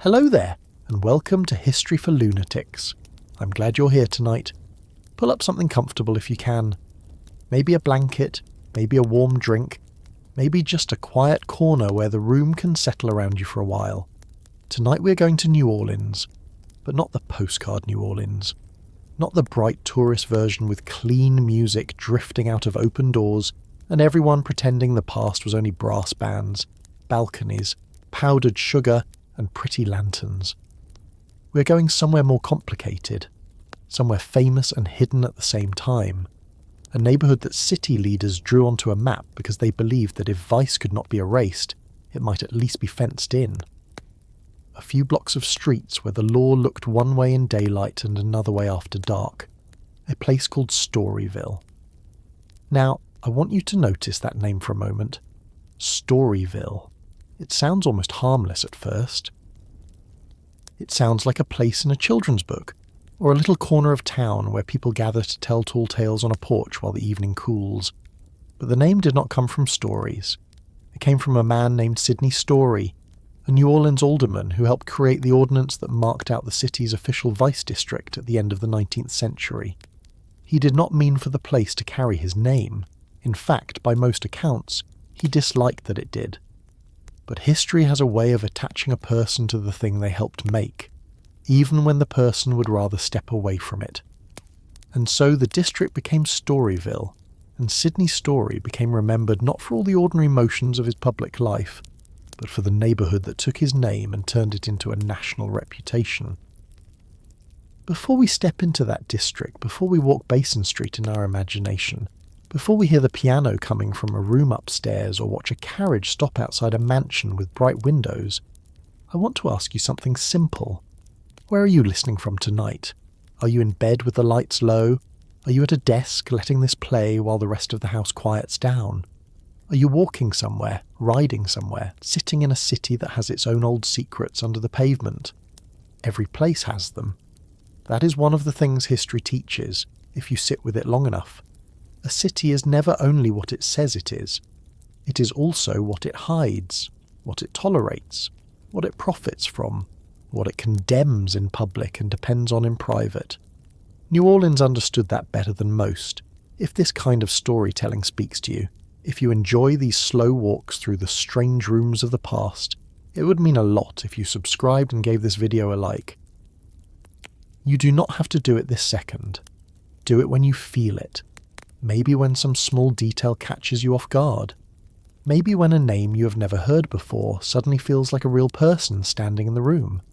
Hello there, and welcome to History for Lunatics. I'm glad you're here tonight. Pull up something comfortable if you can. Maybe a blanket, maybe a warm drink, maybe just a quiet corner where the room can settle around you for a while. Tonight we're going to New Orleans, but not the postcard New Orleans. Not the bright tourist version with clean music drifting out of open doors and everyone pretending the past was only brass bands, balconies, powdered sugar, and pretty lanterns. We're going somewhere more complicated, somewhere famous and hidden at the same time, a neighbourhood that city leaders drew onto a map because they believed that if vice could not be erased, it might at least be fenced in. A few blocks of streets where the law looked one way in daylight and another way after dark, a place called Storyville. Now, I want you to notice that name for a moment. Storyville. It sounds almost harmless at first. It sounds like a place in a children's book, or a little corner of town where people gather to tell tall tales on a porch while the evening cools. But the name did not come from stories. It came from a man named Sidney Story, a New Orleans alderman who helped create the ordinance that marked out the city's official vice district at the end of the 19th century. He did not mean for the place to carry his name. In fact, by most accounts, he disliked that it did. But history has a way of attaching a person to the thing they helped make, even when the person would rather step away from it. And so the district became Storyville, and Sidney Story became remembered not for all the ordinary motions of his public life, but for the neighbourhood that took his name and turned it into a national reputation. Before we step into that district, before we walk Basin Street in our imagination, before we hear the piano coming from a room upstairs or watch a carriage stop outside a mansion with bright windows, I want to ask you something simple. Where are you listening from tonight? Are you in bed with the lights low? Are you at a desk letting this play while the rest of the house quiets down? Are you walking somewhere, riding somewhere, sitting in a city that has its own old secrets under the pavement? Every place has them. That is one of the things history teaches, if you sit with it long enough. A city is never only what it says it is also what it hides, what it tolerates, what it profits from, what it condemns in public and depends on in private. New Orleans understood that better than most. If this kind of storytelling speaks to you, if you enjoy these slow walks through the strange rooms of the past, it would mean a lot if you subscribed and gave this video a like. You do not have to do it this second. Do it when you feel it. Maybe when some small detail catches you off guard. Maybe when a name you have never heard before suddenly feels like a real person standing in the room.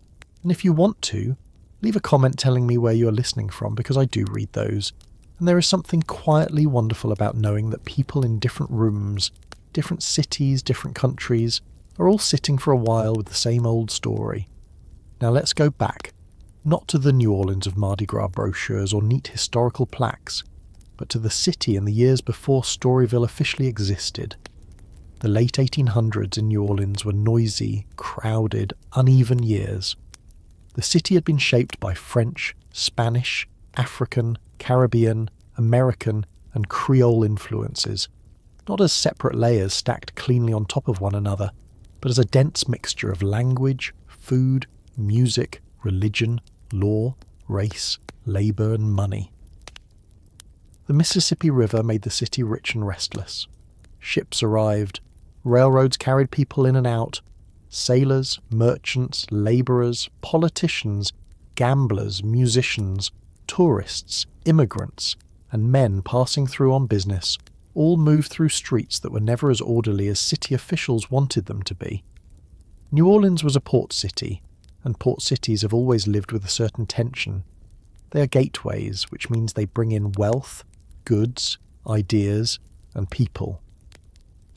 And if you want to, leave a comment telling me where you are listening from, because I do read those. And there is something quietly wonderful about knowing that people in different rooms, different cities, different countries, are all sitting for a while with the same old story. Now let's go back, not to the New Orleans of Mardi Gras brochures or neat historical plaques, but to the city in the years before Storyville officially existed. The late 1800s in New Orleans were noisy, crowded, uneven years. The city had been shaped by French, Spanish, African, Caribbean, American, and Creole influences, not as separate layers stacked cleanly on top of one another, but as a dense mixture of language, food, music, religion, law, race, labour, and money. The Mississippi River made the city rich and restless. Ships arrived, railroads carried people in and out, sailors, merchants, labourers, politicians, gamblers, musicians, tourists, immigrants, and men passing through on business all moved through streets that were never as orderly as city officials wanted them to be. New Orleans was a port city, and port cities have always lived with a certain tension. They are gateways, which means they bring in wealth, goods, ideas, and people.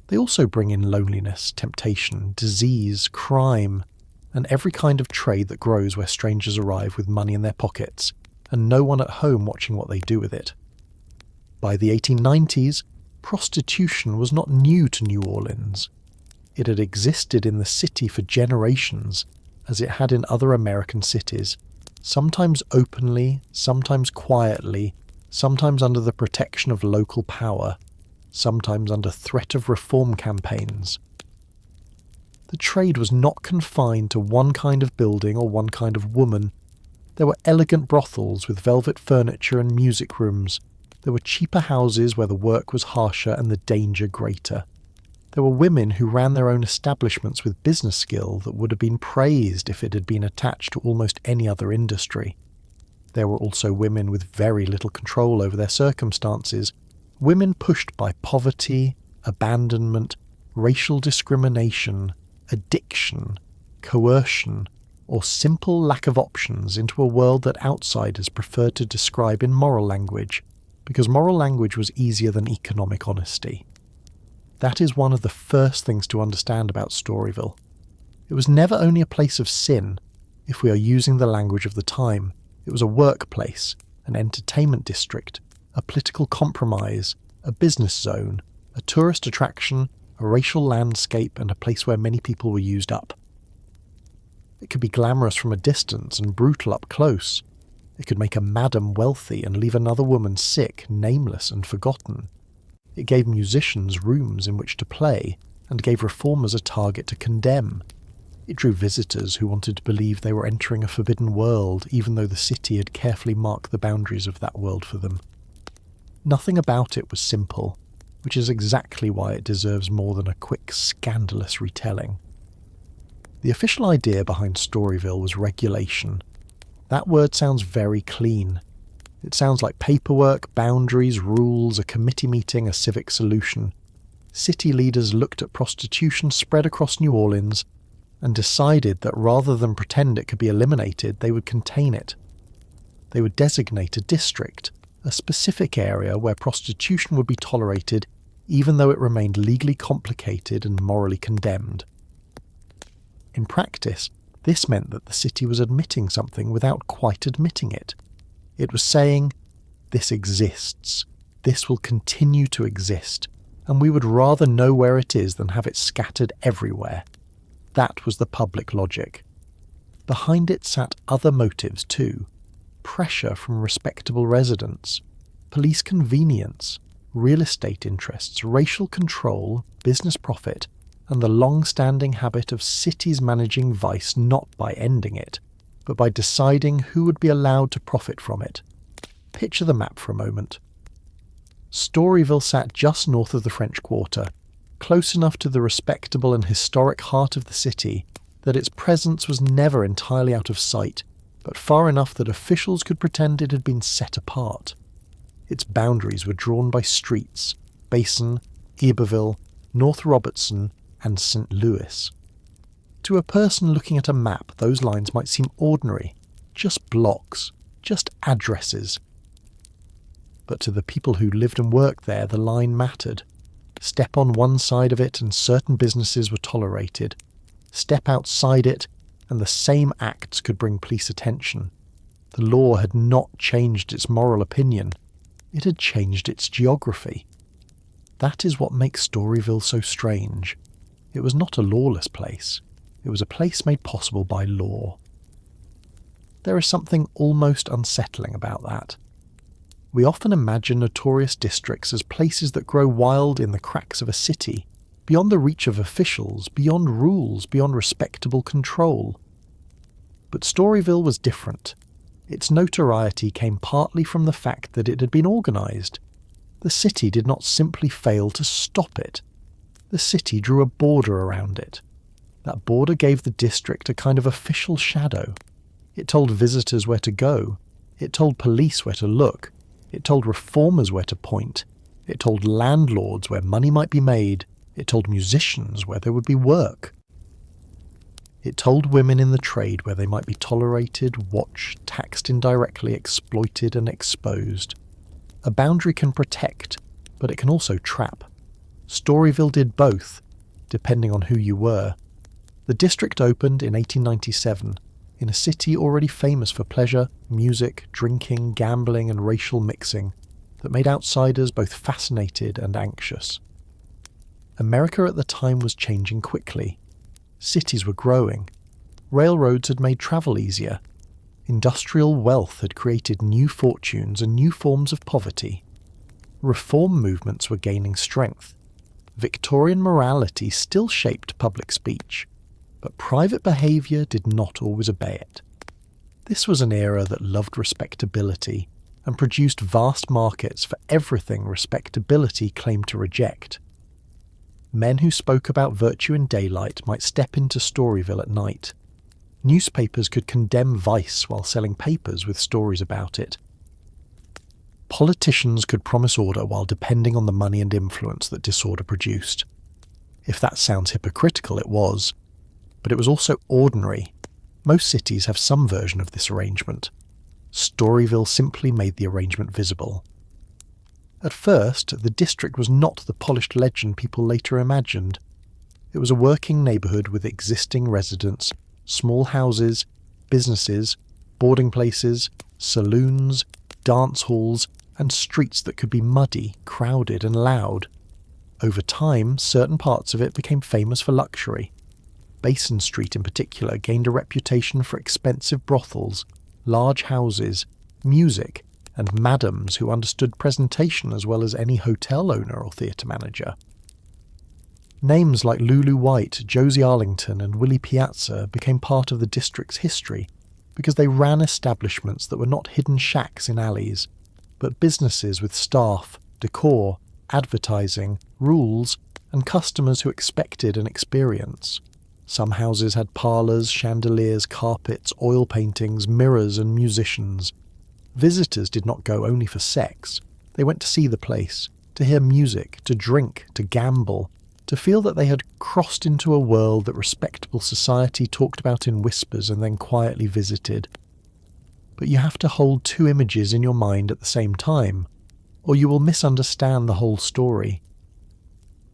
They also bring in loneliness, temptation, disease, crime, and every kind of trade that grows where strangers arrive with money in their pockets, and no one at home watching what they do with it. By the 1890s, prostitution was not new to New Orleans. It had existed in the city for generations, as it had in other American cities, sometimes openly, sometimes quietly, sometimes under the protection of local power, sometimes under threat of reform campaigns. The trade was not confined to one kind of building or one kind of woman. There were elegant brothels with velvet furniture and music rooms. There were cheaper houses where the work was harsher and the danger greater. There were women who ran their own establishments with business skill that would have been praised if it had been attached to almost any other industry. There were also women with very little control over their circumstances, women pushed by poverty, abandonment, racial discrimination, addiction, coercion, or simple lack of options into a world that outsiders preferred to describe in moral language, because moral language was easier than economic honesty. That is one of the first things to understand about Storyville. It was never only a place of sin, if we are using the language of the time. It was a workplace, an entertainment district, a political compromise, a business zone, a tourist attraction, a racial landscape, and a place where many people were used up. It could be glamorous from a distance and brutal up close. It could make a madam wealthy and leave another woman sick, nameless, and forgotten. It gave musicians rooms in which to play, and gave reformers a target to condemn. It drew visitors who wanted to believe they were entering a forbidden world, even though the city had carefully marked the boundaries of that world for them. Nothing about it was simple, which is exactly why it deserves more than a quick, scandalous retelling. The official idea behind Storyville was regulation. That word sounds very clean. It sounds like paperwork, boundaries, rules, a committee meeting, a civic solution. City leaders looked at prostitution spread across New Orleans and decided that rather than pretend it could be eliminated, they would contain it. They would designate a district, a specific area where prostitution would be tolerated even though it remained legally complicated and morally condemned. In practice, this meant that the city was admitting something without quite admitting it. It was saying, this exists, this will continue to exist, and we would rather know where it is than have it scattered everywhere. That was the public logic. Behind it sat other motives too. Pressure from respectable residents, police convenience, real estate interests, racial control, business profit, and the long-standing habit of cities managing vice not by ending it, but by deciding who would be allowed to profit from it. Picture the map for a moment. Storyville sat just north of the French Quarter, close enough to the respectable and historic heart of the city that its presence was never entirely out of sight, but far enough that officials could pretend it had been set apart. Its boundaries were drawn by streets, Basin, Iberville, North Robertson, and St. Louis. To a person looking at a map, those lines might seem ordinary, just blocks, just addresses. But to the people who lived and worked there, the line mattered. Step on one side of it and certain businesses were tolerated. Step outside it and the same acts could bring police attention. The law had not changed its moral opinion. It had changed its geography. That is what makes Storyville so strange. It was not a lawless place. It was a place made possible by law. There is something almost unsettling about that. We often imagine notorious districts as places that grow wild in the cracks of a city, beyond the reach of officials, beyond rules, beyond respectable control. But Storyville was different. Its notoriety came partly from the fact that it had been organised. The city did not simply fail to stop it. The city drew a border around it. That border gave the district a kind of official shadow. It told visitors where to go. It told police where to look. It told reformers where to point. It told landlords where money might be made. It told musicians where there would be work. It told women in the trade where they might be tolerated, watched, taxed indirectly, exploited and exposed. A boundary can protect, but it can also trap. Storyville did both, depending on who you were. The district opened in 1897, in a city already famous for pleasure, music, drinking, gambling and racial mixing, that made outsiders both fascinated and anxious. America at the time was changing quickly. Cities were growing. Railroads had made travel easier. Industrial wealth had created new fortunes and new forms of poverty. Reform movements were gaining strength. Victorian morality still shaped public speech, but private behaviour did not always obey it. This was an era that loved respectability and produced vast markets for everything respectability claimed to reject. Men who spoke about virtue in daylight might step into Storyville at night. Newspapers could condemn vice while selling papers with stories about it. Politicians could promise order while depending on the money and influence that disorder produced. If that sounds hypocritical, it was. But it was also ordinary. Most cities have some version of this arrangement. Storyville simply made the arrangement visible. At first, the district was not the polished legend people later imagined. It was a working neighbourhood with existing residents, small houses, businesses, boarding places, saloons, dance halls, and streets that could be muddy, crowded and loud. Over time, certain parts of it became famous for luxury. Basin Street in particular gained a reputation for expensive brothels, large houses, music, and madams who understood presentation as well as any hotel owner or theatre manager. Names like Lulu White, Josie Arlington and Willie Piazza became part of the district's history because they ran establishments that were not hidden shacks in alleys, but businesses with staff, decor, advertising, rules, and customers who expected an experience. Some houses had parlours, chandeliers, carpets, oil paintings, mirrors and musicians. Visitors did not go only for sex. They went to see the place, to hear music, to drink, to gamble, to feel that they had crossed into a world that respectable society talked about in whispers and then quietly visited. But you have to hold two images in your mind at the same time, or you will misunderstand the whole story.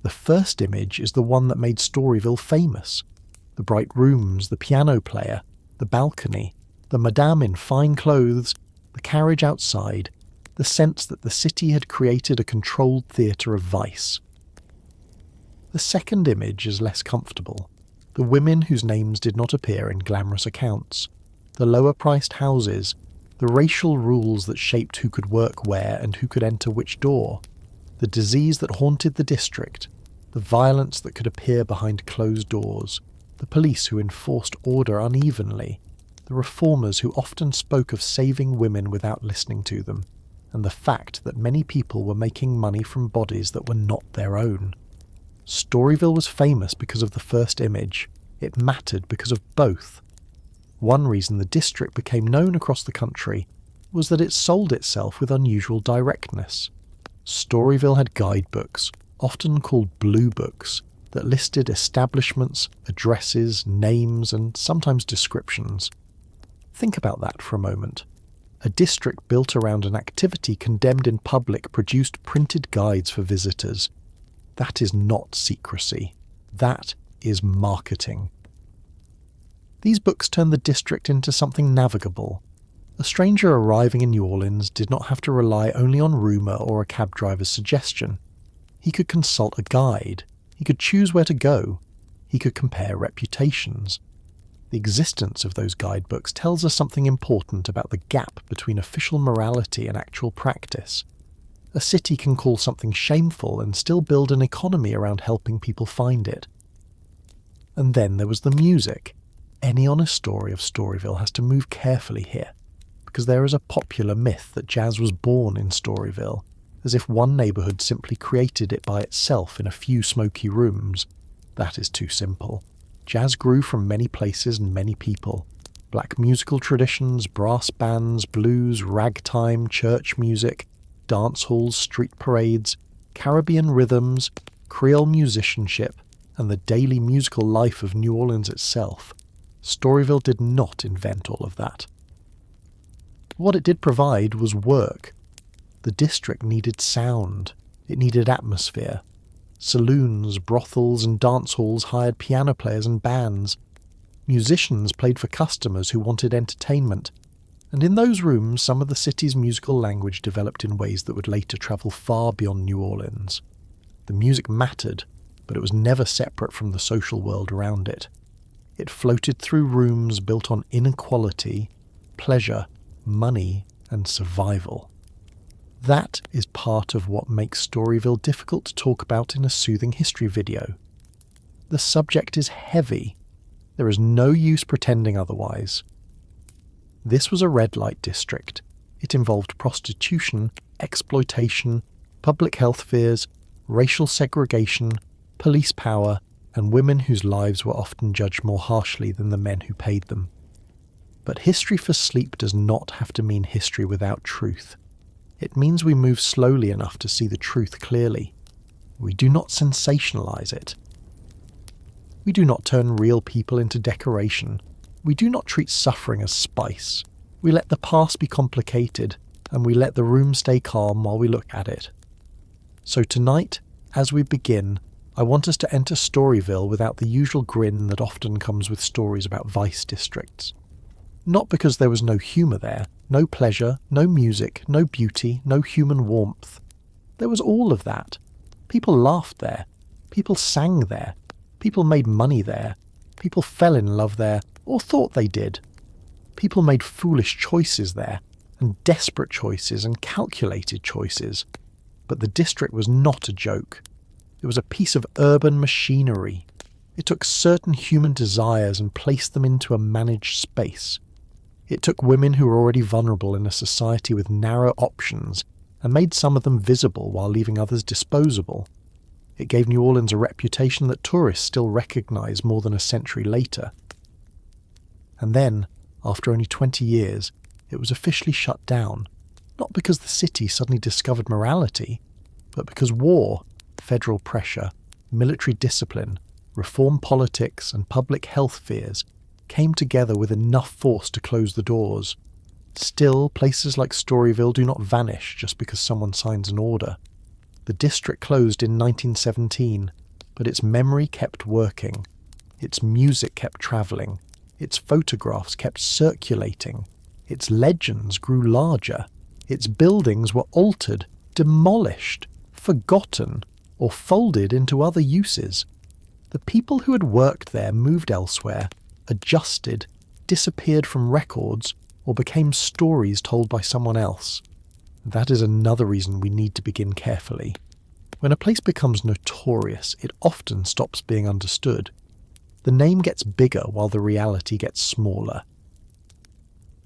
The first image is the one that made Storyville famous. The bright rooms, the piano player, the balcony, the madame in fine clothes, the carriage outside, the sense that the city had created a controlled theatre of vice. The second image is less comfortable. The women whose names did not appear in glamorous accounts, the lower-priced houses, the racial rules that shaped who could work where and who could enter which door, the disease that haunted the district, the violence that could appear behind closed doors, the police who enforced order unevenly, the reformers who often spoke of saving women without listening to them, and the fact that many people were making money from bodies that were not their own. Storyville was famous because of the first image. It mattered because of both. One reason the district became known across the country was that it sold itself with unusual directness. Storyville had guidebooks, often called blue books, that listed establishments, addresses, names, and sometimes descriptions. Think about that for a moment. A district built around an activity condemned in public produced printed guides for visitors. That is not secrecy. That is marketing. These books turned the district into something navigable. A stranger arriving in New Orleans did not have to rely only on rumour or a cab driver's suggestion. He could consult a guide. He could choose where to go. He could compare reputations. The existence of those guidebooks tells us something important about the gap between official morality and actual practice. A city can call something shameful and still build an economy around helping people find it. And then there was the music. Any honest story of Storyville has to move carefully here, because there is a popular myth that jazz was born in Storyville, as if one neighbourhood simply created it by itself in a few smoky rooms. That is too simple. Jazz grew from many places and many people. Black musical traditions, brass bands, blues, ragtime, church music, dance halls, street parades, Caribbean rhythms, Creole musicianship, and the daily musical life of New Orleans itself. Storyville did not invent all of that. What it did provide was work. The district needed sound. It needed atmosphere. Saloons, brothels, and dance halls hired piano players and bands. Musicians played for customers who wanted entertainment. And in those rooms, some of the city's musical language developed in ways that would later travel far beyond New Orleans. The music mattered, but it was never separate from the social world around it. It floated through rooms built on inequality, pleasure, money, and survival. That is part of what makes Storyville difficult to talk about in a soothing history video. The subject is heavy. There is no use pretending otherwise. This was a red light district. It involved prostitution, exploitation, public health fears, racial segregation, police power, and women whose lives were often judged more harshly than the men who paid them. But history for sleep does not have to mean history without truth. It means we move slowly enough to see the truth clearly. We do not sensationalize it. We do not turn real people into decoration. We do not treat suffering as spice. We let the past be complicated, and we let the room stay calm while we look at it. So tonight, as we begin, I want us to enter Storyville without the usual grin that often comes with stories about vice districts. Not because there was no humour there, no pleasure, no music, no beauty, no human warmth. There was all of that. People laughed there. People sang there. People made money there. People fell in love there, or thought they did. People made foolish choices there, and desperate choices and calculated choices. But the district was not a joke. It was a piece of urban machinery. It took certain human desires and placed them into a managed space. It took women who were already vulnerable in a society with narrow options and made some of them visible while leaving others disposable. It gave New Orleans a reputation that tourists still recognize more than a century later. And then, after only 20 years, it was officially shut down, not because the city suddenly discovered morality, but because war, federal pressure, military discipline, reform politics, and public health fears came together with enough force to close the doors. Still, places like Storyville do not vanish just because someone signs an order. The district closed in 1917, but its memory kept working. Its music kept travelling. Its photographs kept circulating. Its legends grew larger. Its buildings were altered, demolished, forgotten, or folded into other uses. The people who had worked there moved elsewhere, adjusted, disappeared from records, or became stories told by someone else. That is another reason we need to begin carefully. When a place becomes notorious, it often stops being understood. The name gets bigger while the reality gets smaller.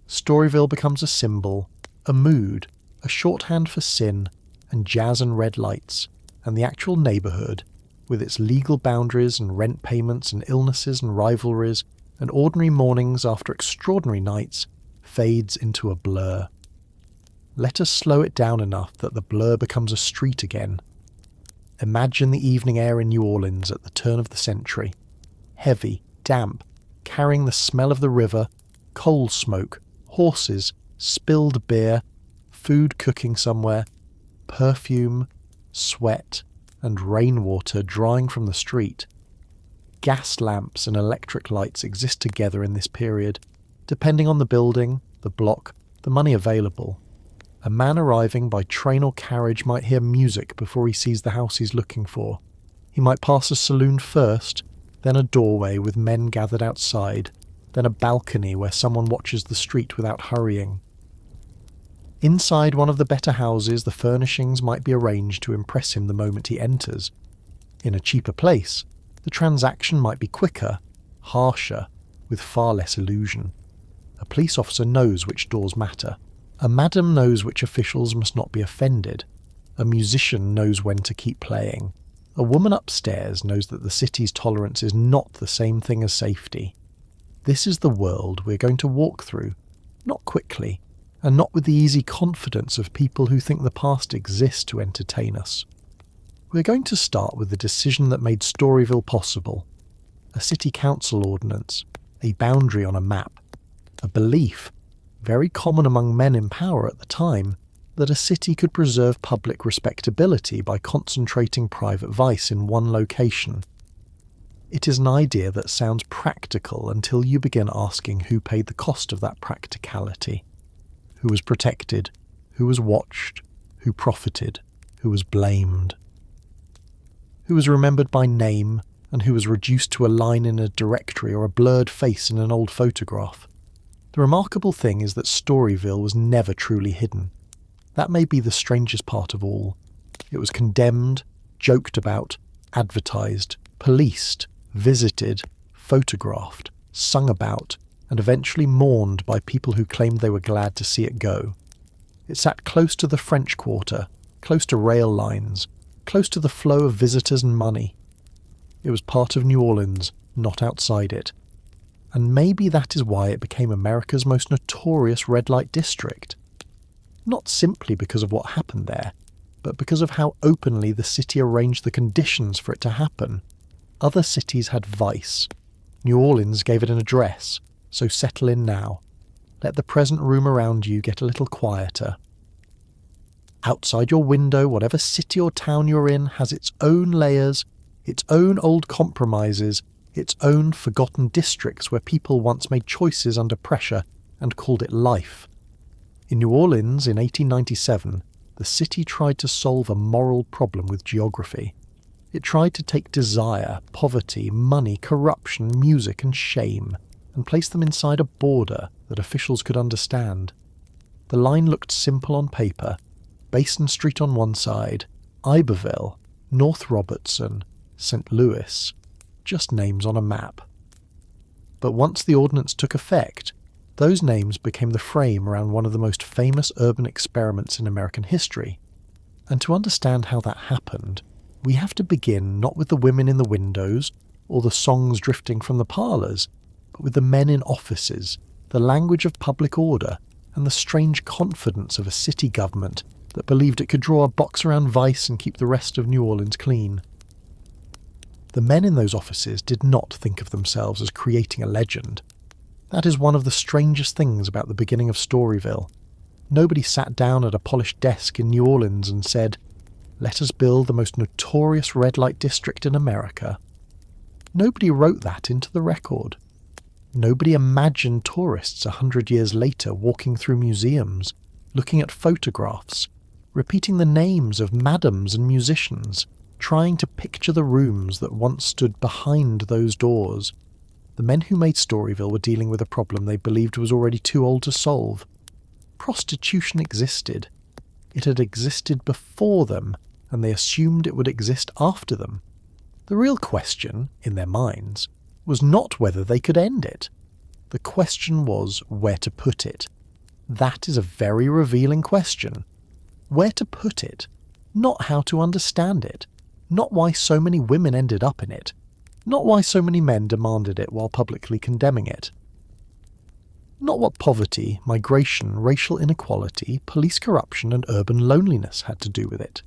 Storyville becomes a symbol, a mood, a shorthand for sin, and jazz and red lights, and the actual neighbourhood, with its legal boundaries and rent payments and illnesses and rivalries and ordinary mornings after extraordinary nights, fades into a blur. Let us slow it down enough that the blur becomes a street again. Imagine the evening air in New Orleans at the turn of the century. Heavy, damp, carrying the smell of the river, coal smoke, horses, spilled beer, food cooking somewhere, perfume, sweat, and rainwater drying from the street. Gas lamps and electric lights exist together in this period, depending on the building, the block, the money available. A man arriving by train or carriage might hear music before he sees the house he's looking for. He might pass a saloon first, then a doorway with men gathered outside, then a balcony where someone watches the street without hurrying. Inside one of the better houses, the furnishings might be arranged to impress him the moment he enters. In a cheaper place, the transaction might be quicker, harsher, with far less illusion. A police officer knows which doors matter. A madam knows which officials must not be offended. A musician knows when to keep playing. A woman upstairs knows that the city's tolerance is not the same thing as safety. This is the world we're going to walk through, not quickly, and not with the easy confidence of people who think the past exists to entertain us. We're going to start with the decision that made Storyville possible. A city council ordinance, a boundary on a map, a belief, very common among men in power at the time, that a city could preserve public respectability by concentrating private vice in one location. It is an idea that sounds practical until you begin asking who paid the cost of that practicality. Who was protected, who was watched, who profited, who was blamed. Who was remembered by name, and who was reduced to a line in a directory or a blurred face in an old photograph. The remarkable thing is that Storyville was never truly hidden. That may be the strangest part of all. It was condemned, joked about, advertised, policed, visited, photographed, sung about, and eventually mourned by people who claimed they were glad to see it go. It sat close to the French Quarter, close to rail lines, close to the flow of visitors and money. It was part of New Orleans, not outside it. And maybe that is why it became America's most notorious red light district. Not simply because of what happened there, but because of how openly the city arranged the conditions for it to happen. Other cities had vice. New Orleans gave it an address, so settle in now. Let the present room around you get a little quieter. Outside your window, whatever city or town you're in has its own layers, its own old compromises, its own forgotten districts where people once made choices under pressure and called it life. In New Orleans in 1897, the city tried to solve a moral problem with geography. It tried to take desire, poverty, money, corruption, music and shame and place them inside a border that officials could understand. The line looked simple on paper: Basin Street on one side, Iberville, North Robertson, St. Louis, just names on a map. But once the ordinance took effect, those names became the frame around one of the most famous urban experiments in American history. And to understand how that happened, we have to begin not with the women in the windows or the songs drifting from the parlours, but with the men in offices, the language of public order, and the strange confidence of a city government that believed it could draw a box around vice and keep the rest of New Orleans clean. The men in those offices did not think of themselves as creating a legend. That is one of the strangest things about the beginning of Storyville. Nobody sat down at a polished desk in New Orleans and said, "Let us build the most notorious red light district in America." Nobody wrote that into the record. Nobody imagined tourists 100 years later walking through museums, looking at photographs, repeating the names of madams and musicians, trying to picture the rooms that once stood behind those doors. The men who made Storyville were dealing with a problem they believed was already too old to solve. Prostitution existed. It had existed before them, and they assumed it would exist after them. The real question, in their minds, was not whether they could end it. The question was where to put it. That is a very revealing question. Where to put it, not how to understand it, not why so many women ended up in it, not why so many men demanded it while publicly condemning it. Not what poverty, migration, racial inequality, police corruption and urban loneliness had to do with it.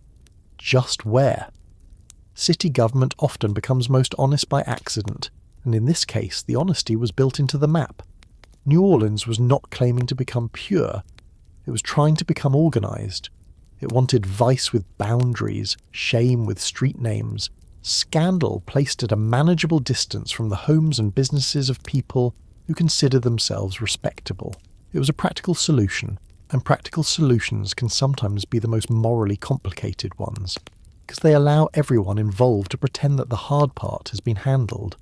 Just where. City government often becomes most honest by accident, and in this case the honesty was built into the map. New Orleans was not claiming to become pure. It was trying to become organised. It wanted vice with boundaries, shame with street names, scandal placed at a manageable distance from the homes and businesses of people who consider themselves respectable. It was a practical solution, and practical solutions can sometimes be the most morally complicated ones, because they allow everyone involved to pretend that the hard part has been handled.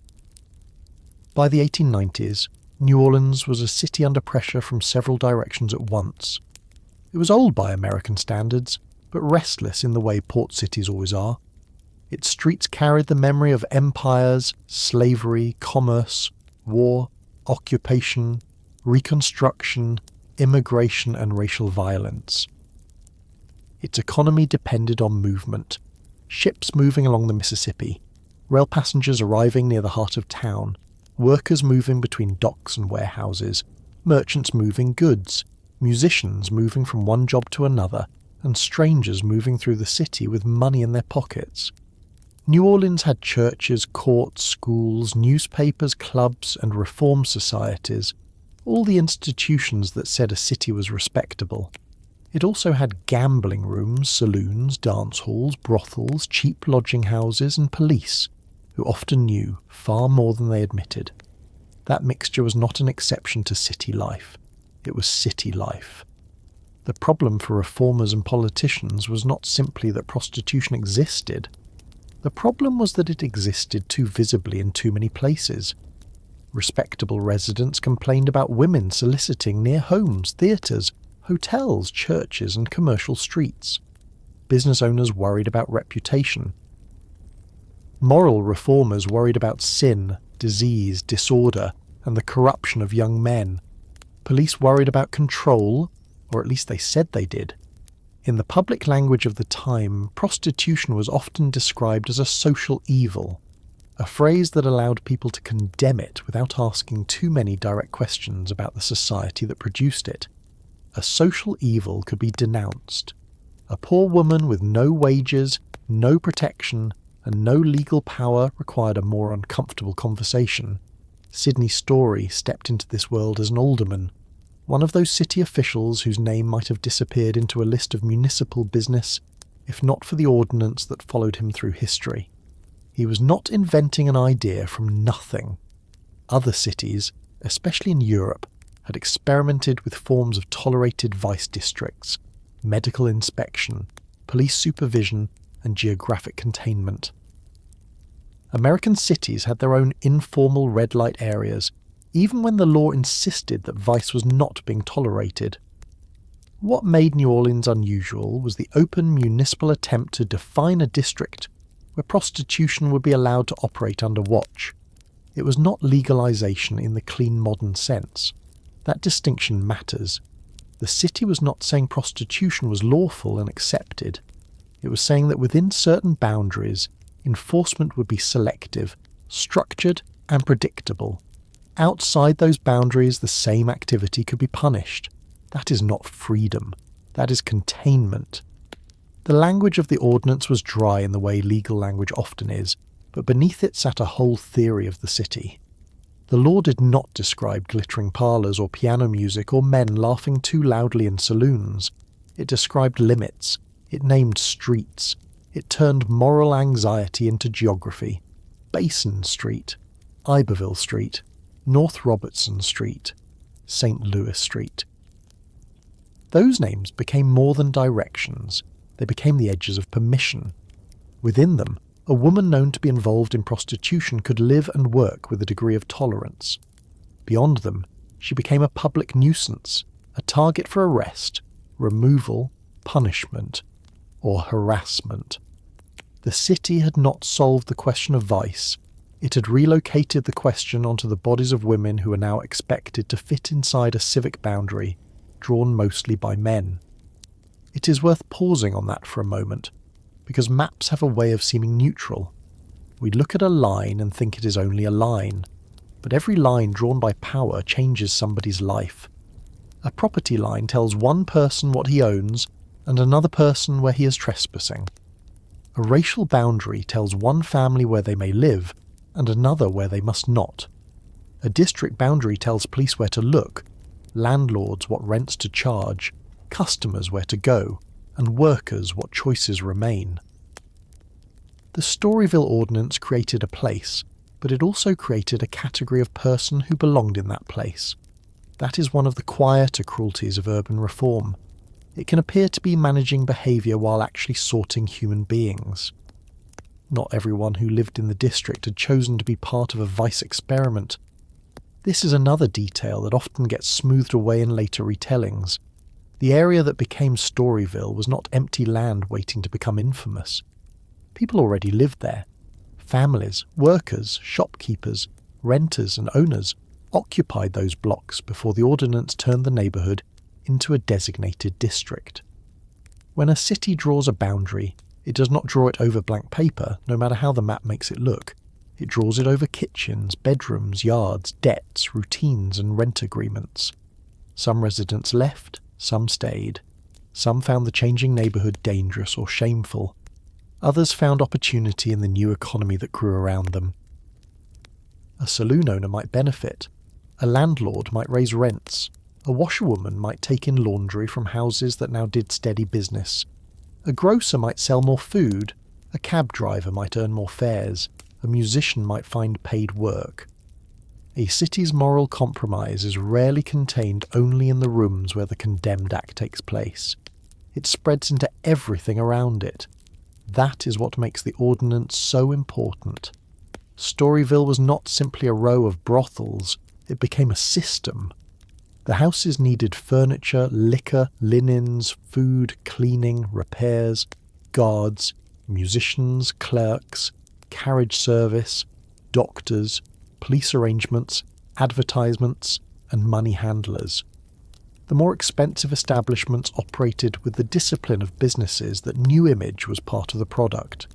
By the 1890s, New Orleans was a city under pressure from several directions at once. It was old by American standards, but restless in the way port cities always are. Its streets carried the memory of empires, slavery, commerce, war, occupation, reconstruction, immigration and racial violence. Its economy depended on movement. Ships moving along the Mississippi, rail passengers arriving near the heart of town, workers moving between docks and warehouses, merchants moving goods, musicians moving from one job to another, and strangers moving through the city with money in their pockets. New Orleans had churches, courts, schools, newspapers, clubs, and reform societies, all the institutions that said a city was respectable. It also had gambling rooms, saloons, dance halls, brothels, cheap lodging houses, and police, who often knew far more than they admitted. That mixture was not an exception to city life. It was city life. The problem for reformers and politicians was not simply that prostitution existed. The problem was that it existed too visibly in too many places. Respectable residents complained about women soliciting near homes, theatres, hotels, churches, and commercial streets. Business owners worried about reputation. Moral reformers worried about sin, disease, disorder, and the corruption of young men. Police worried about control, or at least they said they did. In the public language of the time, prostitution was often described as a social evil, a phrase that allowed people to condemn it without asking too many direct questions about the society that produced it. A social evil could be denounced. A poor woman with no wages, no protection, and no legal power required a more uncomfortable conversation. Sidney Story stepped into this world as an alderman, one of those city officials whose name might have disappeared into a list of municipal business, if not for the ordinance that followed him through history. He was not inventing an idea from nothing. Other cities, especially in Europe, had experimented with forms of tolerated vice districts, medical inspection, police supervision, and geographic containment. American cities had their own informal red light areas, even when the law insisted that vice was not being tolerated. What made New Orleans unusual was the open municipal attempt to define a district where prostitution would be allowed to operate under watch. It was not legalization in the clean modern sense. That distinction matters. The city was not saying prostitution was lawful and accepted. It was saying that within certain boundaries, enforcement would be selective, structured, and predictable. Outside those boundaries, the same activity could be punished. That is not freedom. That is containment. The language of the ordinance was dry in the way legal language often is, but beneath it sat a whole theory of the city. The law did not describe glittering parlours or piano music or men laughing too loudly in saloons. It described limits. It named streets. It turned moral anxiety into geography. Basin Street, Iberville Street, North Robertson Street, St. Louis Street. Those names became more than directions. They became the edges of permission. Within them, a woman known to be involved in prostitution could live and work with a degree of tolerance. Beyond them, she became a public nuisance, a target for arrest, removal, punishment, or harassment. The city had not solved the question of vice. It had relocated the question onto the bodies of women who are now expected to fit inside a civic boundary, drawn mostly by men. It is worth pausing on that for a moment, because maps have a way of seeming neutral. We look at a line and think it is only a line, but every line drawn by power changes somebody's life. A property line tells one person what he owns and another person where he is trespassing. A racial boundary tells one family where they may live and another where they must not. A district boundary tells police where to look, landlords what rents to charge, customers where to go, and workers what choices remain. The Storyville Ordinance created a place, but it also created a category of person who belonged in that place. That is one of the quieter cruelties of urban reform. It can appear to be managing behaviour while actually sorting human beings. Not everyone who lived in the district had chosen to be part of a vice experiment. This is another detail that often gets smoothed away in later retellings. The area that became Storyville was not empty land waiting to become infamous. People already lived there. Families, workers, shopkeepers, renters and owners occupied those blocks before the ordinance turned the neighbourhood into a designated district. When a city draws a boundary, it does not draw it over blank paper, no matter how the map makes it look. It draws it over kitchens, bedrooms, yards, debts, routines and rent agreements. Some residents left, some stayed. Some found the changing neighbourhood dangerous or shameful. Others found opportunity in the new economy that grew around them. A saloon owner might benefit. A landlord might raise rents. A washerwoman might take in laundry from houses that now did steady business. A grocer might sell more food. A cab driver might earn more fares. A musician might find paid work. A city's moral compromise is rarely contained only in the rooms where the condemned act takes place. It spreads into everything around it. That is what makes the ordinance so important. Storyville was not simply a row of brothels, it became a system. The houses needed furniture, liquor, linens, food, cleaning, repairs, guards, musicians, clerks, carriage service, doctors, police arrangements, advertisements, and money handlers. The more expensive establishments operated with the discipline of businesses that knew image was part of the product.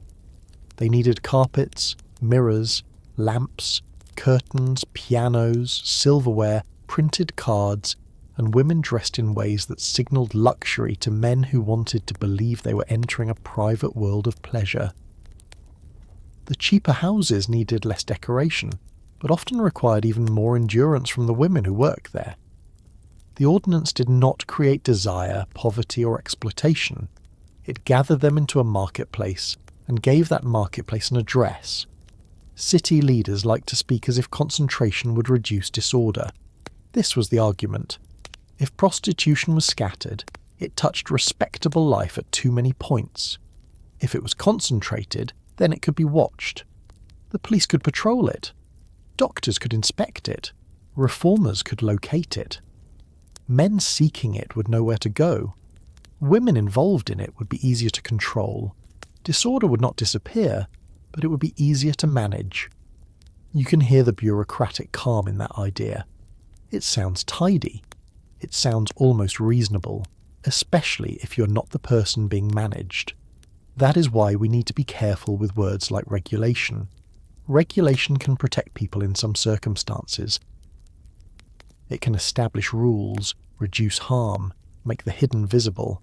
They needed carpets, mirrors, lamps, curtains, pianos, silverware, printed cards, and women dressed in ways that signalled luxury to men who wanted to believe they were entering a private world of pleasure. The cheaper houses needed less decoration, but often required even more endurance from the women who worked there. The ordinance did not create desire, poverty, or exploitation. It gathered them into a marketplace and gave that marketplace an address. City leaders liked to speak as if concentration would reduce disorder. This was the argument. If prostitution was scattered, it touched respectable life at too many points. If it was concentrated, then it could be watched. The police could patrol it. Doctors could inspect it. Reformers could locate it. Men seeking it would know where to go. Women involved in it would be easier to control. Disorder would not disappear, but it would be easier to manage. You can hear the bureaucratic calm in that idea. It sounds tidy. It sounds almost reasonable, especially if you're not the person being managed. That is why we need to be careful with words like regulation. Regulation can protect people in some circumstances. It can establish rules, reduce harm, make the hidden visible.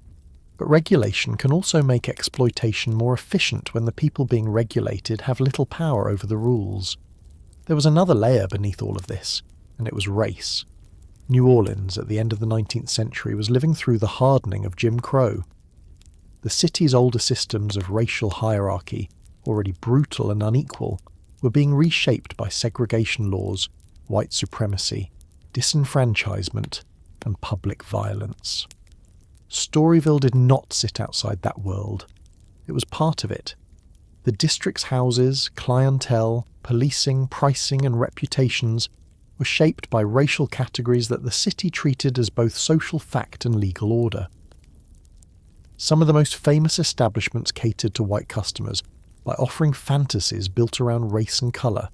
But regulation can also make exploitation more efficient when the people being regulated have little power over the rules. There was another layer beneath all of this, and it was race. New Orleans at the end of the 19th century was living through the hardening of Jim Crow. The city's older systems of racial hierarchy, already brutal and unequal, were being reshaped by segregation laws, white supremacy, disenfranchisement, and public violence. Storyville did not sit outside that world. It was part of it. The district's houses, clientele, policing, pricing, and reputations were shaped by racial categories that the city treated as both social fact and legal order. Some of the most famous establishments catered to white customers by offering fantasies built around race and colour,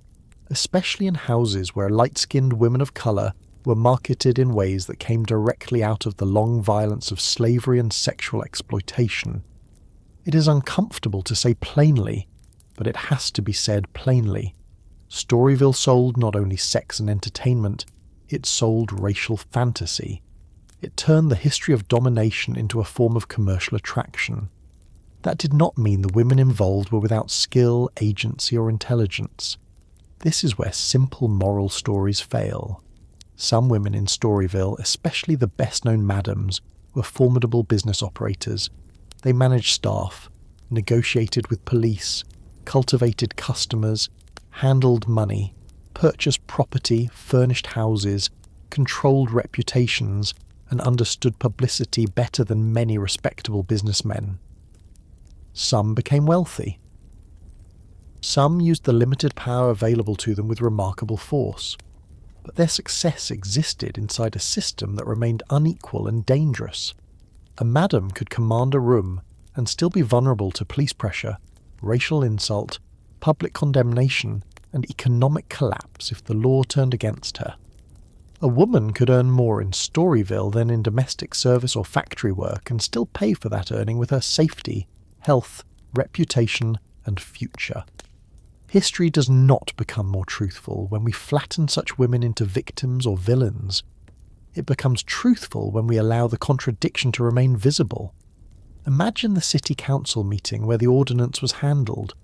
especially in houses where light-skinned women of colour were marketed in ways that came directly out of the long violence of slavery and sexual exploitation. It is uncomfortable to say plainly, but it has to be said plainly. Storyville sold not only sex and entertainment, it sold racial fantasy. It turned the history of domination into a form of commercial attraction. That did not mean the women involved were without skill, agency, or intelligence. This is where simple moral stories fail. Some women in Storyville, especially the best-known madams, were formidable business operators. They managed staff, negotiated with police, cultivated customers, handled money, purchased property, furnished houses, controlled reputations, and understood publicity better than many respectable businessmen. Some became wealthy. Some used the limited power available to them with remarkable force. But their success existed inside a system that remained unequal and dangerous. A madam could command a room and still be vulnerable to police pressure, racial insult, public condemnation, and economic collapse if the law turned against her. A woman could earn more in Storyville than in domestic service or factory work and still pay for that earning with her safety, health, reputation, and future. History does not become more truthful when we flatten such women into victims or villains. It becomes truthful when we allow the contradiction to remain visible. Imagine the city council meeting where the ordinance was handled,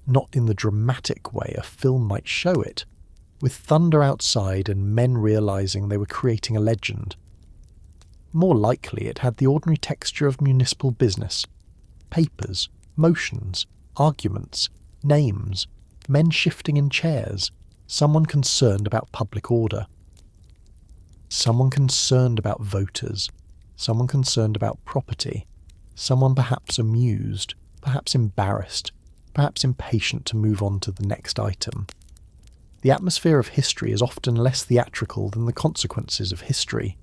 not in the dramatic way a film might show it, with thunder outside and men realizing they were creating a legend. More likely it had the ordinary texture of municipal business. Papers, motions, arguments, names, men shifting in chairs, someone concerned about public order. Someone concerned about voters, someone concerned about property, someone perhaps amused, perhaps embarrassed, perhaps impatient to move on to the next item. The atmosphere of history is often less theatrical than the consequences of history.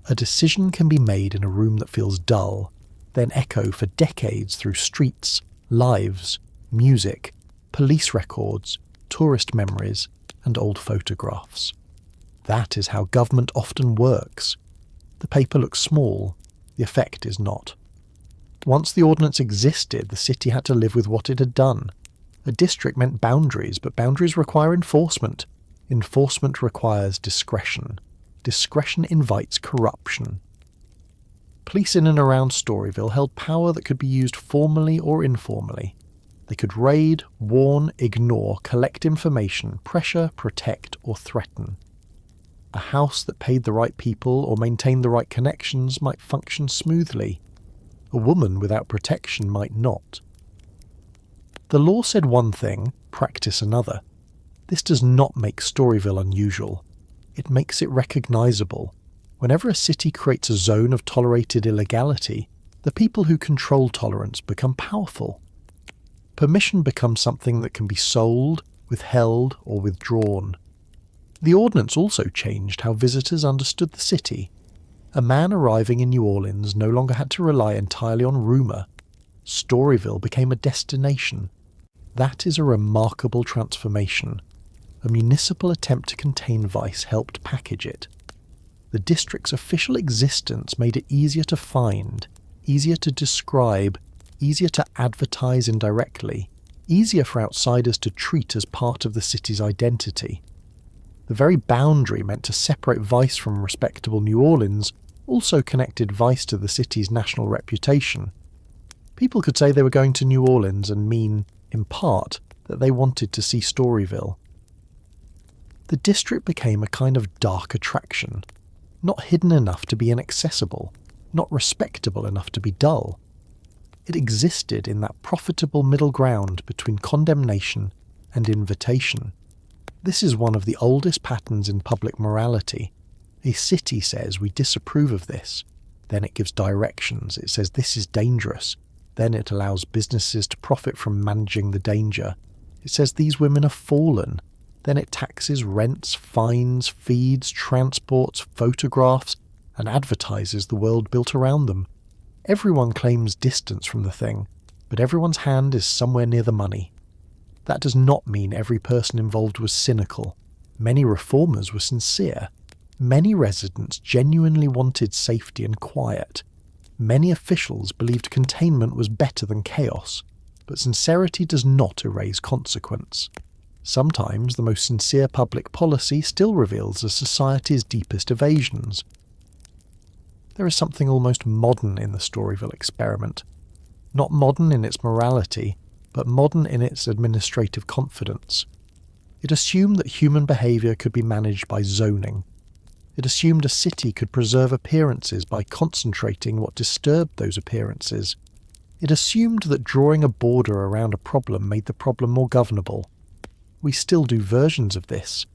A decision can be made in a room that feels dull, then echo for decades through streets, lives, music, police records, tourist memories, and old photographs. That is how government often works. The paper looks small, the effect is not. Once the ordinance existed, the city had to live with what it had done. A district meant boundaries, but boundaries require enforcement. Enforcement requires discretion. Discretion invites corruption. Police in and around Storyville held power that could be used formally or informally. They could raid, warn, ignore, collect information, pressure, protect, or threaten. A house that paid the right people or maintained the right connections might function smoothly. A woman without protection might not. The law said one thing, practice another. This does not make Storyville unusual. It makes it recognisable. Whenever a city creates a zone of tolerated illegality, the people who control tolerance become powerful. Permission becomes something that can be sold, withheld, or withdrawn. The ordinance also changed how visitors understood the city. A man arriving in New Orleans no longer had to rely entirely on rumour. Storyville became a destination. That is a remarkable transformation. A municipal attempt to contain vice helped package it. The district's official existence made it easier to find, easier to describe, easier to advertise indirectly, easier for outsiders to treat as part of the city's identity. The very boundary meant to separate vice from respectable New Orleans also connected vice to the city's national reputation. People could say they were going to New Orleans and mean, in part, that they wanted to see Storyville. The district became a kind of dark attraction, not hidden enough to be inaccessible, not respectable enough to be dull. It existed in that profitable middle ground between condemnation and invitation. This is one of the oldest patterns in public morality. A city says we disapprove of this, then it gives directions, it says this is dangerous, then it allows businesses to profit from managing the danger. It says these women are fallen, then it taxes rents, fines, feeds, transports, photographs, and advertises the world built around them. Everyone claims distance from the thing, but everyone's hand is somewhere near the money. That does not mean every person involved was cynical. Many reformers were sincere. Many residents genuinely wanted safety and quiet. Many officials believed containment was better than chaos, but sincerity does not erase consequence. Sometimes the most sincere public policy still reveals a society's deepest evasions. There is something almost modern in the Storyville experiment. Not modern in its morality, but modern in its administrative confidence. It assumed that human behaviour could be managed by zoning. It assumed a city could preserve appearances by concentrating what disturbed those appearances. It assumed that drawing a border around a problem made the problem more governable. We still do versions of this.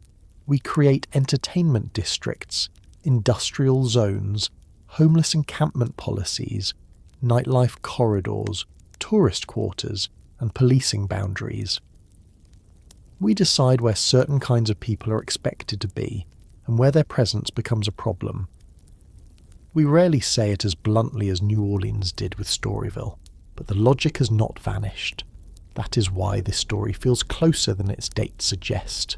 We create entertainment districts, industrial zones, homeless encampment policies, nightlife corridors, tourist quarters, and policing boundaries. We decide where certain kinds of people are expected to be, and where their presence becomes a problem. We rarely say it as bluntly as New Orleans did with Storyville, but the logic has not vanished. That is why this story feels closer than its dates suggest.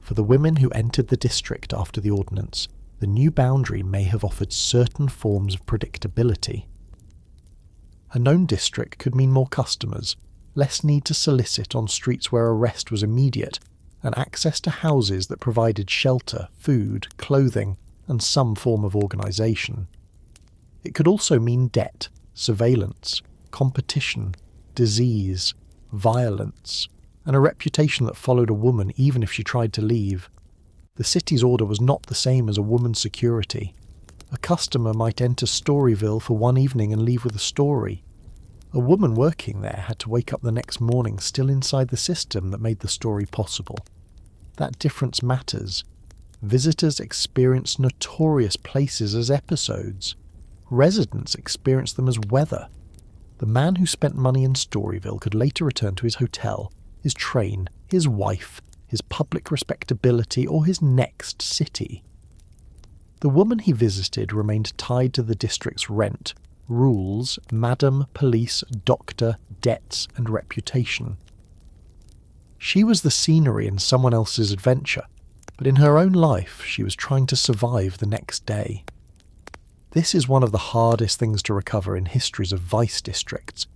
For the women who entered the district after the ordinance, the new boundary may have offered certain forms of predictability. A known district could mean more customers, less need to solicit on streets where arrest was immediate, and access to houses that provided shelter, food, clothing, and some form of organisation. It could also mean debt, surveillance, competition, disease, violence, and a reputation that followed a woman even if she tried to leave. The city's order was not the same as a woman's security. A customer might enter Storyville for one evening and leave with a story. A woman working there had to wake up the next morning still inside the system that made the story possible. That difference matters. Visitors experience notorious places as episodes. Residents experience them as weather. The man who spent money in Storyville could later return to his hotel, his train, his wife, his public respectability, or his next city. The woman he visited remained tied to the district's rent, rules, madam, police, doctor, debts, and reputation. She was the scenery in someone else's adventure. but in her own life she was trying to survive the next day. This is one of the hardest things to recover in histories of vice districts,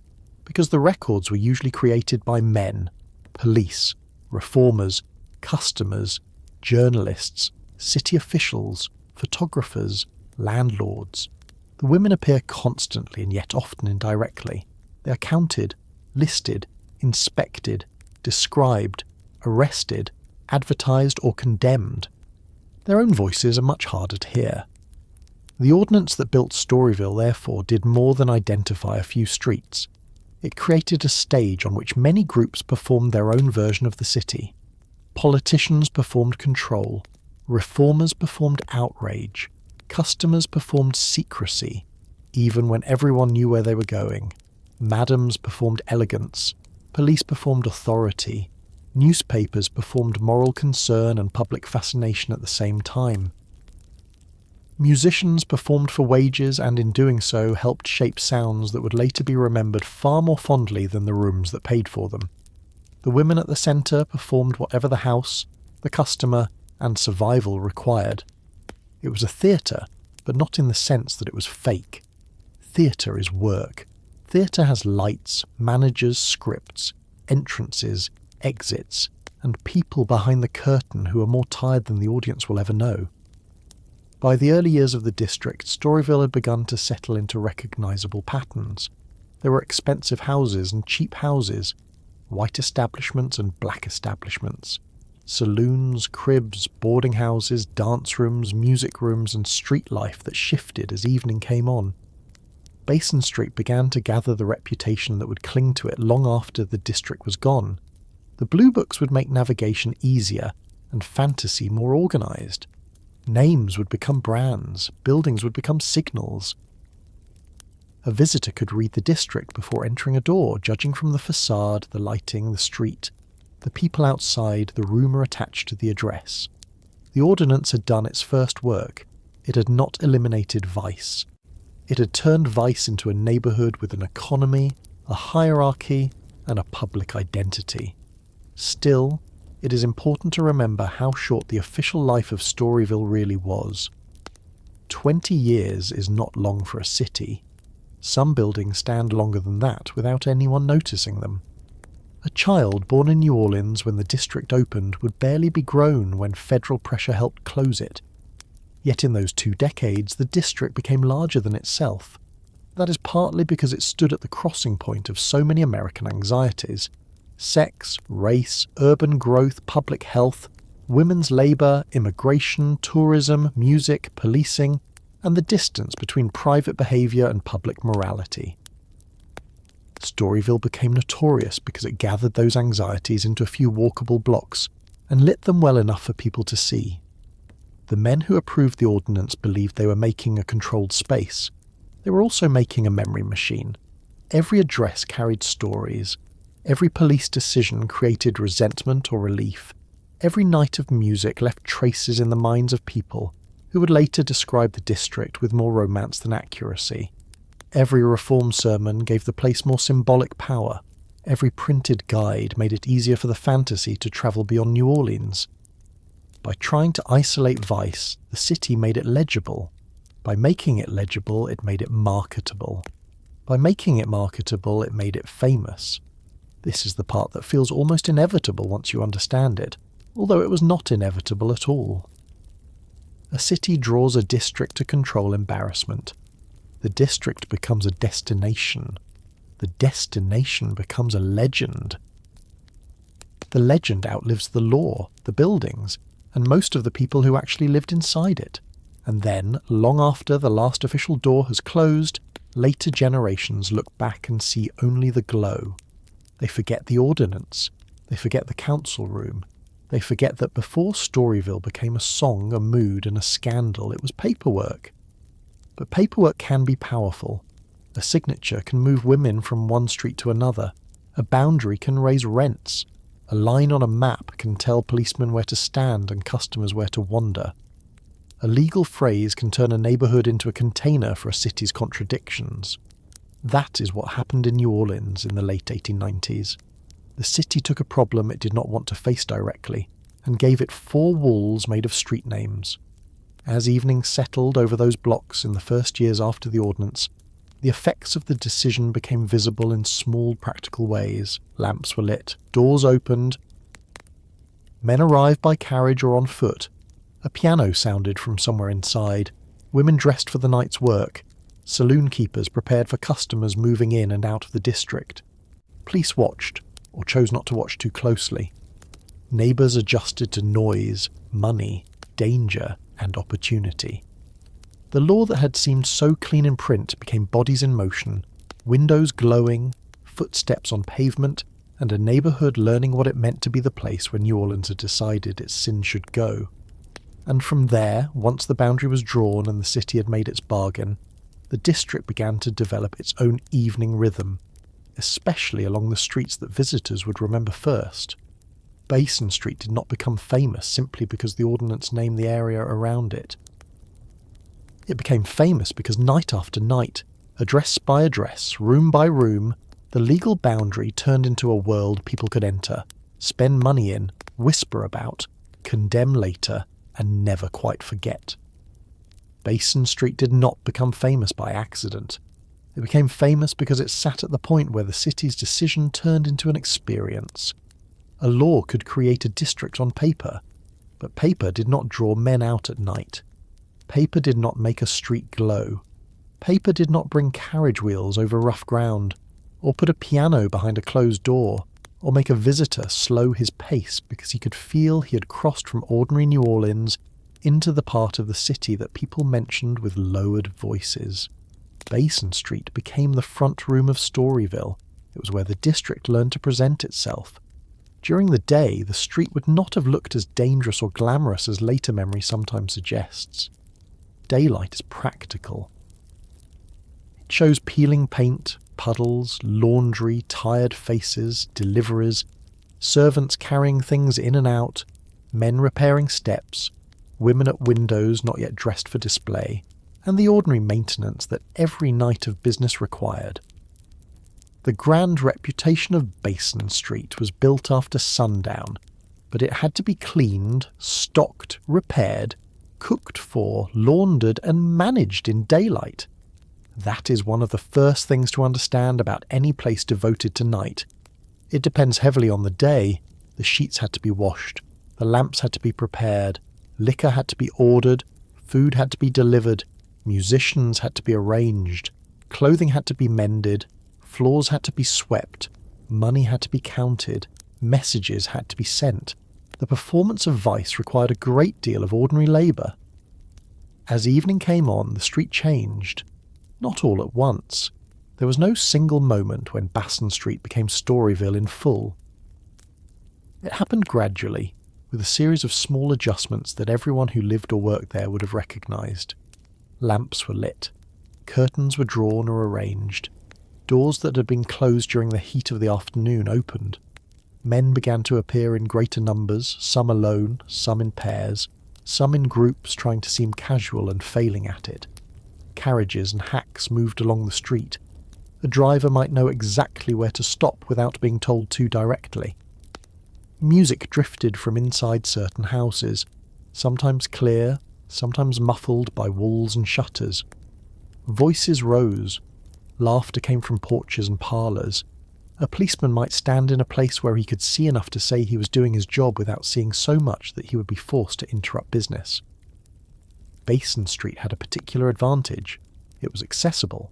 because the records were usually created by men, police, reformers, customers, journalists, city officials, photographers, landlords. The women appear constantly and yet often indirectly. They are counted, listed, inspected, described, arrested, advertised or condemned. Their own voices are much harder to hear. The ordinance that built Storyville therefore did more than identify a few streets. It created a stage on which many groups performed their own version of the city. Politicians performed control, reformers performed outrage, customers performed secrecy, even when everyone knew where they were going. Madams performed elegance, police performed authority, newspapers performed moral concern and public fascination at the same time. Musicians performed for wages and in doing so helped shape sounds that would later be remembered far more fondly than the rooms that paid for them. The women at the centre performed whatever the house, the customer, and survival required. It was a theatre, but not in the sense that it was fake. Theatre is work. Theatre has lights, managers, scripts, entrances, exits, and people behind the curtain who are more tired than the audience will ever know. By the early years of the district, Storyville had begun to settle into recognisable patterns. There were expensive houses and cheap houses, white establishments and black establishments, saloons, cribs, boarding houses, dance rooms, music rooms, and street life that shifted as evening came on. Basin Street began to gather the reputation that would cling to it long after the district was gone. The Blue Books would make navigation easier and fantasy more organised. Names would become brands, buildings would become signals. A visitor could read the district before entering a door, judging from the facade, the lighting, the street, the people outside, the rumour attached to the address. The ordinance had done its first work. It had not eliminated vice. It had turned vice into a neighbourhood with an economy, a hierarchy, and a public identity. Still, it is important to remember how short the official life of Storyville really was. 20 years is not long for a city. Some buildings stand longer than that without anyone noticing them. A child born in New Orleans when the district opened would barely be grown when federal pressure helped close it. Yet in those 2 decades, the district became larger than itself. That is partly because it stood at the crossing point of so many American anxieties. Sex, race, urban growth, public health, women's labour, immigration, tourism, music, policing, and the distance between private behaviour and public morality. Storyville became notorious because it gathered those anxieties into a few walkable blocks and lit them well enough for people to see. The men who approved the ordinance believed they were making a controlled space. They were also making a memory machine. Every address carried stories. Every police decision created resentment or relief. Every night of music left traces in the minds of people who would later describe the district with more romance than accuracy. Every reform sermon gave the place more symbolic power. Every printed guide made it easier for the fantasy to travel beyond New Orleans. By trying to isolate vice, the city made it legible. By making it legible, it made it marketable. By making it marketable, it made it famous. This is the part that feels almost inevitable once you understand it, although it was not inevitable at all. A city draws a district to control embarrassment. The district becomes a destination. The destination becomes a legend. The legend outlives the law, the buildings, and most of the people who actually lived inside it. And then, long after the last official door has closed, later generations look back and see only the glow. They forget the ordinance. They forget the council room. They forget that before Storyville became a song, a mood, and a scandal, it was paperwork. But paperwork can be powerful. A signature can move women from one street to another. A boundary can raise rents. A line on a map can tell policemen where to stand and customers where to wander. A legal phrase can turn a neighbourhood into a container for a city's contradictions. That is what happened in New Orleans in the late 1890s. The city took a problem it did not want to face directly, and gave it 4 walls made of street names. As evening settled over those blocks in the first years after the ordinance, the effects of the decision became visible in small practical ways. Lamps were lit, doors opened, men arrived by carriage or on foot, a piano sounded from somewhere inside, women dressed for the night's work, saloon keepers prepared for customers moving in and out of the district. Police watched, or chose not to watch too closely. Neighbours adjusted to noise, money, danger, and opportunity. The law that had seemed so clean in print became bodies in motion, windows glowing, footsteps on pavement, and a neighbourhood learning what it meant to be the place where New Orleans had decided its sin should go. And from there, once the boundary was drawn and the city had made its bargain, the district began to develop its own evening rhythm, especially along the streets that visitors would remember first. Basin Street did not become famous simply because the ordinance named the area around it. It became famous because night after night, address by address, room by room, the legal boundary turned into a world people could enter, spend money in, whisper about, condemn later, and never quite forget. Basin Street did not become famous by accident. It became famous because it sat at the point where the city's decision turned into an experience. A law could create a district on paper, but paper did not draw men out at night. Paper did not make a street glow. Paper did not bring carriage wheels over rough ground, or put a piano behind a closed door, or make a visitor slow his pace because he could feel he had crossed from ordinary New Orleans into the part of the city that people mentioned with lowered voices. Basin Street became the front room of Storyville. It was where the district learned to present itself. During the day, the street would not have looked as dangerous or glamorous as later memory sometimes suggests. Daylight is practical. It shows peeling paint, puddles, laundry, tired faces, deliveries, servants carrying things in and out, men repairing steps, women at windows not yet dressed for display, and the ordinary maintenance that every night of business required. The grand reputation of Basin Street was built after sundown, but it had to be cleaned, stocked, repaired, cooked for, laundered, and managed in daylight. That is one of the first things to understand about any place devoted to night. It depends heavily on the day. The sheets had to be washed, the lamps had to be prepared, liquor had to be ordered, food had to be delivered, musicians had to be arranged, clothing had to be mended, floors had to be swept, money had to be counted, messages had to be sent. The performance of vice required a great deal of ordinary labour. As evening came on, the street changed. Not all at once. There was no single moment when Basin Street became Storyville in full. It happened gradually, with a series of small adjustments that everyone who lived or worked there would have recognised. Lamps were lit. Curtains were drawn or arranged. Doors that had been closed during the heat of the afternoon opened. Men began to appear in greater numbers, some alone, some in pairs, some in groups trying to seem casual and failing at it. Carriages and hacks moved along the street. A driver might know exactly where to stop without being told to directly. Music drifted from inside certain houses, sometimes clear, sometimes muffled by walls and shutters. Voices rose. Laughter came from porches and parlours. A policeman might stand in a place where he could see enough to say he was doing his job without seeing so much that he would be forced to interrupt business. Basin Street had a particular advantage. It was accessible.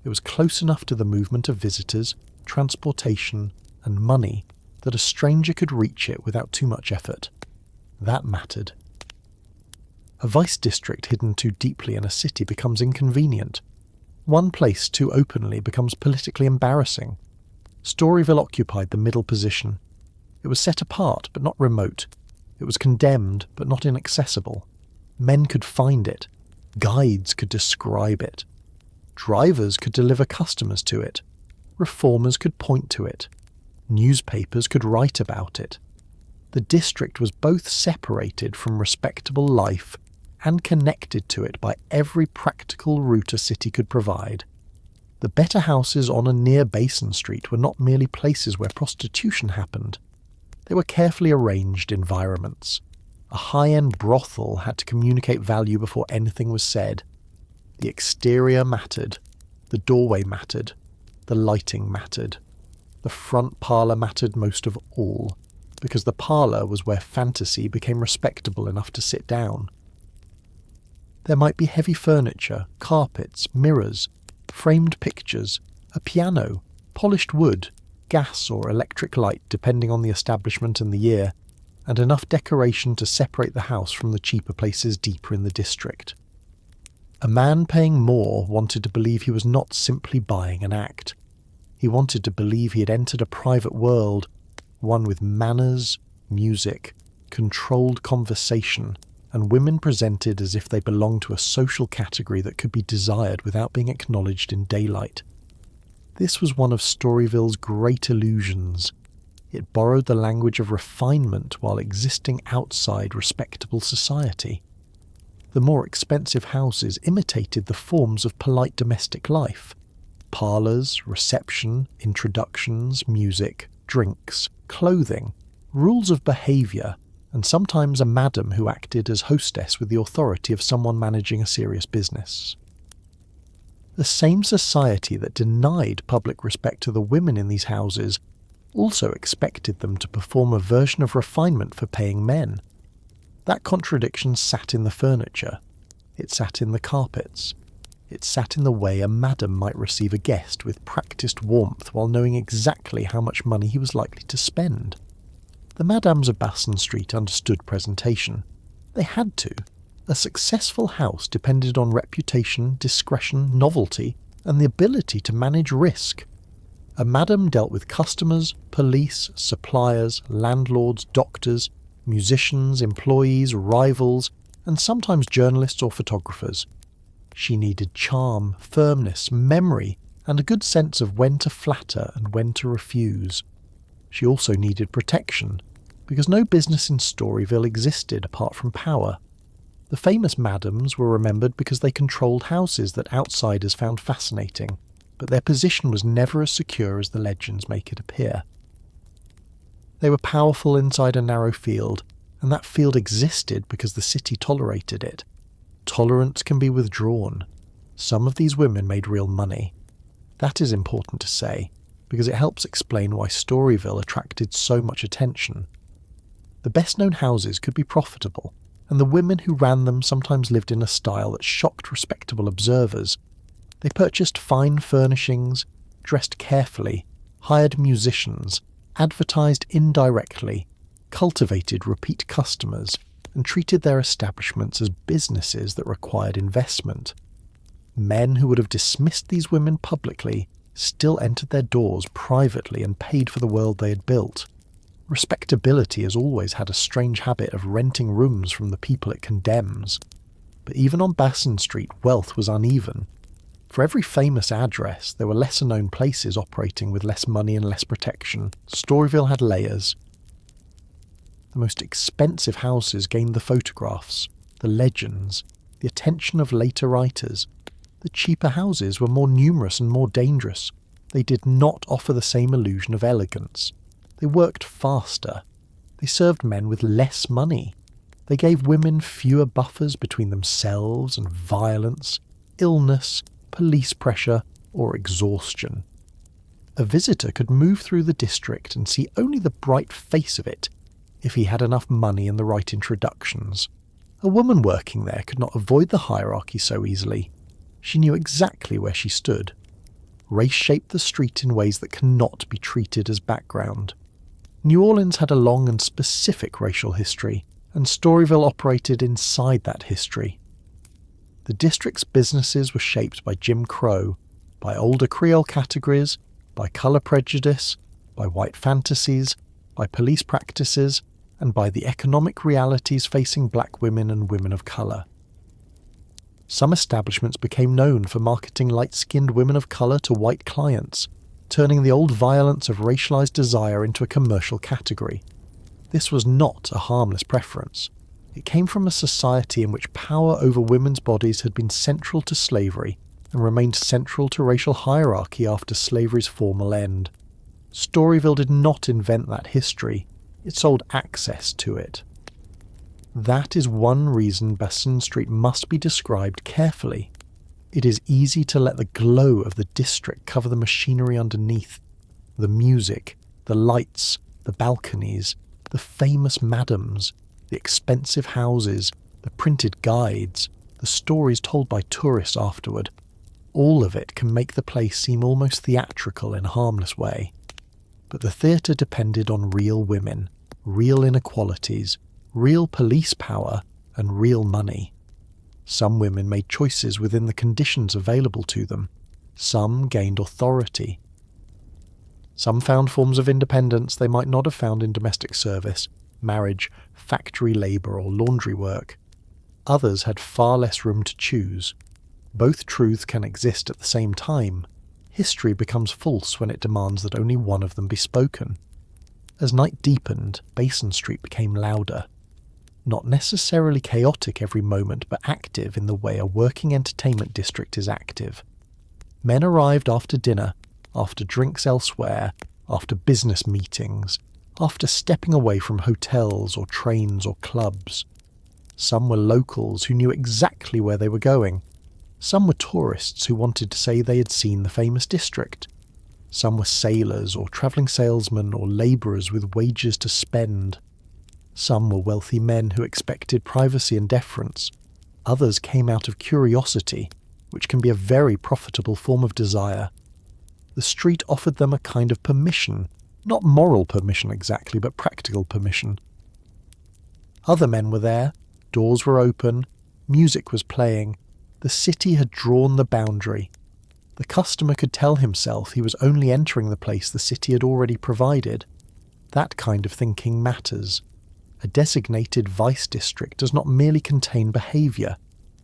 It was close enough to the movement of visitors, transportation, and money that a stranger could reach it without too much effort. That mattered. A vice district hidden too deeply in a city becomes inconvenient. One place too openly becomes politically embarrassing. Storyville occupied the middle position. It was set apart, but not remote. It was condemned, but not inaccessible. Men could find it. Guides could describe it. Drivers could deliver customers to it. Reformers could point to it. Newspapers could write about it. The district was both separated from respectable life and connected to it by every practical route a city could provide. The better houses on and near Basin Street were not merely places where prostitution happened. They were carefully arranged environments. A high-end brothel had to communicate value before anything was said. The exterior mattered. The doorway mattered. The lighting mattered. The front parlour mattered most of all, because the parlour was where fantasy became respectable enough to sit down. There might be heavy furniture, carpets, mirrors, framed pictures, a piano, polished wood, gas or electric light depending on the establishment and the year, and enough decoration to separate the house from the cheaper places deeper in the district. A man paying more wanted to believe he was not simply buying an act. He wanted to believe he had entered a private world, one with manners, music, controlled conversation, and women presented as if they belonged to a social category that could be desired without being acknowledged in daylight. This was one of Storyville's great illusions. It borrowed the language of refinement while existing outside respectable society. The more expensive houses imitated the forms of polite domestic life. Parlours, reception, introductions, music, drinks, clothing, rules of behaviour, and sometimes a madam who acted as hostess with the authority of someone managing a serious business. The same society that denied public respect to the women in these houses also expected them to perform a version of refinement for paying men. That contradiction sat in the furniture. It sat in the carpets. It sat in the way a madam might receive a guest with practised warmth while knowing exactly how much money he was likely to spend. The madames of Basson Street understood presentation. They had to. A successful house depended on reputation, discretion, novelty, and the ability to manage risk. A madam dealt with customers, police, suppliers, landlords, doctors, musicians, employees, rivals, and sometimes journalists or photographers. She needed charm, firmness, memory, and a good sense of when to flatter and when to refuse. She also needed protection, because no business in Storyville existed apart from power. The famous madams were remembered because they controlled houses that outsiders found fascinating, but their position was never as secure as the legends make it appear. They were powerful inside a narrow field, and that field existed because the city tolerated it. Tolerance can be withdrawn. Some of these women made real money. That is important to say, because it helps explain why Storyville attracted so much attention. The best-known houses could be profitable, and the women who ran them sometimes lived in a style that shocked respectable observers. They purchased fine furnishings, dressed carefully, hired musicians, advertised indirectly, cultivated repeat customers, and treated their establishments as businesses that required investment. Men who would have dismissed these women publicly still entered their doors privately and paid for the world they had built. Respectability has always had a strange habit of renting rooms from the people it condemns. But even on Basson Street, wealth was uneven. For every famous address, there were lesser-known places operating with less money and less protection. Storyville had layers. The most expensive houses gained the photographs, the legends, the attention of later writers. The cheaper houses were more numerous and more dangerous. They did not offer the same illusion of elegance. They worked faster. They served men with less money. They gave women fewer buffers between themselves and violence, illness, police pressure, or exhaustion. A visitor could move through the district and see only the bright face of it if he had enough money and the right introductions. A woman working there could not avoid the hierarchy so easily. She knew exactly where she stood. Race shaped the street in ways that cannot be treated as background. New Orleans had a long and specific racial history, and Storyville operated inside that history. The district's businesses were shaped by Jim Crow, by older Creole categories, by colour prejudice, by white fantasies, by police practices, and by the economic realities facing black women and women of colour. Some establishments became known for marketing light-skinned women of colour to white clients, turning the old violence of racialized desire into a commercial category. This was not a harmless preference. It came from a society in which power over women's bodies had been central to slavery and remained central to racial hierarchy after slavery's formal end. Storyville did not invent that history. It sold access to it. That is one reason Besson Street must be described carefully. It is easy to let the glow of the district cover the machinery underneath, the music, the lights, the balconies, the famous madams, the expensive houses, the printed guides, the stories told by tourists afterward. All of it can make the place seem almost theatrical in a harmless way. But the theatre depended on real women, real inequalities, real police power, and real money. Some women made choices within the conditions available to them. Some gained authority. Some found forms of independence they might not have found in domestic service, marriage, factory labour, or laundry work. Others had far less room to choose. Both truths can exist at the same time. History becomes false when it demands that only one of them be spoken. As night deepened, Basin Street became louder. Not necessarily chaotic every moment, but active in the way a working entertainment district is active. Men arrived after dinner, after drinks elsewhere, after business meetings, after stepping away from hotels or trains or clubs. Some were locals who knew exactly where they were going. Some were tourists who wanted to say they had seen the famous district. Some were sailors or travelling salesmen or labourers with wages to spend. Some were wealthy men who expected privacy and deference. Others came out of curiosity, which can be a very profitable form of desire. The street offered them a kind of permission, not moral permission exactly, but practical permission. Other men were there, doors were open, music was playing. The city had drawn the boundary. The customer could tell himself he was only entering the place the city had already provided. That kind of thinking matters. A designated vice district does not merely contain behaviour.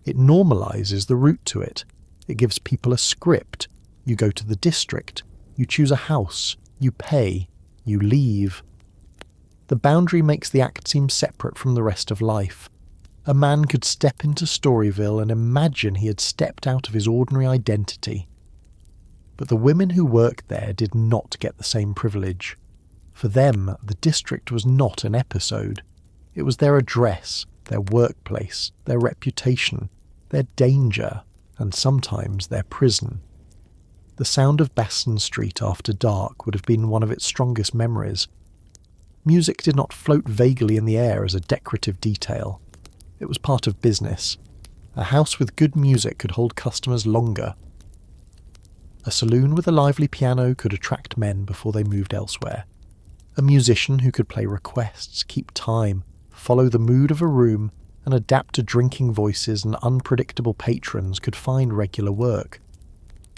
It normalises the route to it. It gives people a script. You go to the district. You choose a house. You pay. You leave. The boundary makes the act seem separate from the rest of life. A man could step into Storyville and imagine he had stepped out of his ordinary identity. But the women who worked there did not get the same privilege. For them, the district was not an episode. It was their address, their workplace, their reputation, their danger, and sometimes their prison. The sound of Basson Street after dark would have been one of its strongest memories. Music did not float vaguely in the air as a decorative detail. It was part of business. A house with good music could hold customers longer. A saloon with a lively piano could attract men before they moved elsewhere. A musician who could play requests, keep time, follow the mood of a room, and adapt to drinking voices and unpredictable patrons could find regular work.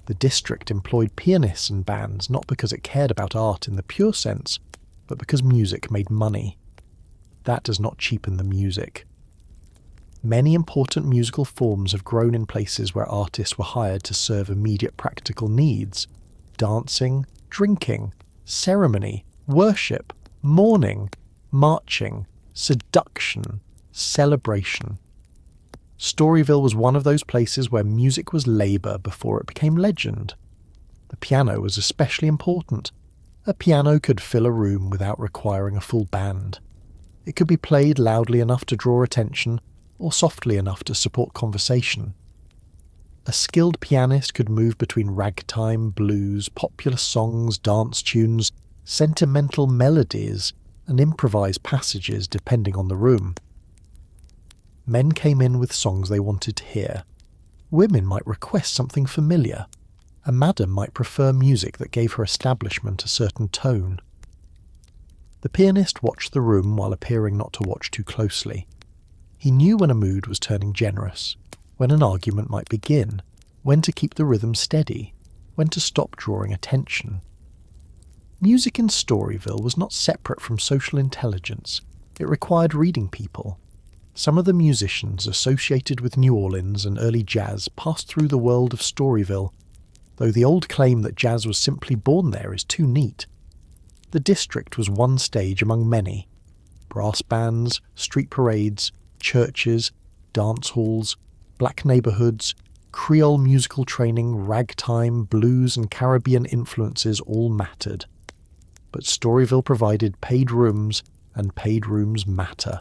The district employed pianists and bands not because it cared about art in the pure sense, but because music made money. That does not cheapen the music. Many important musical forms have grown in places where artists were hired to serve immediate practical needs. Dancing, drinking, ceremony, worship, mourning, marching, seduction, celebration. Storyville was one of those places where music was labour before it became legend. The piano was especially important. A piano could fill a room without requiring a full band. It could be played loudly enough to draw attention, or softly enough to support conversation. A skilled pianist could move between ragtime, blues, popular songs, dance tunes, sentimental melodies, and improvise passages depending on the room. Men came in with songs they wanted to hear. Women might request something familiar. A madam might prefer music that gave her establishment a certain tone. The pianist watched the room while appearing not to watch too closely. He knew when a mood was turning generous, when an argument might begin, when to keep the rhythm steady, when to stop drawing attention. Music in Storyville was not separate from social intelligence. It required reading people. Some of the musicians associated with New Orleans and early jazz passed through the world of Storyville, though the old claim that jazz was simply born there is too neat. The district was one stage among many. Brass bands, street parades, churches, dance halls, black neighbourhoods, Creole musical training, ragtime, blues and Caribbean influences all mattered. But Storyville provided paid rooms and paid rooms matter.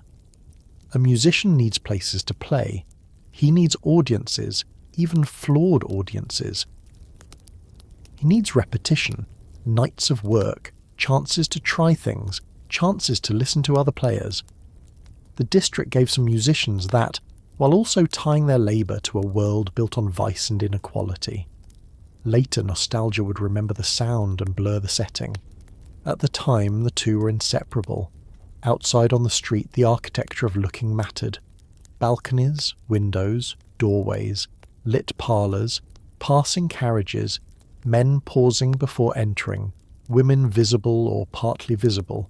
A musician needs places to play. He needs audiences, even flawed audiences. He needs repetition, nights of work, chances to try things, chances to listen to other players. The district gave some musicians that, while also tying their labour to a world built on vice and inequality. Later nostalgia would remember the sound and blur the setting. At the time, the two were inseparable. Outside on the street, the architecture of looking mattered. Balconies, windows, doorways, lit parlours, passing carriages, men pausing before entering, women visible or partly visible.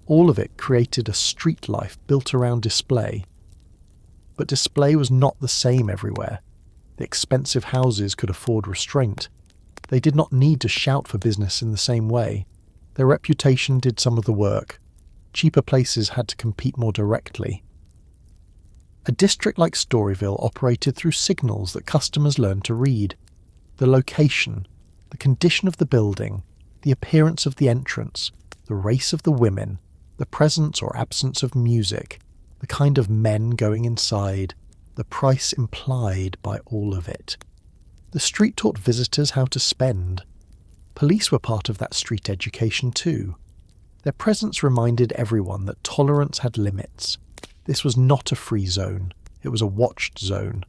All of it created a street life built around display. But display was not the same everywhere. The expensive houses could afford restraint. They did not need to shout for business in the same way. Their reputation did some of the work. Cheaper places had to compete more directly. A district like Storyville operated through signals that customers learned to read. The location, the condition of the building, the appearance of the entrance, the race of the women, the presence or absence of music, the kind of men going inside, the price implied by all of it. The street taught visitors how to spend. Police were part of that street education too. Their presence reminded everyone that tolerance had limits. This was not a free zone, it was a watched zone.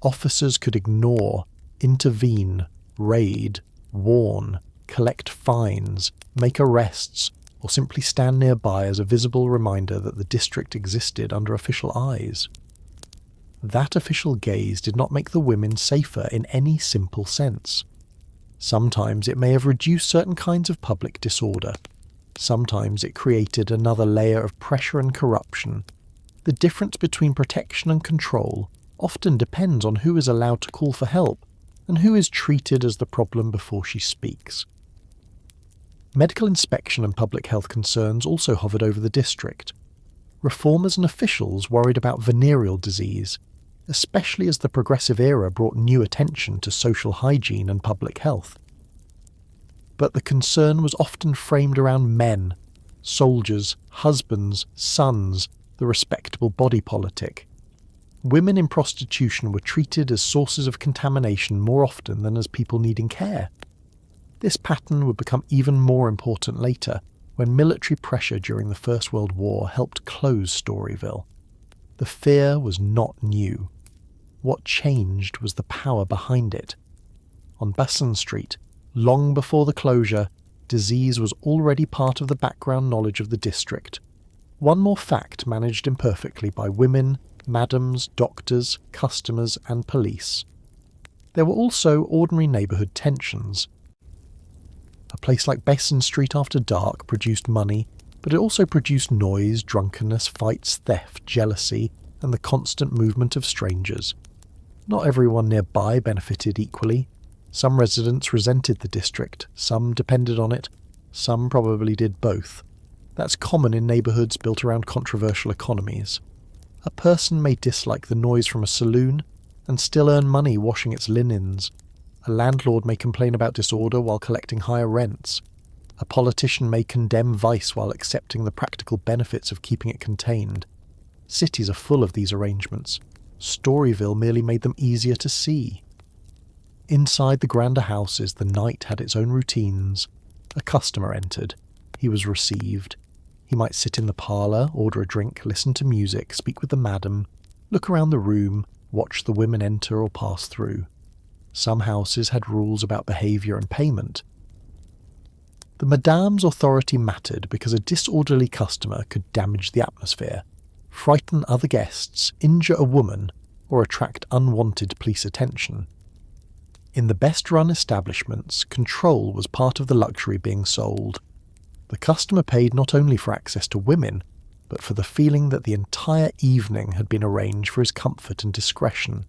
Officers could ignore, intervene, raid, warn, collect fines, make arrests, or simply stand nearby as a visible reminder that the district existed under official eyes. That official gaze did not make the women safer in any simple sense. Sometimes it may have reduced certain kinds of public disorder. Sometimes it created another layer of pressure and corruption. The difference between protection and control often depends on who is allowed to call for help and who is treated as the problem before she speaks. Medical inspection and public health concerns also hovered over the district. Reformers and officials worried about venereal disease, especially as the progressive era brought new attention to social hygiene and public health. But the concern was often framed around men, soldiers, husbands, sons, the respectable body politic. Women in prostitution were treated as sources of contamination more often than as people needing care. This pattern would become even more important later, when military pressure during the First World War helped close Storyville. The fear was not new. What changed was the power behind it. On Bassin Street, long before the closure, disease was already part of the background knowledge of the district. One more fact managed imperfectly by women, madams, doctors, customers, and police. There were also ordinary neighbourhood tensions. A place like Bassin Street after dark produced money, but it also produced noise, drunkenness, fights, theft, jealousy, and the constant movement of strangers. Not everyone nearby benefited equally. Some residents resented the district, some depended on it, some probably did both. That's common in neighbourhoods built around controversial economies. A person may dislike the noise from a saloon and still earn money washing its linens. A landlord may complain about disorder while collecting higher rents. A politician may condemn vice while accepting the practical benefits of keeping it contained. Cities are full of these arrangements. Storyville merely made them easier to see. Inside the grander houses, the night had its own routines. A customer entered. He was received. He might sit in the parlour, order a drink, listen to music, speak with the madam, look around the room, watch the women enter or pass through. Some houses had rules about behaviour and payment. The madame's authority mattered because a disorderly customer could damage the atmosphere, frighten other guests, injure a woman, or attract unwanted police attention. In the best-run establishments, control was part of the luxury being sold. The customer paid not only for access to women, but for the feeling that the entire evening had been arranged for his comfort and discretion.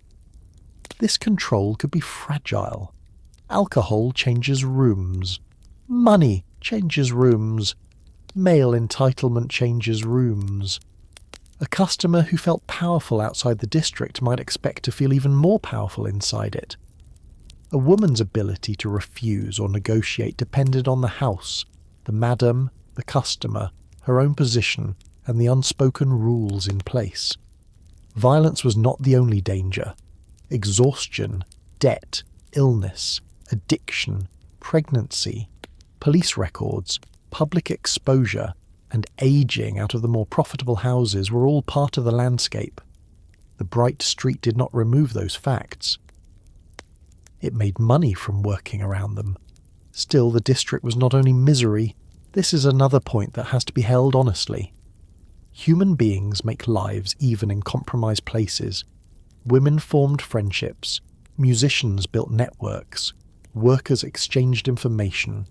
This control could be fragile. Alcohol changes rooms. Money changes rooms. Male entitlement changes rooms. A customer who felt powerful outside the district might expect to feel even more powerful inside it. A woman's ability to refuse or negotiate depended on the house, the madam, the customer, her own position, and the unspoken rules in place. Violence was not the only danger. Exhaustion, debt, illness, addiction, pregnancy, police records, public exposure, and aging out of the more profitable houses were all part of the landscape. The bright street did not remove those facts. It made money from working around them. Still, the district was not only misery. This is another point that has to be held honestly. Human beings make lives even in compromised places. Women formed friendships. Musicians built networks. Workers exchanged information.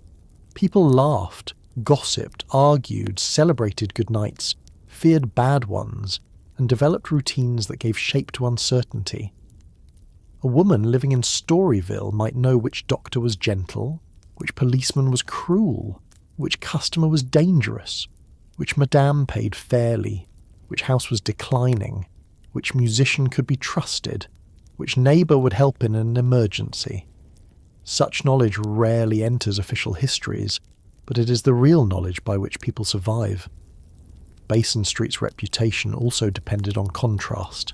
People laughed, gossiped, argued, celebrated good nights, feared bad ones, and developed routines that gave shape to uncertainty. A woman living in Storyville might know which doctor was gentle, which policeman was cruel, which customer was dangerous, which madame paid fairly, which house was declining, which musician could be trusted, which neighbour would help in an emergency. Such knowledge rarely enters official histories, but it is the real knowledge by which people survive. Basin Street's reputation also depended on contrast.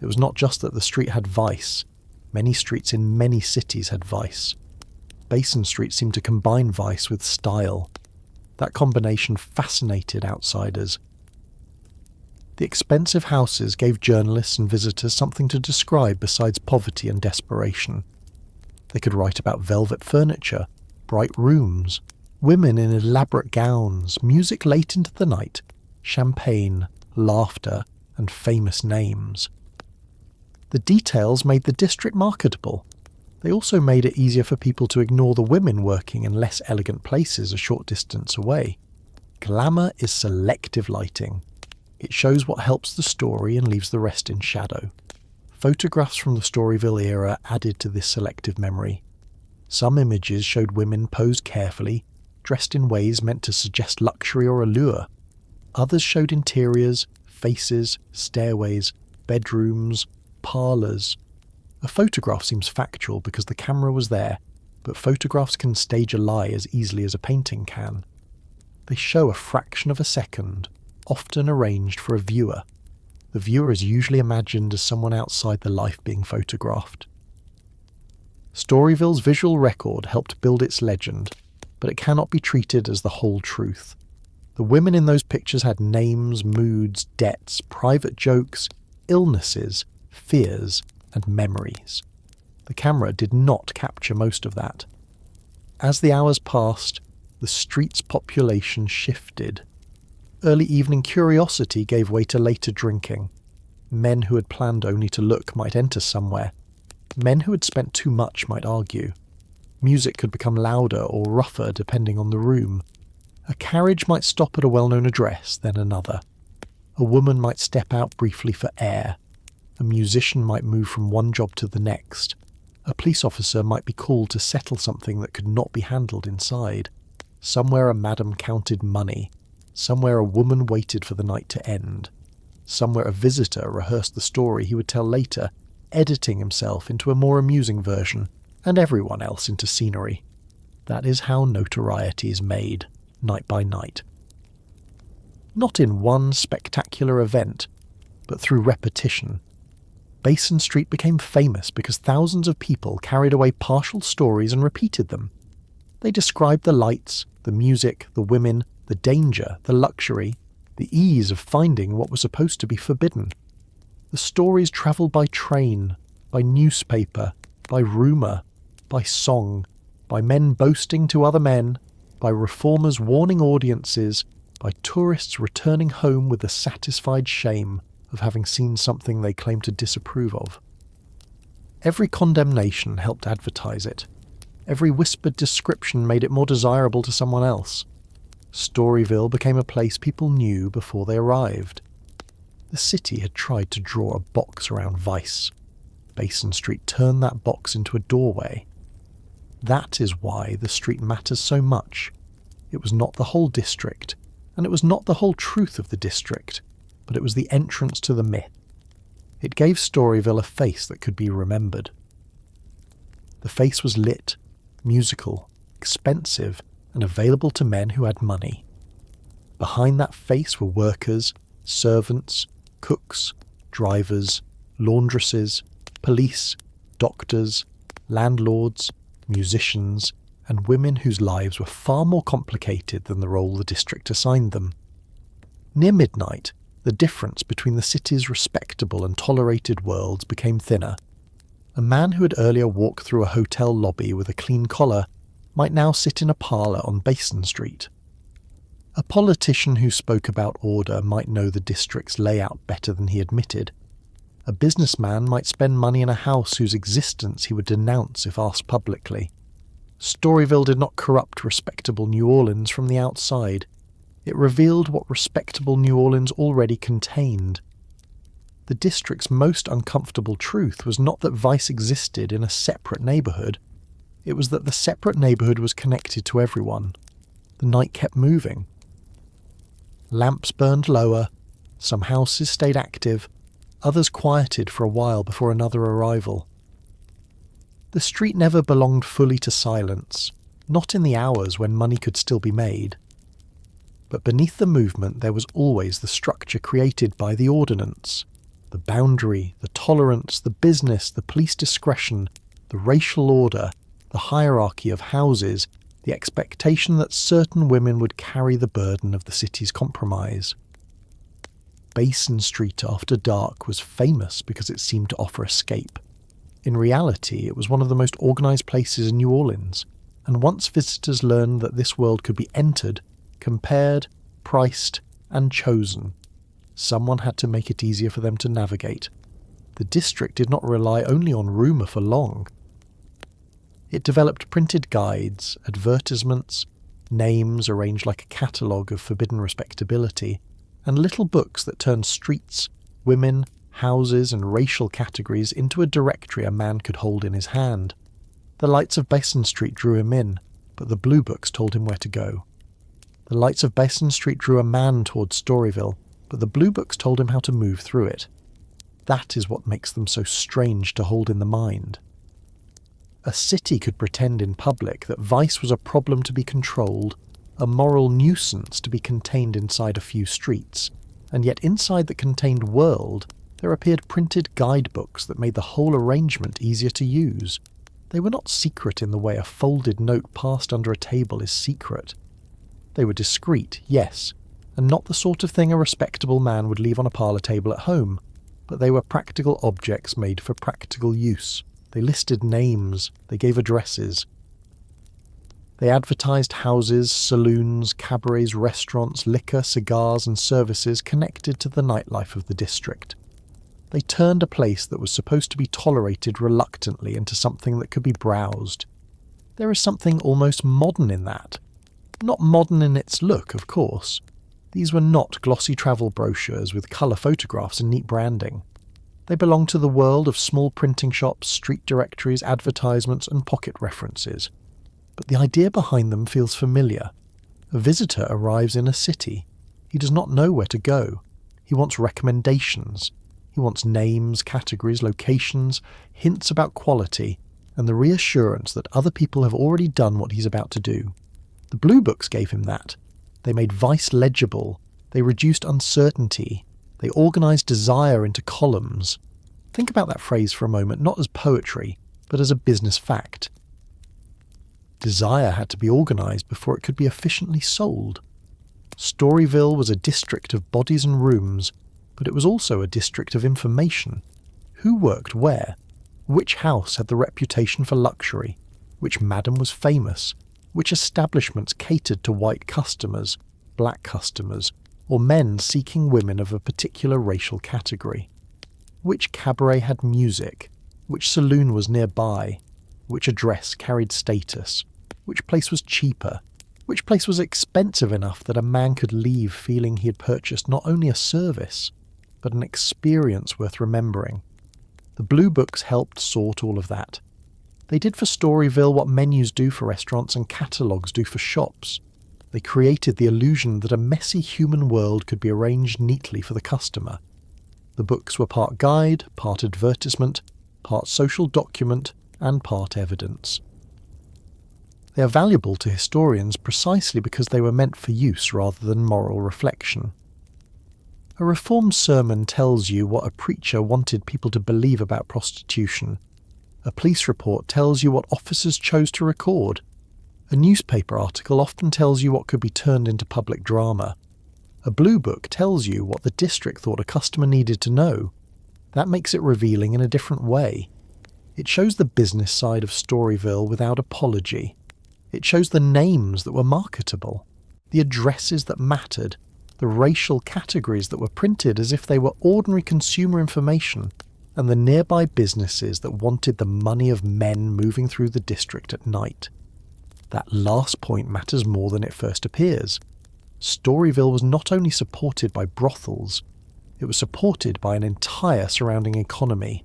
It was not just that the street had vice. Many streets in many cities had vice. Basin Street seemed to combine vice with style. That combination fascinated outsiders. The expensive houses gave journalists and visitors something to describe besides poverty and desperation. They could write about velvet furniture, bright rooms, women in elaborate gowns, music late into the night, champagne, laughter, and famous names. The details made the district marketable. They also made it easier for people to ignore the women working in less elegant places a short distance away. Glamour is selective lighting. It shows what helps the story and leaves the rest in shadow. Photographs from the Storyville era added to this selective memory. Some images showed women posed carefully, dressed in ways meant to suggest luxury or allure. Others showed interiors, faces, stairways, bedrooms, parlours. A photograph seems factual because the camera was there, but photographs can stage a lie as easily as a painting can. They show a fraction of a second, often arranged for a viewer. The viewer is usually imagined as someone outside the life being photographed. Storyville's visual record helped build its legend, but it cannot be treated as the whole truth. The women in those pictures had names, moods, debts, private jokes, illnesses, fears, and memories. The camera did not capture most of that. As the hours passed, the street's population shifted. Early evening curiosity gave way to later drinking. Men who had planned only to look might enter somewhere. Men who had spent too much might argue. Music could become louder or rougher depending on the room. A carriage might stop at a well-known address, then another. A woman might step out briefly for air. A musician might move from one job to the next. A police officer might be called to settle something that could not be handled inside. Somewhere a madam counted money. Somewhere a woman waited for the night to end. Somewhere a visitor rehearsed the story he would tell later, editing himself into a more amusing version, and everyone else into scenery. That is how notoriety is made, night by night. Not in one spectacular event, but through repetition. Basin Street became famous because thousands of people carried away partial stories and repeated them. They described the lights, the music, the women, the danger, the luxury, the ease of finding what was supposed to be forbidden. The stories travelled by train, by newspaper, by rumour, by song, by men boasting to other men, by reformers warning audiences, by tourists returning home with the satisfied shame of having seen something they claimed to disapprove of. Every condemnation helped advertise it. Every whispered description made it more desirable to someone else. Storyville became a place people knew before they arrived. The city had tried to draw a box around vice. Basin Street turned that box into a doorway. That is why the street matters so much. It was not the whole district, and it was not the whole truth of the district, but it was the entrance to the myth. It gave Storyville a face that could be remembered. The face was lit, musical, expensive, and available to men who had money. behind that face were workers, servants, cooks, drivers, laundresses, police, doctors, landlords, musicians, and women whose lives were far more complicated than the role the district assigned them. Near midnight, the difference between the city's respectable and tolerated worlds became thinner. A man who had earlier walked through a hotel lobby with a clean collar might now sit in a parlour on Basin Street. A politician who spoke about order might know the district's layout better than he admitted. A businessman might spend money in a house whose existence he would denounce if asked publicly. Storyville did not corrupt respectable New Orleans from the outside. It revealed what respectable New Orleans already contained. The district's most uncomfortable truth was not that vice existed in a separate neighbourhood. It was that the separate neighbourhood was connected to everyone. The night kept moving. Lamps burned lower, some houses stayed active, others quieted for a while before another arrival. The street never belonged fully to silence, not in the hours when money could still be made. But beneath the movement there was always the structure created by the ordinance, the boundary, the tolerance, the business, the police discretion, the racial order, the hierarchy of houses, the expectation that certain women would carry the burden of the city's compromise. Basin Street after dark was famous because it seemed to offer escape. In reality, it was one of the most organised places in New Orleans, and once visitors learned that this world could be entered, compared, priced, and chosen, someone had to make it easier for them to navigate. The district did not rely only on rumour for long. It developed printed guides, advertisements, names arranged like a catalogue of forbidden respectability, and little books that turned streets, women, houses and racial categories into a directory a man could hold in his hand. The lights of Basin Street drew him in, but the blue books told him where to go. The lights of Basin Street drew a man towards Storyville, but the blue books told him how to move through it. That is what makes them so strange to hold in the mind. A city could pretend in public that vice was a problem to be controlled, a moral nuisance to be contained inside a few streets, and yet inside the contained world there appeared printed guidebooks that made the whole arrangement easier to use. They were not secret in the way a folded note passed under a table is secret. They were discreet, yes, and not the sort of thing a respectable man would leave on a parlour table at home, but they were practical objects made for practical use. They listed names, they gave addresses. They advertised houses, saloons, cabarets, restaurants, liquor, cigars and services connected to the nightlife of the district. They turned a place that was supposed to be tolerated reluctantly into something that could be browsed. There is something almost modern in that. Not modern in its look, of course. These were not glossy travel brochures with colour photographs and neat branding. They belonged to the world of small printing shops, street directories, advertisements and pocket references. But the idea behind them feels familiar. A visitor arrives in a city. He does not know where to go. He wants recommendations. He wants names, categories, locations, hints about quality, and the reassurance that other people have already done what he's about to do. The blue books gave him that. They made vice legible. They reduced uncertainty. They organised desire into columns. Think about that phrase for a moment, not as poetry, but as a business fact. Desire had to be organised before it could be efficiently sold. Storyville was a district of bodies and rooms, but it was also a district of information. Who worked where? Which house had the reputation for luxury? Which madam was famous? Which establishments catered to white customers, black customers, or men seeking women of a particular racial category? Which cabaret had music? Which saloon was nearby? Which address carried status? Which place was cheaper? Which place was expensive enough that a man could leave feeling he had purchased not only a service, but an experience worth remembering? The blue books helped sort all of that. They did for Storyville what menus do for restaurants and catalogues do for shops. They created the illusion that a messy human world could be arranged neatly for the customer. The books were part guide, part advertisement, part social document, and part evidence. They are valuable to historians precisely because they were meant for use rather than moral reflection. A reformed sermon tells you what a preacher wanted people to believe about prostitution. A police report tells you what officers chose to record. A newspaper article often tells you what could be turned into public drama. A blue book tells you what the district thought a customer needed to know. That makes it revealing in a different way. It shows the business side of Storyville without apology. It shows the names that were marketable, the addresses that mattered, the racial categories that were printed as if they were ordinary consumer information, and the nearby businesses that wanted the money of men moving through the district at night. That last point matters more than it first appears. Storyville was not only supported by brothels, it was supported by an entire surrounding economy.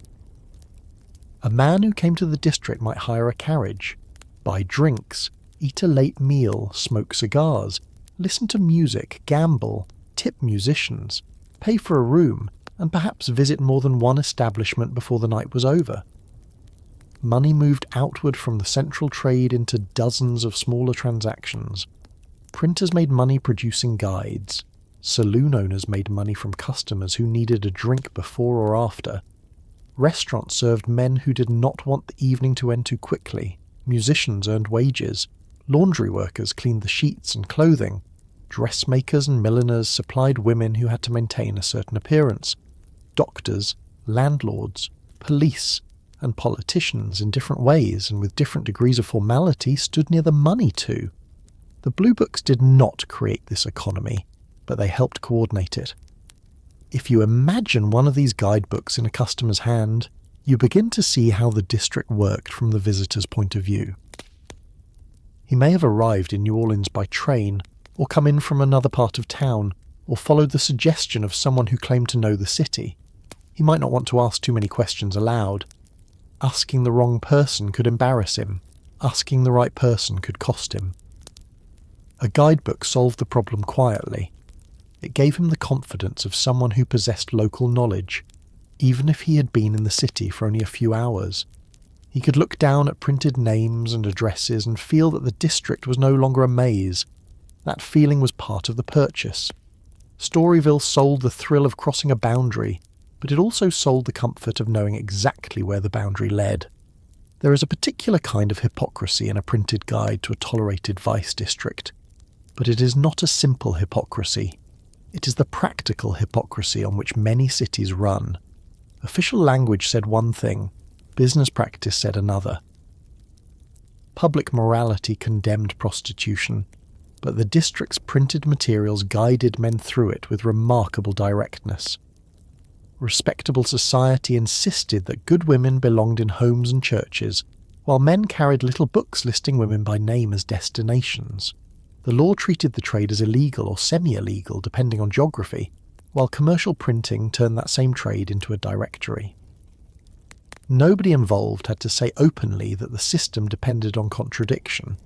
A man who came to the district might hire a carriage, buy drinks, eat a late meal, smoke cigars, listen to music, gamble, tip musicians, pay for a room, and perhaps visit more than one establishment before the night was over. Money moved outward from the central trade into dozens of smaller transactions. Printers made money producing guides. Saloon owners made money from customers who needed a drink before or after. Restaurants served men who did not want the evening to end too quickly. Musicians earned wages. Laundry workers cleaned the sheets and clothing. Dressmakers and milliners supplied women who had to maintain a certain appearance. Doctors, landlords, police, and politicians in different ways and with different degrees of formality stood near the money too. The Blue Books did not create this economy, but they helped coordinate it. If you imagine one of these guidebooks in a customer's hand, you begin to see how the district worked from the visitor's point of view. He may have arrived in New Orleans by train, or come in from another part of town, or followed the suggestion of someone who claimed to know the city. He might not want to ask too many questions aloud. Asking the wrong person could embarrass him. Asking the right person could cost him. A guidebook solved the problem quietly. It gave him the confidence of someone who possessed local knowledge, even if he had been in the city for only a few hours. He could look down at printed names and addresses and feel that the district was no longer a maze. That feeling was part of the purchase. Storyville sold the thrill of crossing a boundary, but it also sold the comfort of knowing exactly where the boundary led. There is a particular kind of hypocrisy in a printed guide to a tolerated vice district, but it is not a simple hypocrisy. It is the practical hypocrisy on which many cities run. Official language said one thing, business practice said another. Public morality condemned prostitution, but the district's printed materials guided men through it with remarkable directness. Respectable society insisted that good women belonged in homes and churches, while men carried little books listing women by name as destinations. The law treated the trade as illegal or semi-illegal, depending on geography, while commercial printing turned that same trade into a directory. Nobody involved had to say openly that the system depended on contradiction.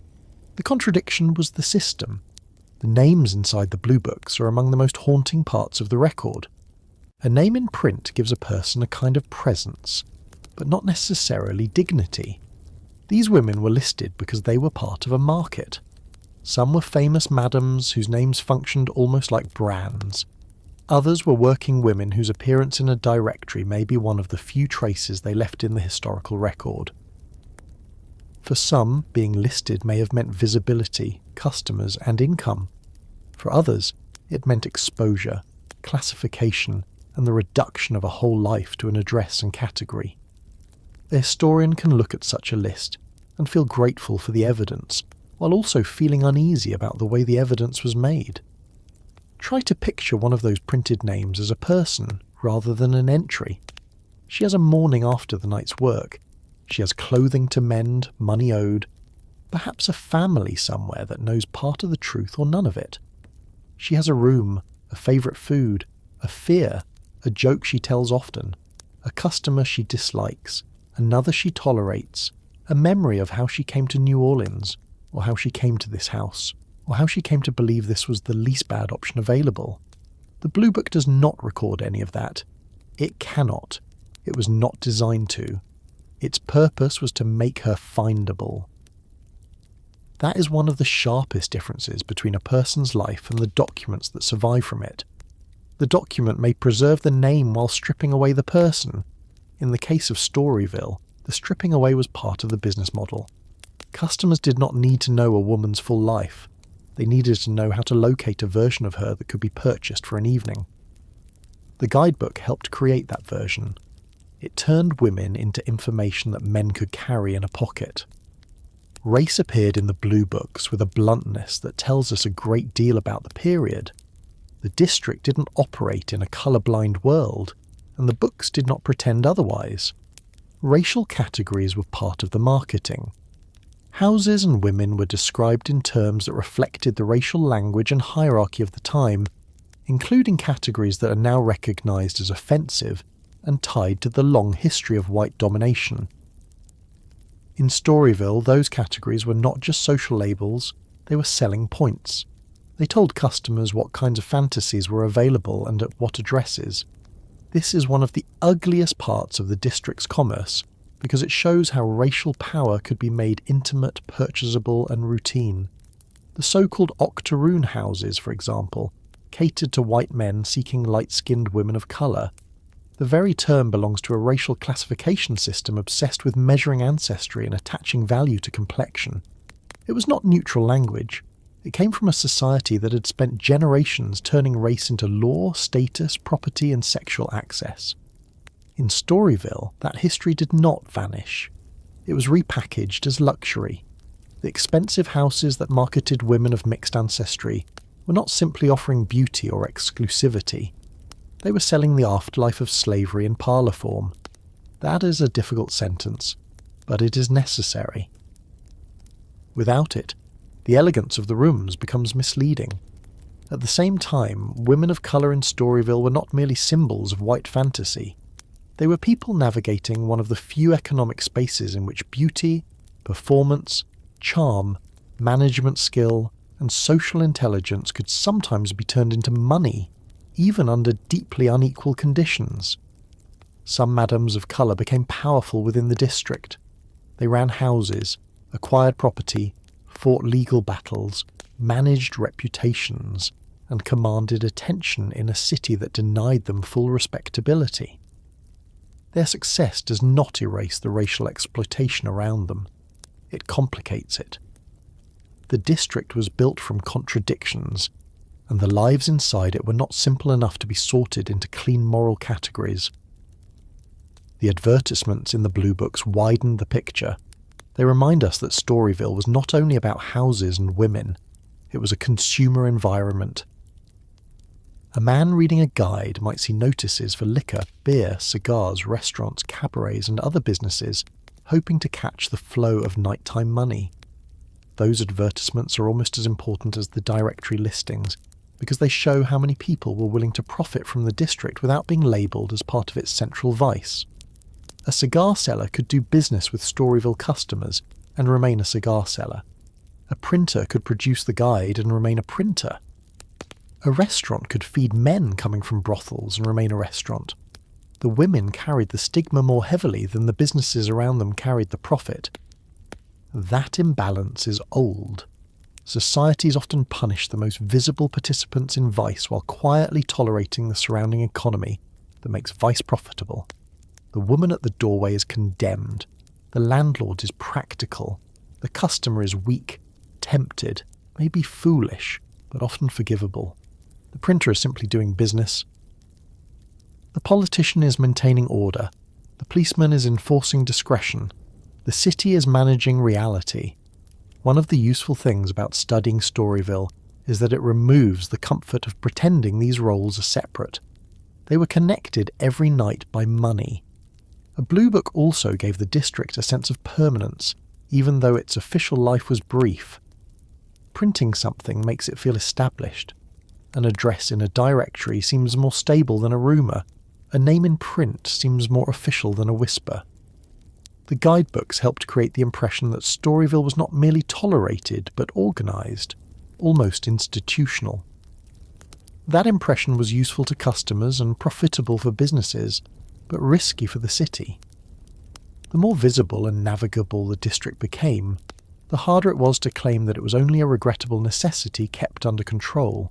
The contradiction was the system. The names inside the Blue Books are among the most haunting parts of the record. A name in print gives a person a kind of presence, but not necessarily dignity. These women were listed because they were part of a market. Some were famous madams whose names functioned almost like brands. Others were working women whose appearance in a directory may be one of the few traces they left in the historical record. For some, being listed may have meant visibility, customers, and income. For others, it meant exposure, classification, and the reduction of a whole life to an address and category. A historian can look at such a list and feel grateful for the evidence, while also feeling uneasy about the way the evidence was made. Try to picture one of those printed names as a person rather than an entry. She has a morning after the night's work. She has clothing to mend, money owed, perhaps a family somewhere that knows part of the truth or none of it. She has a room, a favourite food, a fear, a joke she tells often, a customer she dislikes, another she tolerates, a memory of how she came to New Orleans, or how she came to this house, or how she came to believe this was the least bad option available. The Blue Book does not record any of that. It cannot. It was not designed to. Its purpose was to make her findable. That is one of the sharpest differences between a person's life and the documents that survive from it. The document may preserve the name while stripping away the person. In the case of Storyville, the stripping away was part of the business model. Customers did not need to know a woman's full life. They needed to know how to locate a version of her that could be purchased for an evening. The guidebook helped create that version. It turned women into information that men could carry in a pocket. Race appeared in the blue books with a bluntness that tells us a great deal about the period. The district didn't operate in a colour-blind world, and the books did not pretend otherwise. Racial categories were part of the marketing. Houses and women were described in terms that reflected the racial language and hierarchy of the time, including categories that are now recognised as offensive and tied to the long history of white domination. In Storyville, those categories were not just social labels, they were selling points. They told customers what kinds of fantasies were available and at what addresses. This is one of the ugliest parts of the district's commerce, because it shows how racial power could be made intimate, purchasable and routine. The so-called octoroon houses, for example, catered to white men seeking light-skinned women of colour. The very term belongs to a racial classification system obsessed with measuring ancestry and attaching value to complexion. It was not neutral language. It came from a society that had spent generations turning race into law, status, property and sexual access. In Storyville, that history did not vanish. It was repackaged as luxury. The expensive houses that marketed women of mixed ancestry were not simply offering beauty or exclusivity. They were selling the afterlife of slavery in parlour form. That is a difficult sentence, but it is necessary. Without it, the elegance of the rooms becomes misleading. At the same time, women of colour in Storyville were not merely symbols of white fantasy. They were people navigating one of the few economic spaces in which beauty, performance, charm, management skill, and social intelligence could sometimes be turned into money, even under deeply unequal conditions. Some madams of colour became powerful within the district. They ran houses, acquired property, fought legal battles, managed reputations, and commanded attention in a city that denied them full respectability. Their success does not erase the racial exploitation around them. It complicates it. The district was built from contradictions, and the lives inside it were not simple enough to be sorted into clean moral categories. The advertisements in the blue books widened the picture. They remind us that Storyville was not only about houses and women, it was a consumer environment. A man reading a guide might see notices for liquor, beer, cigars, restaurants, cabarets and other businesses, hoping to catch the flow of nighttime money. Those advertisements are almost as important as the directory listings, because they show how many people were willing to profit from the district without being labelled as part of its central vice. A cigar seller could do business with Storyville customers and remain a cigar seller. A printer could produce the guide and remain a printer. A restaurant could feed men coming from brothels and remain a restaurant. The women carried the stigma more heavily than the businesses around them carried the profit. That imbalance is old. Societies often punish the most visible participants in vice while quietly tolerating the surrounding economy that makes vice profitable. The woman at the doorway is condemned. The landlord is practical. The customer is weak, tempted, maybe foolish, but often forgivable. The printer is simply doing business. The politician is maintaining order. The policeman is enforcing discretion. The city is managing reality. One of the useful things about studying Storyville is that it removes the comfort of pretending these roles are separate. They were connected every night by money. A blue book also gave the district a sense of permanence, even though its official life was brief. Printing something makes it feel established. An address in a directory seems more stable than a rumour. A name in print seems more official than a whisper. The guidebooks helped create the impression that Storyville was not merely tolerated, but organised, almost institutional. That impression was useful to customers and profitable for businesses, but risky for the city. The more visible and navigable the district became, the harder it was to claim that it was only a regrettable necessity kept under control.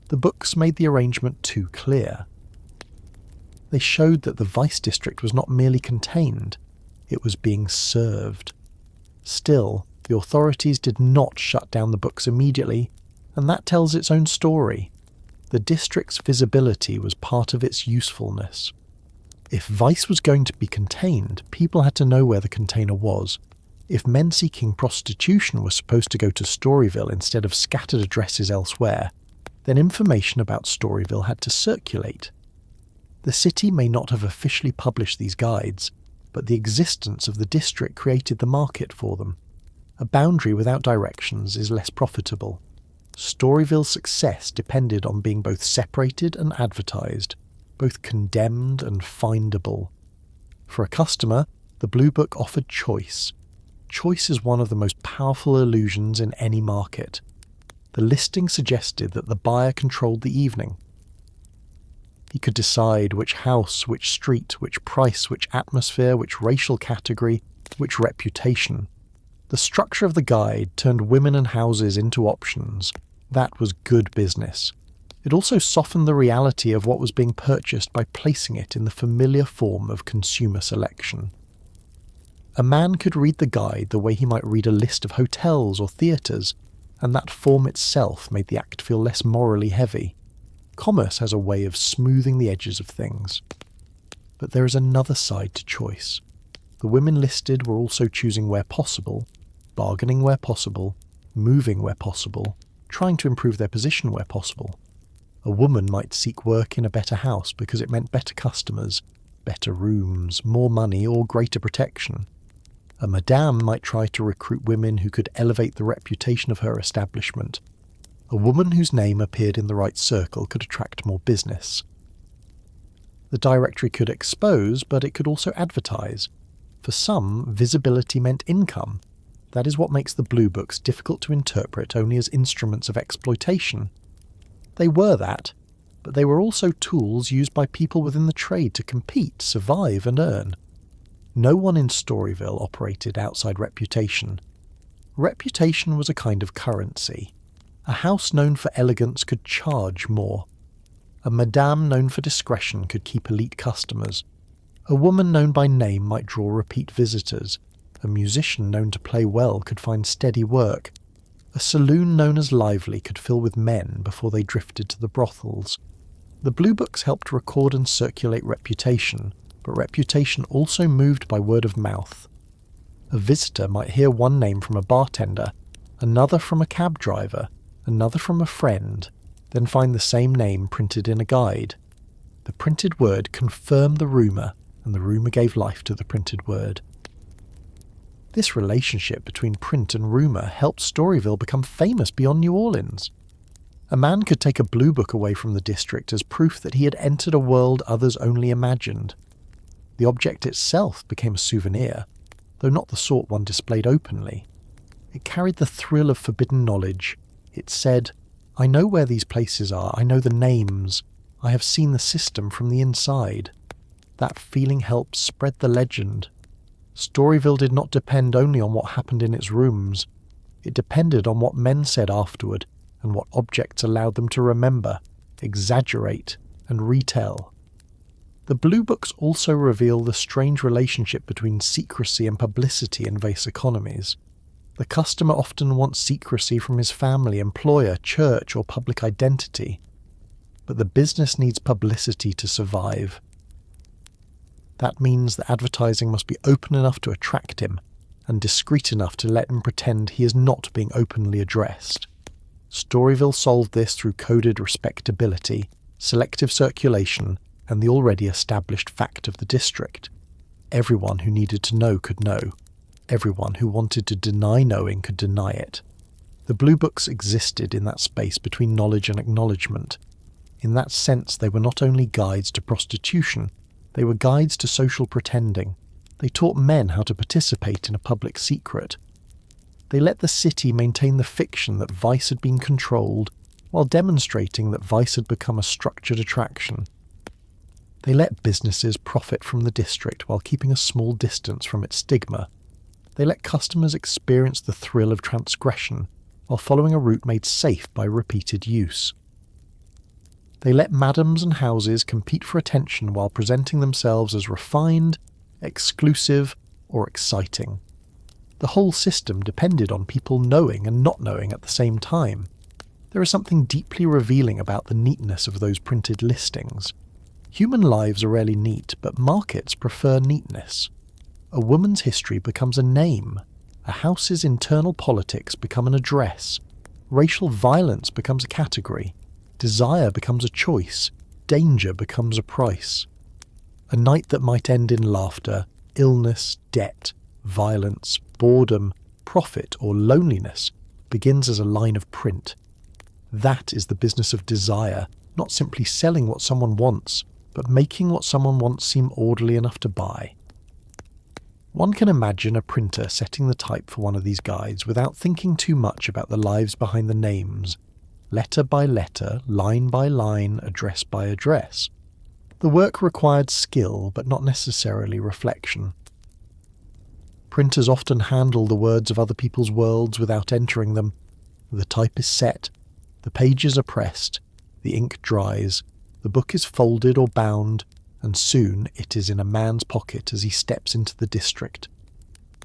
The books made the arrangement too clear. They showed that the vice district was not merely contained, it was being served. Still, the authorities did not shut down the books immediately, and that tells its own story. The district's visibility was part of its usefulness. If vice was going to be contained, people had to know where the container was. If men seeking prostitution were supposed to go to Storyville instead of scattered addresses elsewhere, then information about Storyville had to circulate. The city may not have officially published these guides, but the existence of the district created the market for them. A boundary without directions is less profitable. Storyville's success depended on being both separated and advertised, both condemned and findable. For a customer, the Blue Book offered choice. Choice is one of the most powerful illusions in any market. The listing suggested that the buyer controlled the evening. He could decide which house, which street, which price, which atmosphere, which racial category, which reputation. The structure of the guide turned women and houses into options. That was good business. It also softened the reality of what was being purchased by placing it in the familiar form of consumer selection. A man could read the guide the way he might read a list of hotels or theatres, and that form itself made the act feel less morally heavy. Commerce has a way of smoothing the edges of things. But there is another side to choice. The women listed were also choosing where possible, bargaining where possible, moving where possible, trying to improve their position where possible. A woman might seek work in a better house because it meant better customers, better rooms, more money, or greater protection. A madame might try to recruit women who could elevate the reputation of her establishment. A woman whose name appeared in the right circle could attract more business. The directory could expose, but it could also advertise. For some, visibility meant income. That is what makes the Blue Books difficult to interpret only as instruments of exploitation. They were that, but they were also tools used by people within the trade to compete, survive, and earn. No one in Storyville operated outside reputation. Reputation was a kind of currency. A house known for elegance could charge more. A madame known for discretion could keep elite customers. A woman known by name might draw repeat visitors. A musician known to play well could find steady work. A saloon known as lively could fill with men before they drifted to the brothels. The Blue Books helped record and circulate reputation, but reputation also moved by word of mouth. A visitor might hear one name from a bartender, another from a cab driver, another from a friend, then find the same name printed in a guide. The printed word confirmed the rumour, and the rumour gave life to the printed word. This relationship between print and rumour helped Storyville become famous beyond New Orleans. A man could take a Blue Book away from the district as proof that he had entered a world others only imagined. The object itself became a souvenir, though not the sort one displayed openly. It carried the thrill of forbidden knowledge. It said, "I know where these places are, I know the names, I have seen the system from the inside." That feeling helped spread the legend. Storyville did not depend only on what happened in its rooms. It depended on what men said afterward and what objects allowed them to remember, exaggerate, and retell. The Blue Books also reveal the strange relationship between secrecy and publicity in vase economies. The customer often wants secrecy from his family, employer, church, or public identity. But the business needs publicity to survive. That means that advertising must be open enough to attract him, and discreet enough to let him pretend he is not being openly addressed. Storyville solved this through coded respectability, selective circulation, and the already established fact of the district. Everyone who needed to know could know. Everyone who wanted to deny knowing could deny it. The Blue Books existed in that space between knowledge and acknowledgement. In that sense, they were not only guides to prostitution, they were guides to social pretending. They taught men how to participate in a public secret. They let the city maintain the fiction that vice had been controlled, while demonstrating that vice had become a structured attraction. They let businesses profit from the district while keeping a small distance from its stigma. They let customers experience the thrill of transgression while following a route made safe by repeated use. They let madams and houses compete for attention while presenting themselves as refined, exclusive, or exciting. The whole system depended on people knowing and not knowing at the same time. There is something deeply revealing about the neatness of those printed listings. Human lives are rarely neat, but markets prefer neatness. A woman's history becomes a name. A house's internal politics become an address. Racial violence becomes a category. Desire becomes a choice. Danger becomes a price. A night that might end in laughter, illness, debt, violence, boredom, profit, or loneliness begins as a line of print. That is the business of desire, not simply selling what someone wants, but making what someone wants seem orderly enough to buy. One can imagine a printer setting the type for one of these guides without thinking too much about the lives behind the names, letter by letter, line by line, address by address. The work required skill, but not necessarily reflection. Printers often handle the words of other people's worlds without entering them. The type is set, the pages are pressed, the ink dries, the book is folded or bound, and soon it is in a man's pocket as he steps into the district.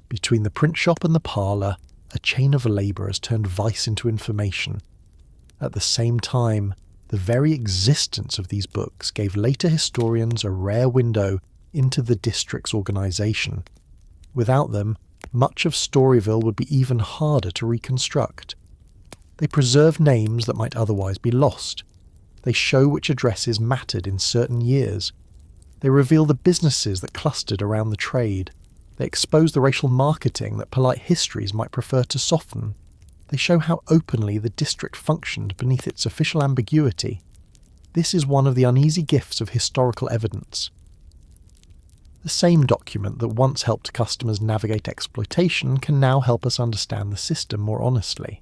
Between the print shop and the parlour, a chain of labour has turned vice into information. At the same time, the very existence of these books gave later historians a rare window into the district's organisation. Without them, much of Storyville would be even harder to reconstruct. They preserve names that might otherwise be lost. They show which addresses mattered in certain years. They reveal the businesses that clustered around the trade. They expose the racial marketing that polite histories might prefer to soften. They show how openly the district functioned beneath its official ambiguity. This is one of the uneasy gifts of historical evidence. The same document that once helped customers navigate exploitation can now help us understand the system more honestly.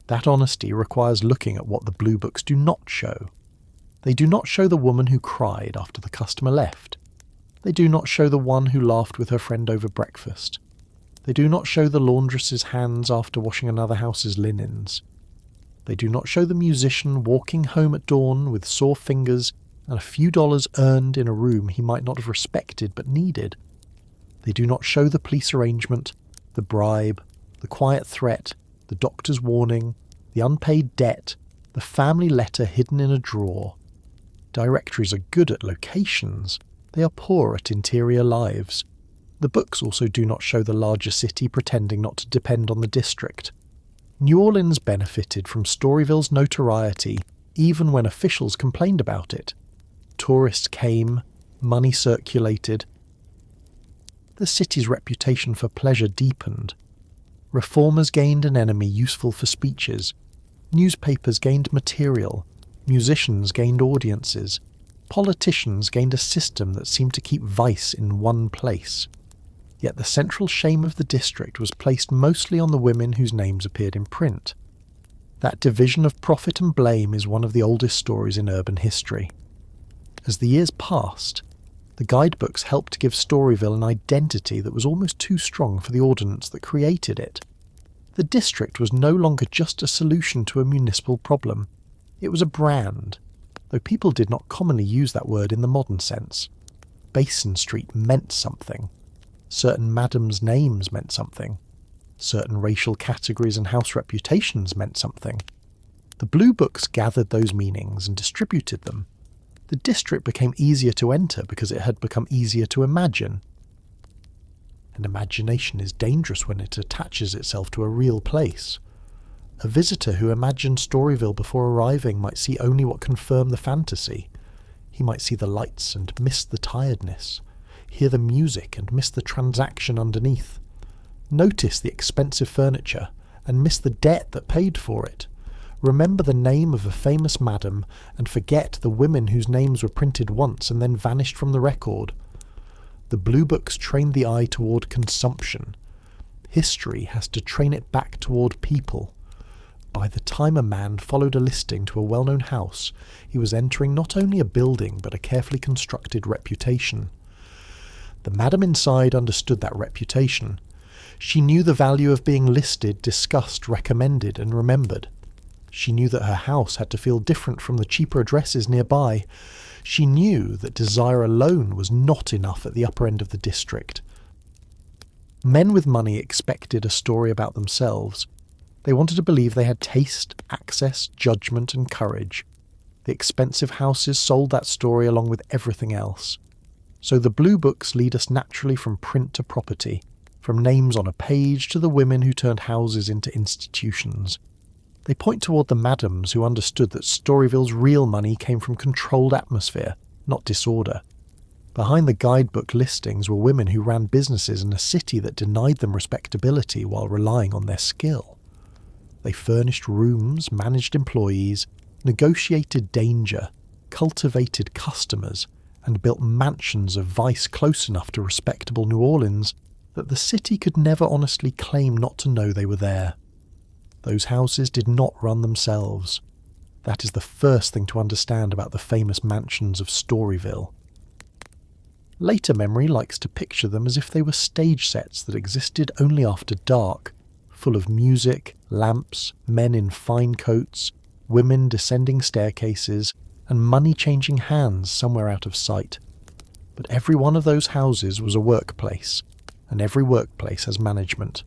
That honesty requires looking at what the blue books do not show. They do not show the woman who cried after the customer left. They do not show the one who laughed with her friend over breakfast. They do not show the laundress's hands after washing another house's linens. They do not show the musician walking home at dawn with sore fingers and a few dollars earned in a room he might not have respected but needed. They do not show the police arrangement, the bribe, the quiet threat, the doctor's warning, the unpaid debt, the family letter hidden in a drawer. Directories are good at locations. They are poor at interior lives. The books also do not show the larger city pretending not to depend on the district. New Orleans benefited from Storyville's notoriety even when officials complained about it. Tourists came, money circulated. The city's reputation for pleasure deepened. Reformers gained an enemy useful for speeches. Newspapers gained material. Musicians gained audiences. Politicians gained a system that seemed to keep vice in one place. Yet the central shame of the district was placed mostly on the women whose names appeared in print. That division of profit and blame is one of the oldest stories in urban history. As the years passed, the guidebooks helped give Storyville an identity that was almost too strong for the ordinance that created it. The district was no longer just a solution to a municipal problem. It was a brand, though people did not commonly use that word in the modern sense. Basin Street meant something. Certain madams' names meant something. Certain racial categories and house reputations meant something. The blue books gathered those meanings and distributed them. The district became easier to enter because it had become easier to imagine. And imagination is dangerous when it attaches itself to a real place. A visitor who imagined Storyville before arriving might see only what confirmed the fantasy. He might see the lights and miss the tiredness, hear the music and miss the transaction underneath, notice the expensive furniture and miss the debt that paid for it, remember the name of a famous madam and forget the women whose names were printed once and then vanished from the record. The blue books trained the eye toward consumption. History has to train it back toward people. By the time a man followed a listing to a well-known house, he was entering not only a building but a carefully constructed reputation. The madam inside understood that reputation. She knew the value of being listed, discussed, recommended, and remembered. She knew that her house had to feel different from the cheaper addresses nearby. She knew that desire alone was not enough at the upper end of the district. Men with money expected a story about themselves. They wanted to believe they had taste, access, judgment, and courage. The expensive houses sold that story along with everything else. So the blue books lead us naturally from print to property, from names on a page to the women who turned houses into institutions. They point toward the madams who understood that Storyville's real money came from controlled atmosphere, not disorder. Behind the guidebook listings were women who ran businesses in a city that denied them respectability while relying on their skill. They furnished rooms, managed employees, negotiated danger, cultivated customers, and built mansions of vice close enough to respectable New Orleans that the city could never honestly claim not to know they were there. Those houses did not run themselves. That is the first thing to understand about the famous mansions of Storyville. Later memory likes to picture them as if they were stage sets that existed only after dark, full of music, lamps, men in fine coats, women descending staircases, and money changing hands somewhere out of sight. But every one of those houses was a workplace, and every workplace has management.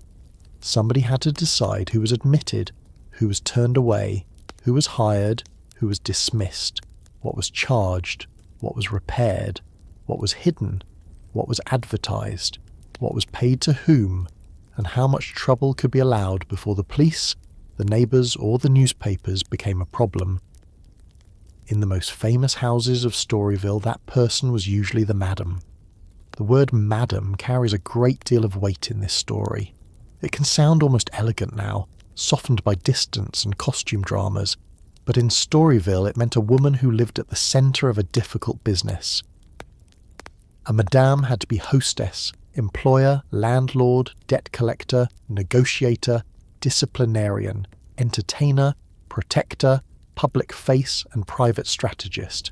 Somebody had to decide who was admitted, who was turned away, who was hired, who was dismissed, what was charged, what was repaired, what was hidden, what was advertised, what was paid to whom, and how much trouble could be allowed before the police, the neighbours, or the newspapers became a problem. In the most famous houses of Storyville, that person was usually the madam. The word madam carries a great deal of weight in this story. It can sound almost elegant now, softened by distance and costume dramas, but in Storyville it meant a woman who lived at the centre of a difficult business. A madame had to be hostess, employer, landlord, debt collector, negotiator, disciplinarian, entertainer, protector, public face, and private strategist.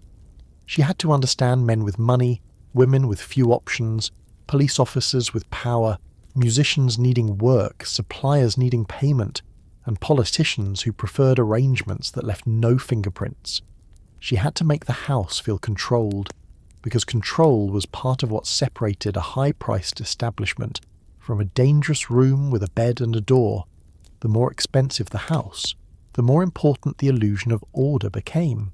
She had to understand men with money, women with few options, police officers with power, musicians needing work, suppliers needing payment, and politicians who preferred arrangements that left no fingerprints. She had to make the house feel controlled, because control was part of what separated a high-priced establishment from a dangerous room with a bed and a door. The more expensive the house, the more important the illusion of order became.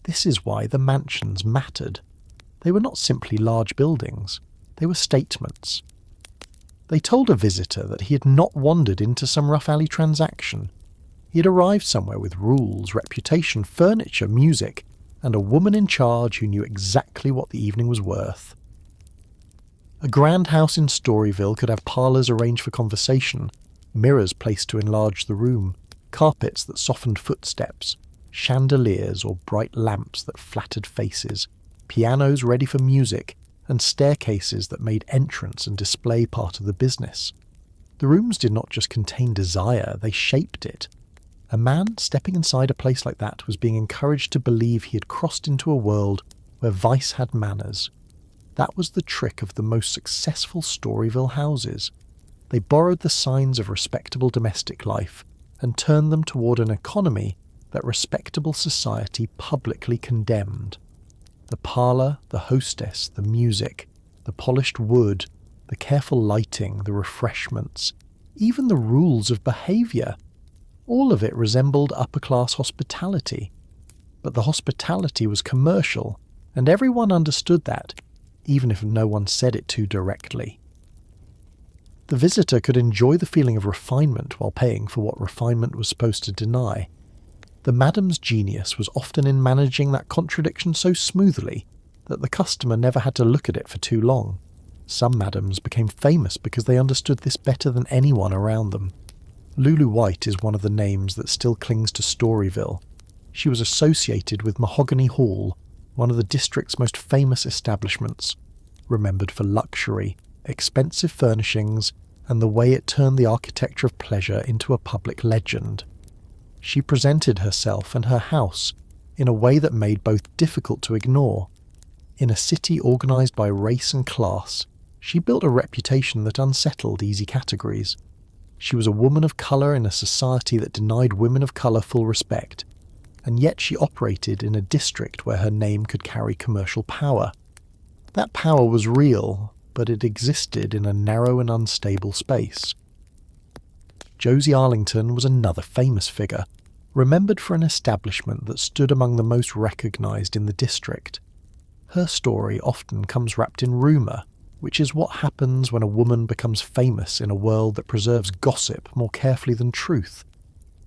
This is why the mansions mattered. They were not simply large buildings, they were statements. They told a visitor that he had not wandered into some rough alley transaction. He had arrived somewhere with rules, reputation, furniture, music, and a woman in charge who knew exactly what the evening was worth. A grand house in Storyville could have parlours arranged for conversation, mirrors placed to enlarge the room, carpets that softened footsteps, chandeliers or bright lamps that flattered faces, pianos ready for music, and staircases that made entrance and display part of the business. The rooms did not just contain desire, they shaped it. A man stepping inside a place like that was being encouraged to believe he had crossed into a world where vice had manners. That was the trick of the most successful Storyville houses. They borrowed the signs of respectable domestic life and turned them toward an economy that respectable society publicly condemned. The parlour, the hostess, the music, the polished wood, the careful lighting, the refreshments, even the rules of behaviour. All of it resembled upper-class hospitality. But the hospitality was commercial, and everyone understood that, even if no one said it too directly. The visitor could enjoy the feeling of refinement while paying for what refinement was supposed to deny. The madam's genius was often in managing that contradiction so smoothly that the customer never had to look at it for too long. Some madams became famous because they understood this better than anyone around them. Lulu White is one of the names that still clings to Storyville. She was associated with Mahogany Hall, one of the district's most famous establishments, remembered for luxury, expensive furnishings, and the way it turned the architecture of pleasure into a public legend. She presented herself and her house in a way that made both difficult to ignore. In a city organised by race and class, She built a reputation that unsettled easy categories. She was a woman of colour in a society that denied women of colour full respect, and yet she operated in a district where her name could carry commercial power. That power was real, but it existed in a narrow and unstable space. Josie Arlington was another famous figure, remembered for an establishment that stood among the most recognised in the district. Her story often comes wrapped in rumour, which is what happens when a woman becomes famous in a world that preserves gossip more carefully than truth.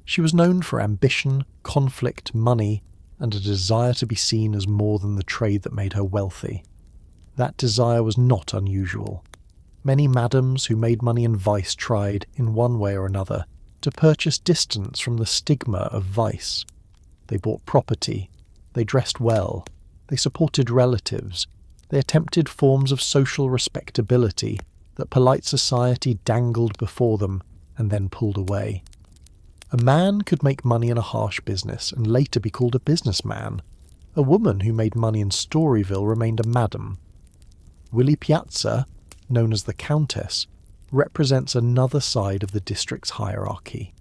She was known for ambition, conflict, money, and a desire to be seen as more than the trade that made her wealthy. That desire was not unusual. Many madams who made money in vice tried, in one way or another, to purchase distance from the stigma of vice. They bought property, they dressed well, they supported relatives, they attempted forms of social respectability that polite society dangled before them and then pulled away. A man could make money in a harsh business and later be called a businessman. A woman who made money in Storyville remained a madam. Willie Piazza, known as the Countess, represents another side of the district's hierarchy.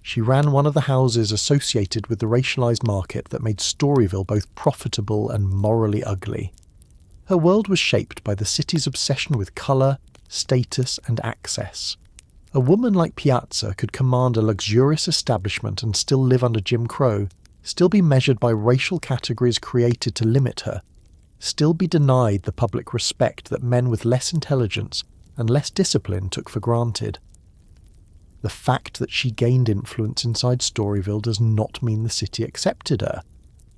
She ran one of the houses associated with the racialized market that made Storyville both profitable and morally ugly. Her world was shaped by the city's obsession with colour, status, and access. A woman like Piazza could command a luxurious establishment and still live under Jim Crow, still be measured by racial categories created to limit her, still be denied the public respect that men with less intelligence and less discipline took for granted. The fact that she gained influence inside Storyville does not mean the city accepted her.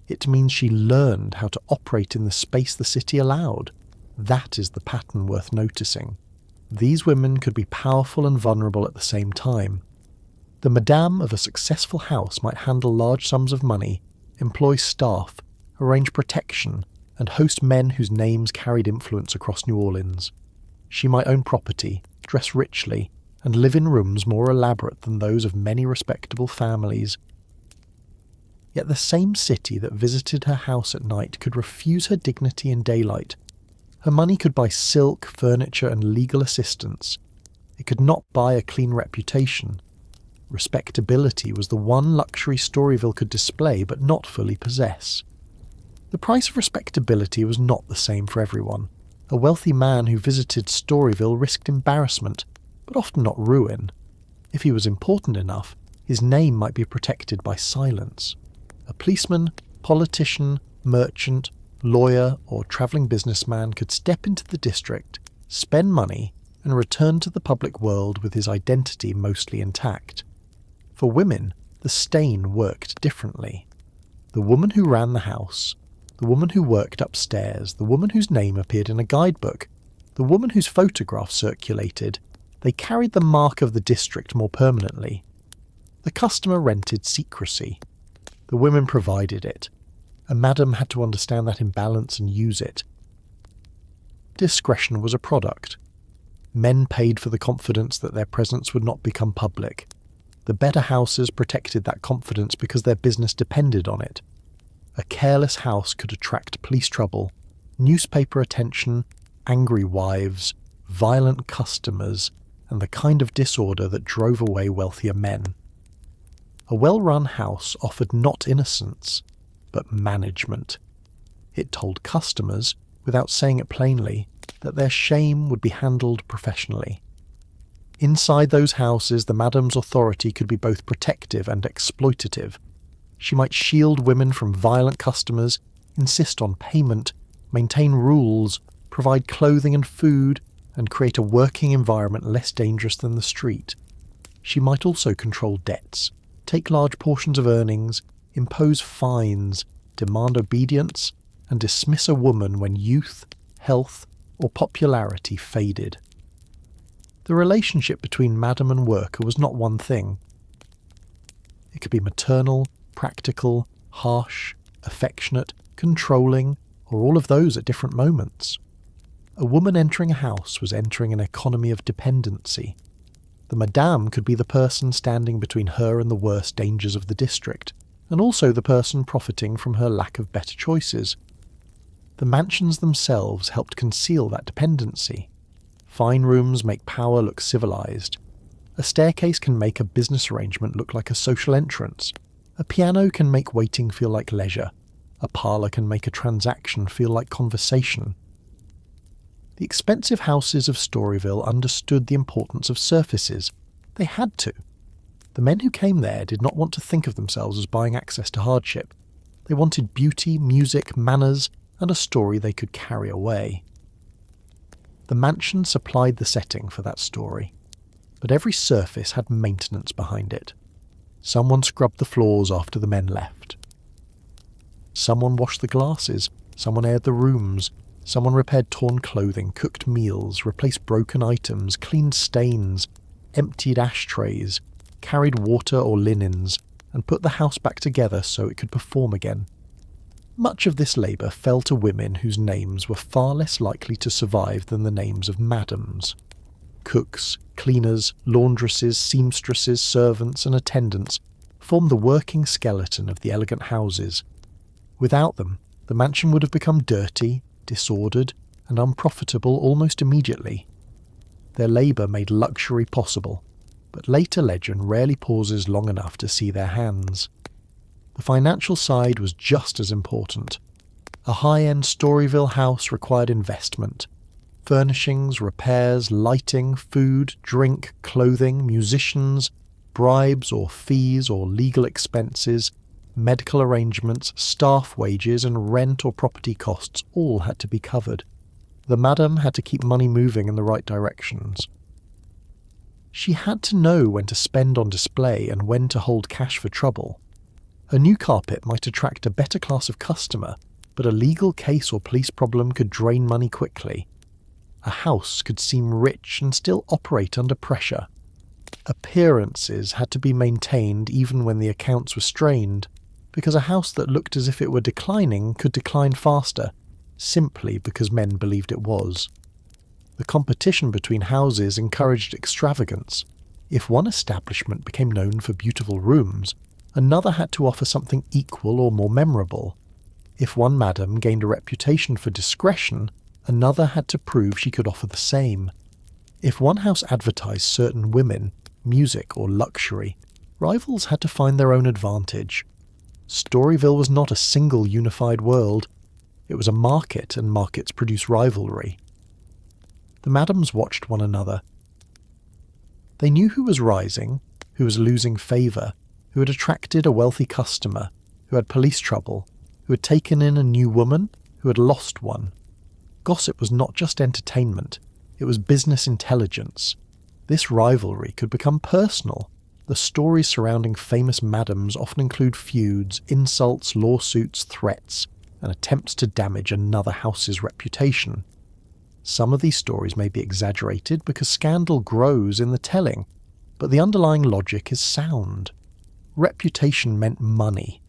It means she learned how to operate in the space the city allowed. That is the pattern worth noticing. These women could be powerful and vulnerable at the same time. The madame of a successful house might handle large sums of money, employ staff, arrange protection, and host men whose names carried influence across New Orleans. She might own property, dress richly, and live in rooms more elaborate than those of many respectable families. Yet the same city that visited her house at night could refuse her dignity in daylight. Her money could buy silk, furniture, and legal assistance. It could not buy a clean reputation. Respectability was the one luxury Storyville could display but not fully possess. The price of respectability was not the same for everyone. A wealthy man who visited Storyville risked embarrassment, but often not ruin. If he was important enough, his name might be protected by silence. A policeman, politician, merchant, lawyer, or travelling businessman could step into the district, spend money, and return to the public world with his identity mostly intact. For women, the stain worked differently. The woman who ran the house, the woman who worked upstairs, the woman whose name appeared in a guidebook, the woman whose photograph circulated, they carried the mark of the district more permanently. The customer rented secrecy. The women provided it. A madam had to understand that imbalance and use it. Discretion was a product. Men paid for the confidence that their presence would not become public. The better houses protected that confidence because their business depended on it. A careless house could attract police trouble, newspaper attention, angry wives, violent customers, and the kind of disorder that drove away wealthier men. A well-run house offered not innocence, but management. It told customers, without saying it plainly, that their shame would be handled professionally. Inside those houses, the madam's authority could be both protective and exploitative. She might shield women from violent customers, insist on payment, maintain rules, provide clothing and food, and create a working environment less dangerous than the street. She might also control debts, take large portions of earnings, impose fines, demand obedience, and dismiss a woman when youth, health, or popularity faded. The relationship between madam and worker was not one thing. It could be maternal, practical, harsh, affectionate, controlling, or all of those at different moments. A woman entering a house was entering an economy of dependency. The madame could be the person standing between her and the worst dangers of the district, and also the person profiting from her lack of better choices. The mansions themselves helped conceal that dependency. Fine rooms make power look civilized. A staircase can make a business arrangement look like a social entrance. A piano can make waiting feel like leisure. A parlour can make a transaction feel like conversation. The expensive houses of Storyville understood the importance of surfaces. They had to. The men who came there did not want to think of themselves as buying access to hardship. They wanted beauty, music, manners, and a story they could carry away. The mansion supplied the setting for that story, but every surface had maintenance behind it. Someone scrubbed the floors after the men left. Someone washed the glasses, someone aired the rooms, someone repaired torn clothing, cooked meals, replaced broken items, cleaned stains, emptied ashtrays, carried water or linens, and put the house back together so it could perform again. Much of this labour fell to women whose names were far less likely to survive than the names of madams. Cooks, cleaners, laundresses, seamstresses, servants and attendants formed the working skeleton of the elegant houses. Without them, the mansion would have become dirty, disordered, and unprofitable almost immediately. Their labour made luxury possible, but later legend rarely pauses long enough to see their hands. The financial side was just as important. A high-end Storyville house required investment. Furnishings, repairs, lighting, food, drink, clothing, musicians, bribes or fees or legal expenses, medical arrangements, staff wages and rent or property costs all had to be covered. The madam had to keep money moving in the right directions. She had to know when to spend on display and when to hold cash for trouble. A new carpet might attract a better class of customer, but a legal case or police problem could drain money quickly. A house could seem rich and still operate under pressure. Appearances had to be maintained even when the accounts were strained, because a house that looked as if it were declining could decline faster, simply because men believed it was. The competition between houses encouraged extravagance. If one establishment became known for beautiful rooms, another had to offer something equal or more memorable. If one madam gained a reputation for discretion, another had to prove she could offer the same. If one house advertised certain women, music or luxury, rivals had to find their own advantage. Storyville was not a single unified world. It was a market, and markets produce rivalry. The madams watched one another. They knew who was rising, who was losing favour, who had attracted a wealthy customer, who had police trouble, who had taken in a new woman, who had lost one. Gossip was not just entertainment, it was business intelligence. This rivalry could become personal. The stories surrounding famous madams often include feuds, insults, lawsuits, threats, and attempts to damage another house's reputation. Some of these stories may be exaggerated because scandal grows in the telling, but the underlying logic is sound. Reputation meant money.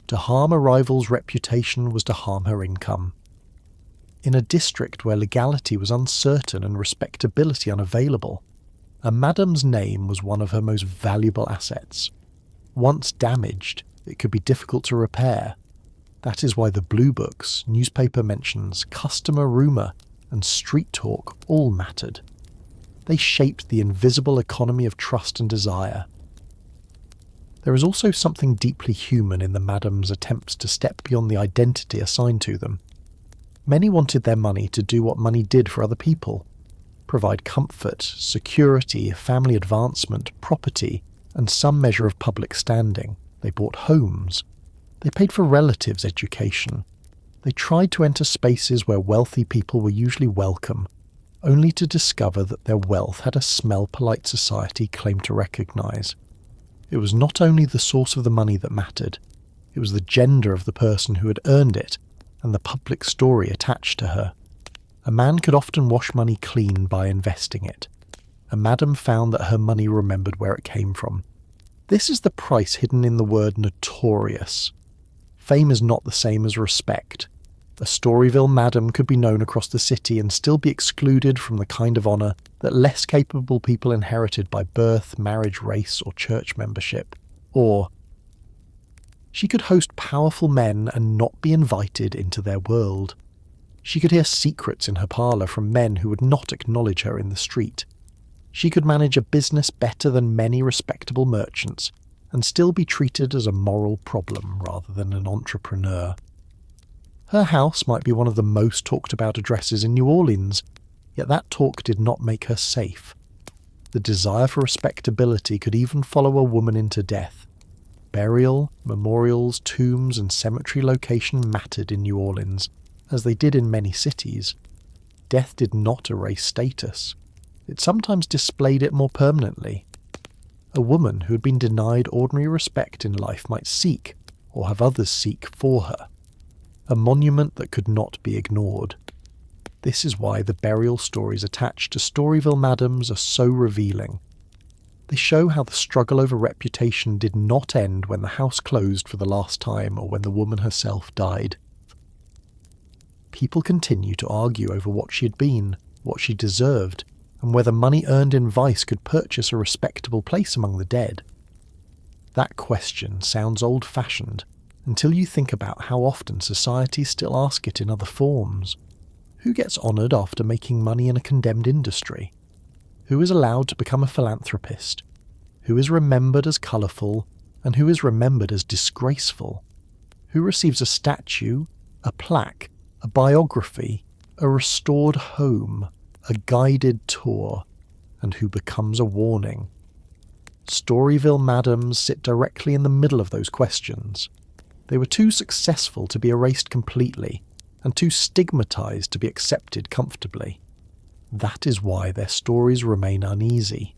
To harm a rival's reputation was to harm her income. In a district where legality was uncertain and respectability unavailable, a madam's name was one of her most valuable assets. Once damaged, it could be difficult to repair. That is why the blue books, newspaper mentions, customer rumour, and street talk all mattered. They shaped the invisible economy of trust and desire. There is also something deeply human in the madam's attempts to step beyond the identity assigned to them. Many wanted their money to do what money did for other people: provide comfort, security, family advancement, property, and some measure of public standing. They bought homes. They paid for relatives' education. They tried to enter spaces where wealthy people were usually welcome, only to discover that their wealth had a smell polite society claimed to recognise. It was not only the source of the money that mattered, it was the gender of the person who had earned it and the public story attached to her. A man could often wash money clean by investing it. A madam found that her money remembered where it came from. This is the price hidden in the word notorious. Fame is not the same as respect. A Storyville madam could be known across the city and still be excluded from the kind of honour that less capable people inherited by birth, marriage, race, or church membership. Or she could host powerful men and not be invited into their world. She could hear secrets in her parlour from men who would not acknowledge her in the street. She could manage a business better than many respectable merchants and still be treated as a moral problem rather than an entrepreneur. Her house might be one of the most talked about addresses in New Orleans, yet that talk did not make her safe. The desire for respectability could even follow a woman into death. Burial, memorials, tombs, and cemetery location mattered in New Orleans, as they did in many cities. Death did not erase status. It sometimes displayed it more permanently. A woman who had been denied ordinary respect in life might seek, or have others seek for her. A monument that could not be ignored. This is why the burial stories attached to Storyville madams are so revealing. They show how the struggle over reputation did not end when the house closed for the last time or when the woman herself died. People continue to argue over what she had been, what she deserved, and whether money earned in vice could purchase a respectable place among the dead. That question sounds old-fashioned until you think about how often societies still ask it in other forms. Who gets honoured after making money in a condemned industry? Who is allowed to become a philanthropist? Who is remembered as colourful, and who is remembered as disgraceful? Who receives a statue, a plaque, a biography, a restored home, a guided tour, and who becomes a warning? Storyville madams sit directly in the middle of those questions. They were too successful to be erased completely, and too stigmatized to be accepted comfortably. That is why their stories remain uneasy.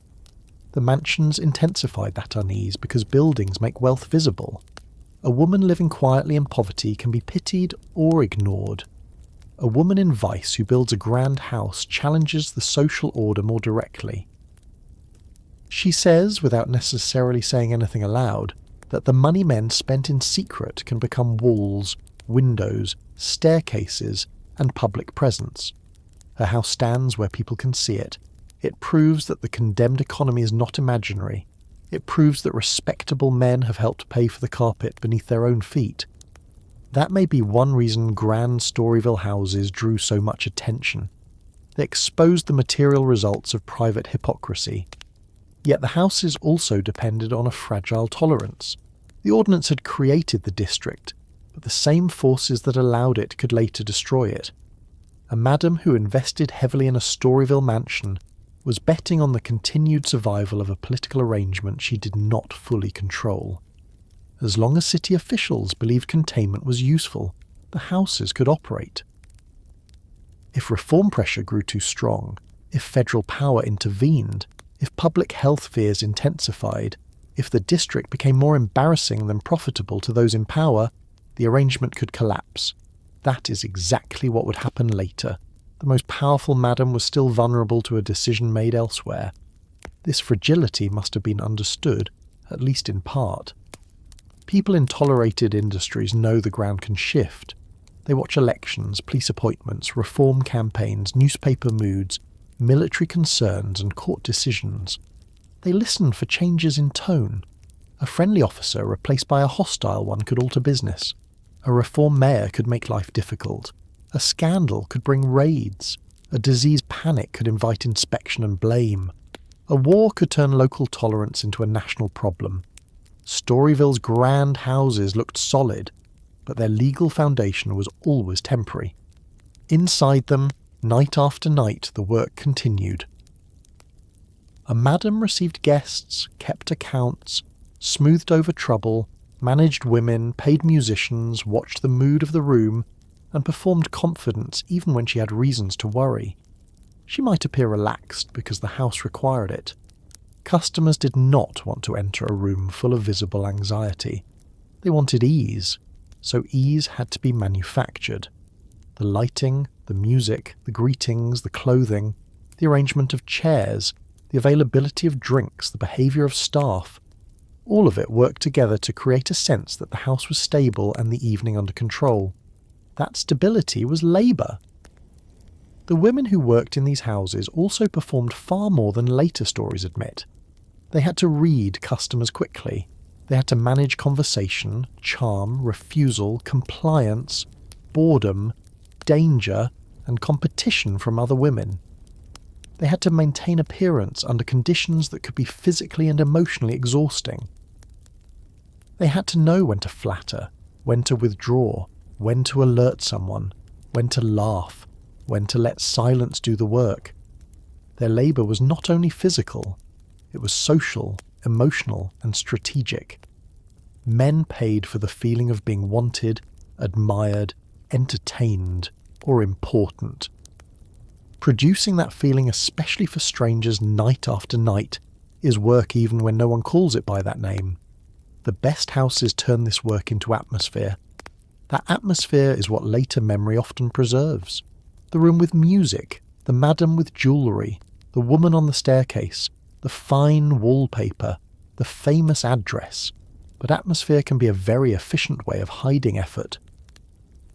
The mansions intensified that unease because buildings make wealth visible. A woman living quietly in poverty can be pitied or ignored. A woman in vice who builds a grand house challenges the social order more directly. She says, without necessarily saying anything aloud, that the money men spent in secret can become walls, windows, staircases, and public presence. Her house stands where people can see it. It proves that the condemned economy is not imaginary. It proves that respectable men have helped pay for the carpet beneath their own feet. That may be one reason grand Storyville houses drew so much attention. They exposed the material results of private hypocrisy. Yet the houses also depended on a fragile tolerance. The ordinance had created the district, but the same forces that allowed it could later destroy it. A madam who invested heavily in a Storyville mansion was betting on the continued survival of a political arrangement she did not fully control. As long as city officials believed containment was useful, the houses could operate. If reform pressure grew too strong, if federal power intervened, if public health fears intensified, if the district became more embarrassing than profitable to those in power, the arrangement could collapse. That is exactly what would happen later. The most powerful madam was still vulnerable to a decision made elsewhere. This fragility must have been understood, at least in part. People in tolerated industries know the ground can shift. They watch elections, police appointments, reform campaigns, newspaper moods, military concerns, and court decisions. They listen for changes in tone. A friendly officer replaced by a hostile one could alter business. A reform mayor could make life difficult. A scandal could bring raids. A disease panic could invite inspection and blame. A war could turn local tolerance into a national problem. Storyville's grand houses looked solid, but their legal foundation was always temporary. Inside them, night after night, the work continued. A madam received guests, kept accounts, smoothed over trouble, managed women, paid musicians, watched the mood of the room, and performed confidence even when she had reasons to worry. She might appear relaxed because the house required it. Customers did not want to enter a room full of visible anxiety. They wanted ease, so ease had to be manufactured. The lighting, the music, the greetings, the clothing, the arrangement of chairs, the availability of drinks, the behaviour of staff, all of it worked together to create a sense that the house was stable and the evening under control. That stability was labour. The women who worked in these houses also performed far more than later stories admit. They had to read customers quickly. They had to manage conversation, charm, refusal, compliance, boredom, danger and competition from other women. They had to maintain appearance under conditions that could be physically and emotionally exhausting. They had to know when to flatter, when to withdraw, when to alert someone, when to laugh, when to let silence do the work. Their labour was not only physical, it was social, emotional, and strategic. Men paid for the feeling of being wanted, admired, entertained, or important. Producing that feeling, especially for strangers night after night, is work even when no one calls it by that name. The best houses turn this work into atmosphere. That atmosphere is what later memory often preserves. The room with music, the madam with jewellery, the woman on the staircase, the fine wallpaper, the famous address. But atmosphere can be a very efficient way of hiding effort.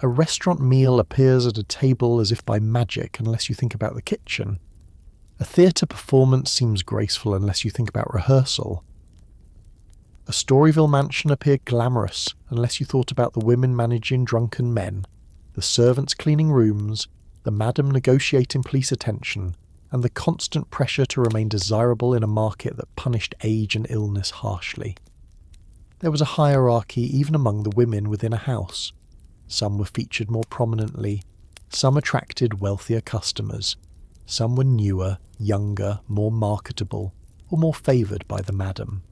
A restaurant meal appears at a table as if by magic unless you think about the kitchen. A theatre performance seems graceful unless you think about rehearsal. A Storyville mansion appeared glamorous unless you thought about the women managing drunken men, the servants cleaning rooms, the madam negotiating police attention, and the constant pressure to remain desirable in a market that punished age and illness harshly. There was a hierarchy even among the women within a house. Some were featured more prominently, some attracted wealthier customers, some were newer, younger, more marketable, or more favoured by the madam.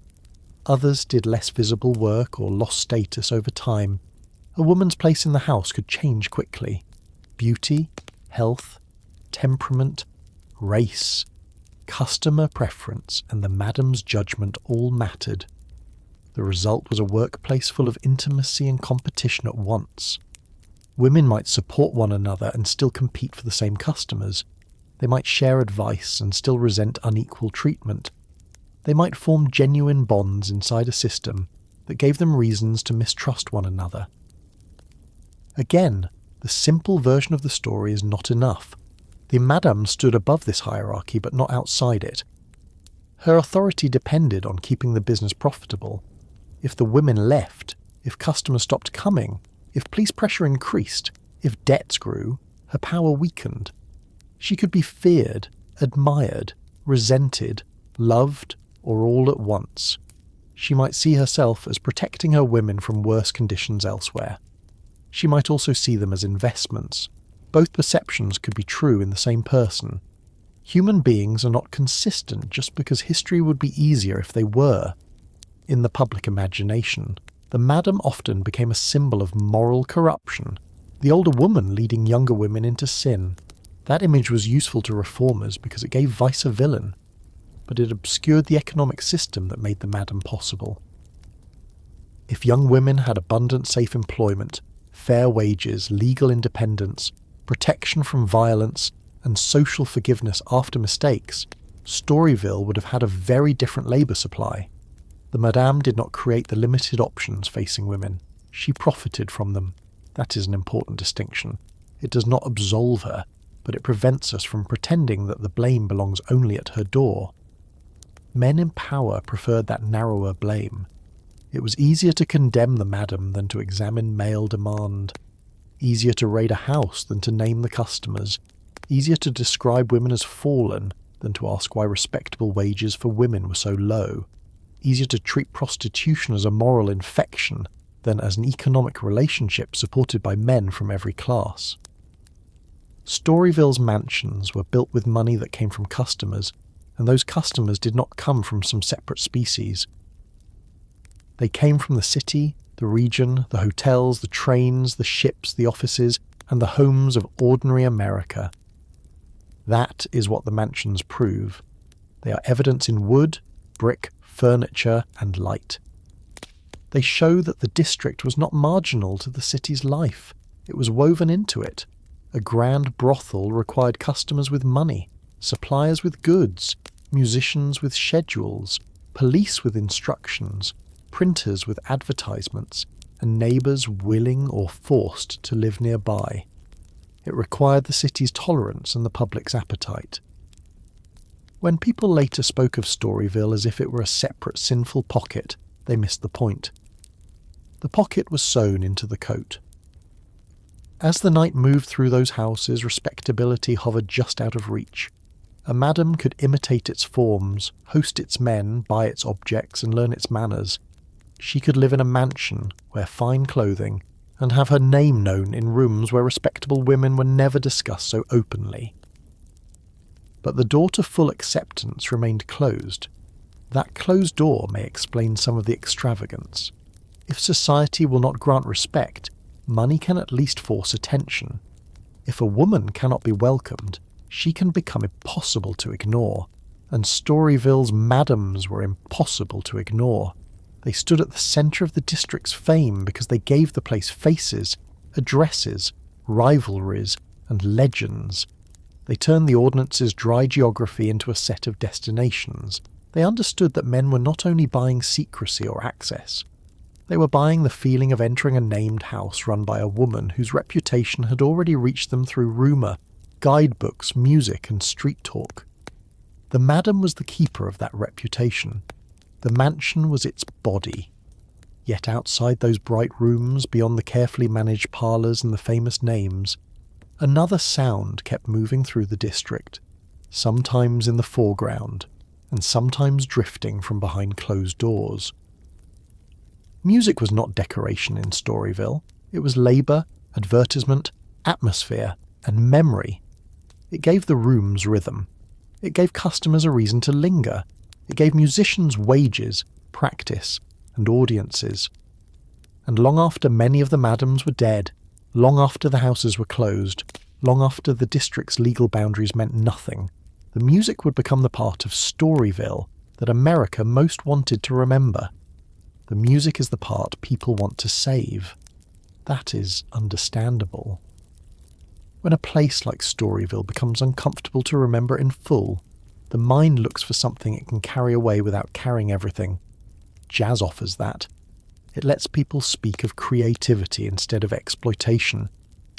Others did less visible work or lost status over time. A woman's place in the house could change quickly. Beauty, health, temperament, race, customer preference, and the madam's judgment all mattered. The result was a workplace full of intimacy and competition at once. Women might support one another and still compete for the same customers. They might share advice and still resent unequal treatment. They might form genuine bonds inside a system that gave them reasons to mistrust one another. Again, the simple version of the story is not enough. The madame stood above this hierarchy but not outside it. Her authority depended on keeping the business profitable. If the women left, if customers stopped coming, if police pressure increased, if debts grew, her power weakened. She could be feared, admired, resented, loved, or all at once. She might see herself as protecting her women from worse conditions elsewhere. She might also see them as investments. Both perceptions could be true in the same person. Human beings are not consistent just because history would be easier if they were. In the public imagination, the madam often became a symbol of moral corruption, the older woman leading younger women into sin. That image was useful to reformers because it gave vice a villain, but it obscured the economic system that made the madam possible. If young women had abundant safe employment, fair wages, legal independence, protection from violence, and social forgiveness after mistakes, Storyville would have had a very different labour supply. The madame did not create the limited options facing women. She profited from them. That is an important distinction. It does not absolve her, but it prevents us from pretending that the blame belongs only at her door. Men in power preferred that narrower blame. It was easier to condemn the madam than to examine male demand. Easier to raid a house than to name the customers. Easier to describe women as fallen than to ask why respectable wages for women were so low. Easier to treat prostitution as a moral infection than as an economic relationship supported by men from every class. Storyville's mansions were built with money that came from customers, and those customers did not come from some separate species. They came from the city, the region, the hotels, the trains, the ships, the offices, and the homes of ordinary America. That is what the mansions prove. They are evidence in wood, brick, furniture, and light. They show that the district was not marginal to the city's life. It was woven into it. A grand brothel required customers with money, suppliers with goods, musicians with schedules, police with instructions, printers with advertisements, and neighbours willing or forced to live nearby. It required the city's tolerance and the public's appetite. When people later spoke of Storyville as if it were a separate sinful pocket, they missed the point. The pocket was sewn into the coat. As the night moved through those houses, respectability hovered just out of reach. A madam could imitate its forms, host its men, buy its objects, and learn its manners. She could live in a mansion, wear fine clothing, and have her name known in rooms where respectable women were never discussed so openly. But the door to full acceptance remained closed. That closed door may explain some of the extravagance. If society will not grant respect, money can at least force attention. If a woman cannot be welcomed, she can become impossible to ignore, and Storyville's madams were impossible to ignore. They stood at the centre of the district's fame because they gave the place faces, addresses, rivalries, and legends. They turned the ordinance's dry geography into a set of destinations. They understood that men were not only buying secrecy or access. They were buying the feeling of entering a named house run by a woman whose reputation had already reached them through rumour, guidebooks, music, and street talk. The madam was the keeper of that reputation. The mansion was its body. Yet outside those bright rooms, beyond the carefully managed parlours and the famous names, another sound kept moving through the district, sometimes in the foreground, and sometimes drifting from behind closed doors. Music was not decoration in Storyville. It was labour, advertisement, atmosphere, and memory. It gave the rooms rhythm. It gave customers a reason to linger. It gave musicians wages, practice, and audiences. And long after many of the madams were dead, long after the houses were closed, long after the district's legal boundaries meant nothing, the music would become the part of Storyville that America most wanted to remember. The music is the part people want to save. That is understandable. When a place like Storyville becomes uncomfortable to remember in full, the mind looks for something it can carry away without carrying everything. Jazz offers that. It lets people speak of creativity instead of exploitation,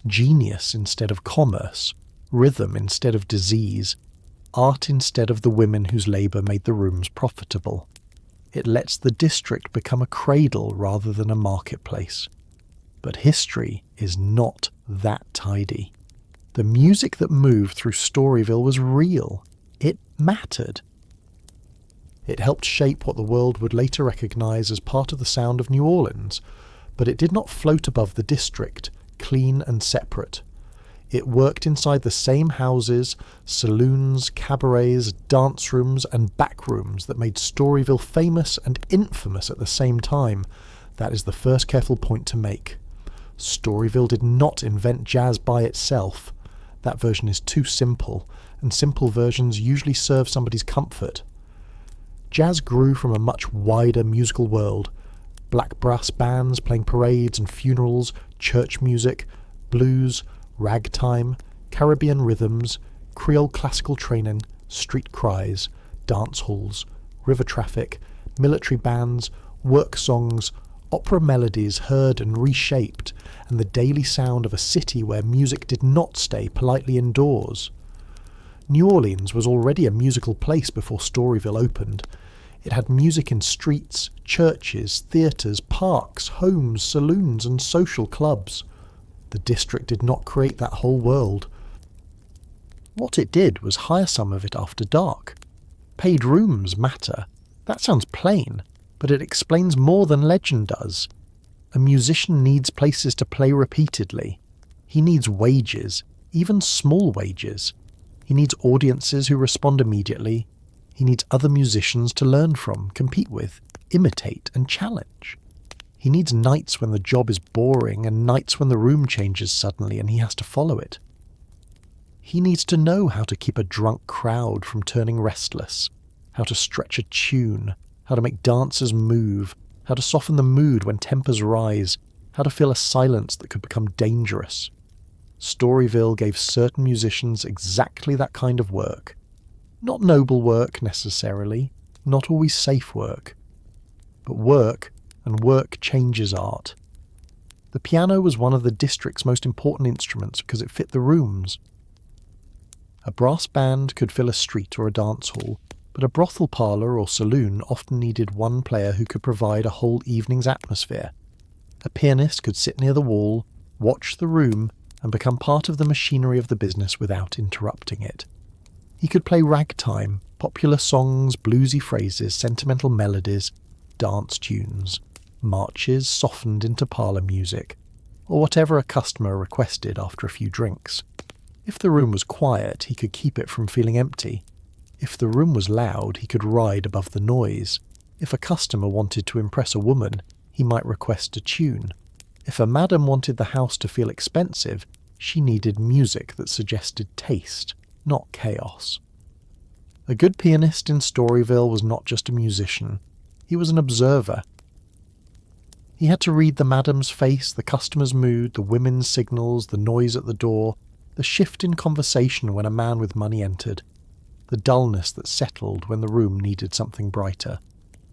genius instead of commerce, rhythm instead of disease, art instead of the women whose labour made the rooms profitable. It lets the district become a cradle rather than a marketplace. But history is not that tidy. The music that moved through Storyville was real. It mattered. It helped shape what the world would later recognise as part of the sound of New Orleans, but it did not float above the district, clean and separate. It worked inside the same houses, saloons, cabarets, dance rooms, and back rooms that made Storyville famous and infamous at the same time. That is the first careful point to make. Storyville did not invent jazz by itself. That version is too simple, and simple versions usually serve somebody's comfort. Jazz grew from a much wider musical world. Black brass bands playing parades and funerals, church music, blues, ragtime, Caribbean rhythms, Creole classical training, street cries, dance halls, river traffic, military bands, work songs, opera melodies heard and reshaped, and the daily sound of a city where music did not stay politely indoors. New Orleans was already a musical place before Storyville opened. It had music in streets, churches, theatres, parks, homes, saloons, and social clubs. The district did not create that whole world. What it did was hire some of it after dark. Paid rooms matter. That sounds plain, but it explains more than legend does. A musician needs places to play repeatedly. He needs wages, even small wages. He needs audiences who respond immediately. He needs other musicians to learn from, compete with, imitate, and challenge. He needs nights when the job is boring and nights when the room changes suddenly and he has to follow it. He needs to know how to keep a drunk crowd from turning restless, how to stretch a tune, how to make dancers move, how to soften the mood when tempers rise, how to fill a silence that could become dangerous. Storyville gave certain musicians exactly that kind of work. Not noble work necessarily, not always safe work, but work, and work changes art. The piano was one of the district's most important instruments because it fit the rooms. A brass band could fill a street or a dance hall, but a brothel parlour or saloon often needed one player who could provide a whole evening's atmosphere. A pianist could sit near the wall, watch the room, and become part of the machinery of the business without interrupting it. He could play ragtime, popular songs, bluesy phrases, sentimental melodies, dance tunes, marches softened into parlour music, or whatever a customer requested after a few drinks. If the room was quiet, he could keep it from feeling empty. If the room was loud, he could ride above the noise. If a customer wanted to impress a woman, he might request a tune. If a madam wanted the house to feel expensive, she needed music that suggested taste, not chaos. A good pianist in Storyville was not just a musician, he was an observer. He had to read the madam's face, the customer's mood, the women's signals, the noise at the door, the shift in conversation when a man with money entered, the dullness that settled when the room needed something brighter.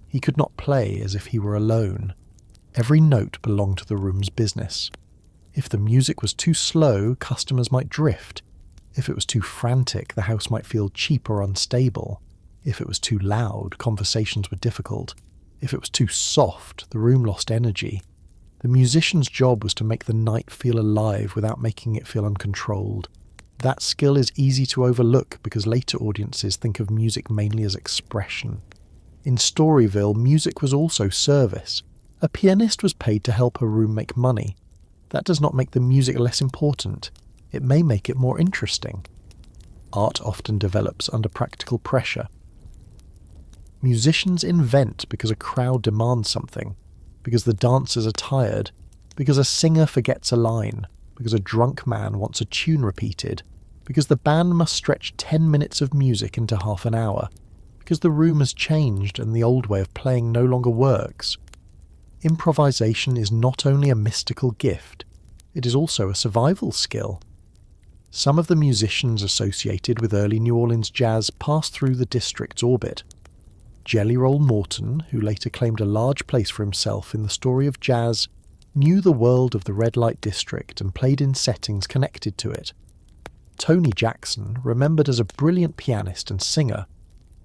He could not play as if he were alone. Every note belonged to the room's business. If the music was too slow, customers might drift. If it was too frantic, the house might feel cheap or unstable. If it was too loud, conversations were difficult. If it was too soft, the room lost energy. The musician's job was to make the night feel alive without making it feel uncontrolled. That skill is easy to overlook because later audiences think of music mainly as expression. In Storyville, music was also service. A pianist was paid to help a room make money. That does not make the music less important. It may make it more interesting. Art often develops under practical pressure. Musicians invent because a crowd demands something, because the dancers are tired, because a singer forgets a line, because a drunk man wants a tune repeated, because the band must stretch 10 minutes of music into half an hour, because the room has changed and the old way of playing no longer works. Improvisation is not only a mystical gift, it is also a survival skill. Some of the musicians associated with early New Orleans jazz passed through the district's orbit. Jelly Roll Morton, who later claimed a large place for himself in the story of jazz, knew the world of the red light district and played in settings connected to it. Tony Jackson, remembered as a brilliant pianist and singer,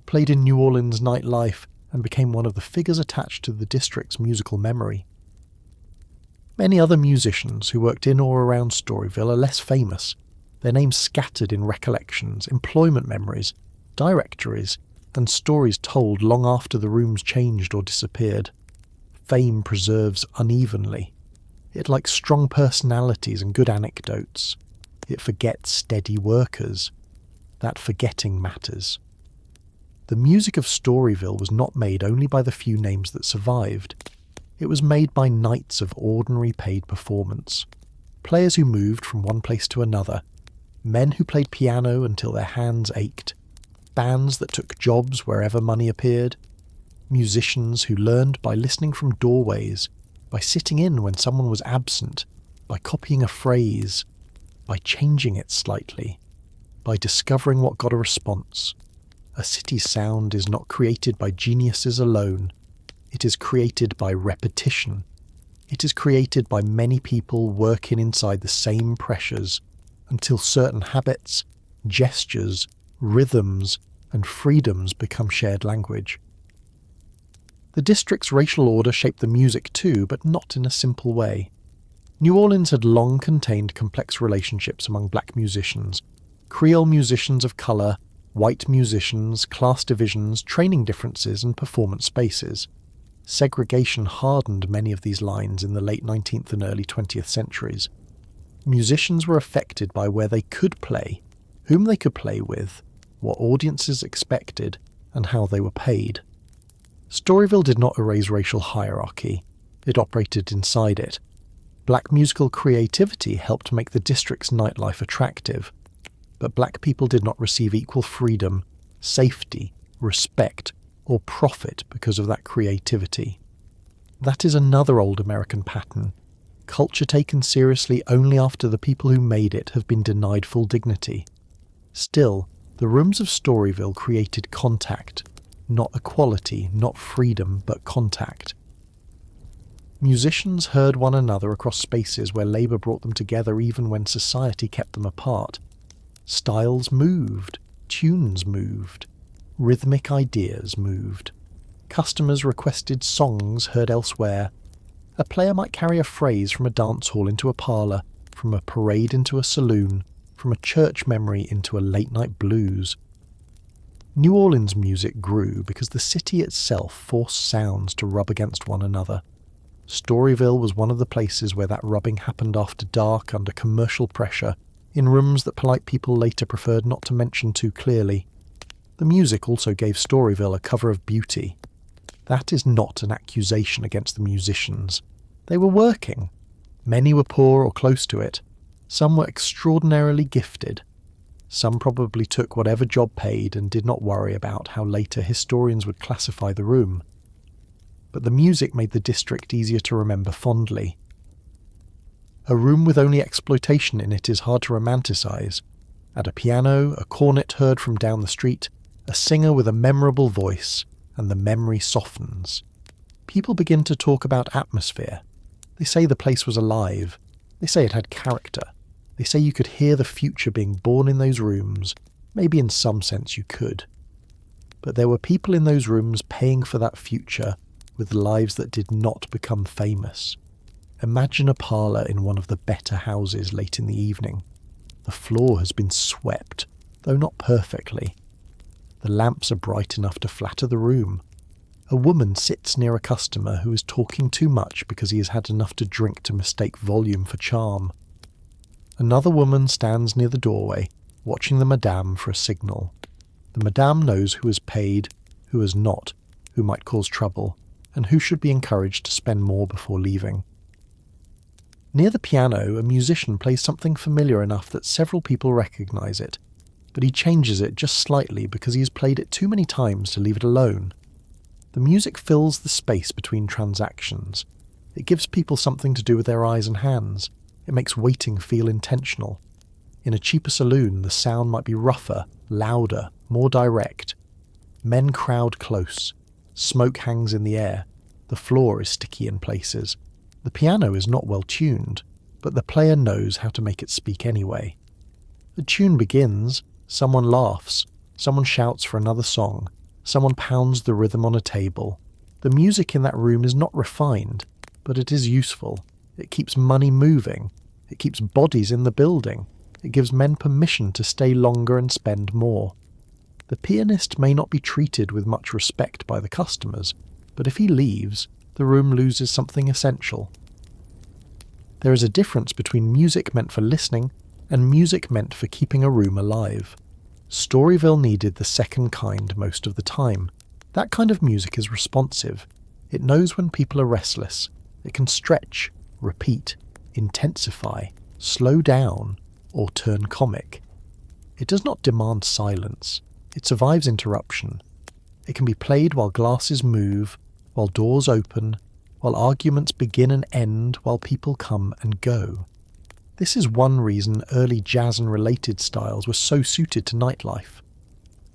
played in New Orleans nightlife and became one of the figures attached to the district's musical memory. Many other musicians who worked in or around Storyville are less famous, their names scattered in recollections, employment memories, directories, and stories told long after the rooms changed or disappeared. Fame preserves unevenly. It likes strong personalities and good anecdotes. It forgets steady workers. That forgetting matters. The music of Storyville was not made only by the few names that survived. It was made by nights of ordinary paid performance. Players who moved from one place to another. Men who played piano until their hands ached. Bands that took jobs wherever money appeared. Musicians who learned by listening from doorways, by sitting in when someone was absent, by copying a phrase, by changing it slightly, by discovering what got a response. A city's sound is not created by geniuses alone. It is created by repetition. It is created by many people working inside the same pressures until certain habits, gestures, rhythms, and freedoms become shared language. The district's racial order shaped the music too, but not in a simple way. New Orleans had long contained complex relationships among black musicians, Creole musicians of colour, white musicians, class divisions, training differences, and performance spaces. Segregation hardened many of these lines in the late 19th and early 20th centuries. Musicians were affected by where they could play, whom they could play with, what audiences expected, and how they were paid. Storyville did not erase racial hierarchy. It operated inside it. Black musical creativity helped make the district's nightlife attractive, but black people did not receive equal freedom, safety, respect, or profit because of that creativity. That is another old American pattern. Culture taken seriously only after the people who made it have been denied full dignity. Still, the rooms of Storyville created contact, not equality, not freedom, but contact. Musicians heard one another across spaces where labour brought them together even when society kept them apart. Styles moved, tunes moved, rhythmic ideas moved. Customers requested songs heard elsewhere. A player might carry a phrase from a dance hall into a parlour, from a parade into a saloon, from a church memory into a late-night blues. New Orleans music grew because the city itself forced sounds to rub against one another. Storyville was one of the places where that rubbing happened after dark under commercial pressure, in rooms that polite people later preferred not to mention too clearly. The music also gave Storyville a cover of beauty. That is not an accusation against the musicians. They were working. Many were poor or close to it. Some were extraordinarily gifted. Some probably took whatever job paid and did not worry about how later historians would classify the room. But the music made the district easier to remember fondly. A room with only exploitation in it is hard to romanticize. At a piano, a cornet heard from down the street, a singer with a memorable voice, and the memory softens. People begin to talk about atmosphere. They say the place was alive. They say it had character. They say you could hear the future being born in those rooms. Maybe in some sense you could. But there were people in those rooms paying for that future with lives that did not become famous. Imagine a parlour in one of the better houses late in the evening. The floor has been swept, though not perfectly. The lamps are bright enough to flatter the room. A woman sits near a customer who is talking too much because he has had enough to drink to mistake volume for charm. Another woman stands near the doorway, watching the madame for a signal. The madame knows who has paid, who has not, who might cause trouble, and who should be encouraged to spend more before leaving. Near the piano, a musician plays something familiar enough that several people recognize it, but he changes it just slightly because he has played it too many times to leave it alone. The music fills the space between transactions. It gives people something to do with their eyes and hands. It makes waiting feel intentional. In a cheaper saloon, the sound might be rougher, louder, more direct. Men crowd close. Smoke hangs in the air. The floor is sticky in places. The piano is not well tuned, but the player knows how to make it speak anyway. The tune begins, someone laughs, someone shouts for another song, someone pounds the rhythm on a table. The music in that room is not refined, but it is useful. It keeps money moving. It keeps bodies in the building. It gives men permission to stay longer and spend more. The pianist may not be treated with much respect by the customers, but if he leaves, the room loses something essential. There is a difference between music meant for listening and music meant for keeping a room alive. Storyville needed the second kind most of the time. That kind of music is responsive. It knows when people are restless. It can stretch, repeat, intensify, slow down, or turn comic. It does not demand silence. It survives interruption. It can be played while glasses move, while doors open, while arguments begin and end, while people come and go. This is one reason early jazz and related styles were so suited to nightlife.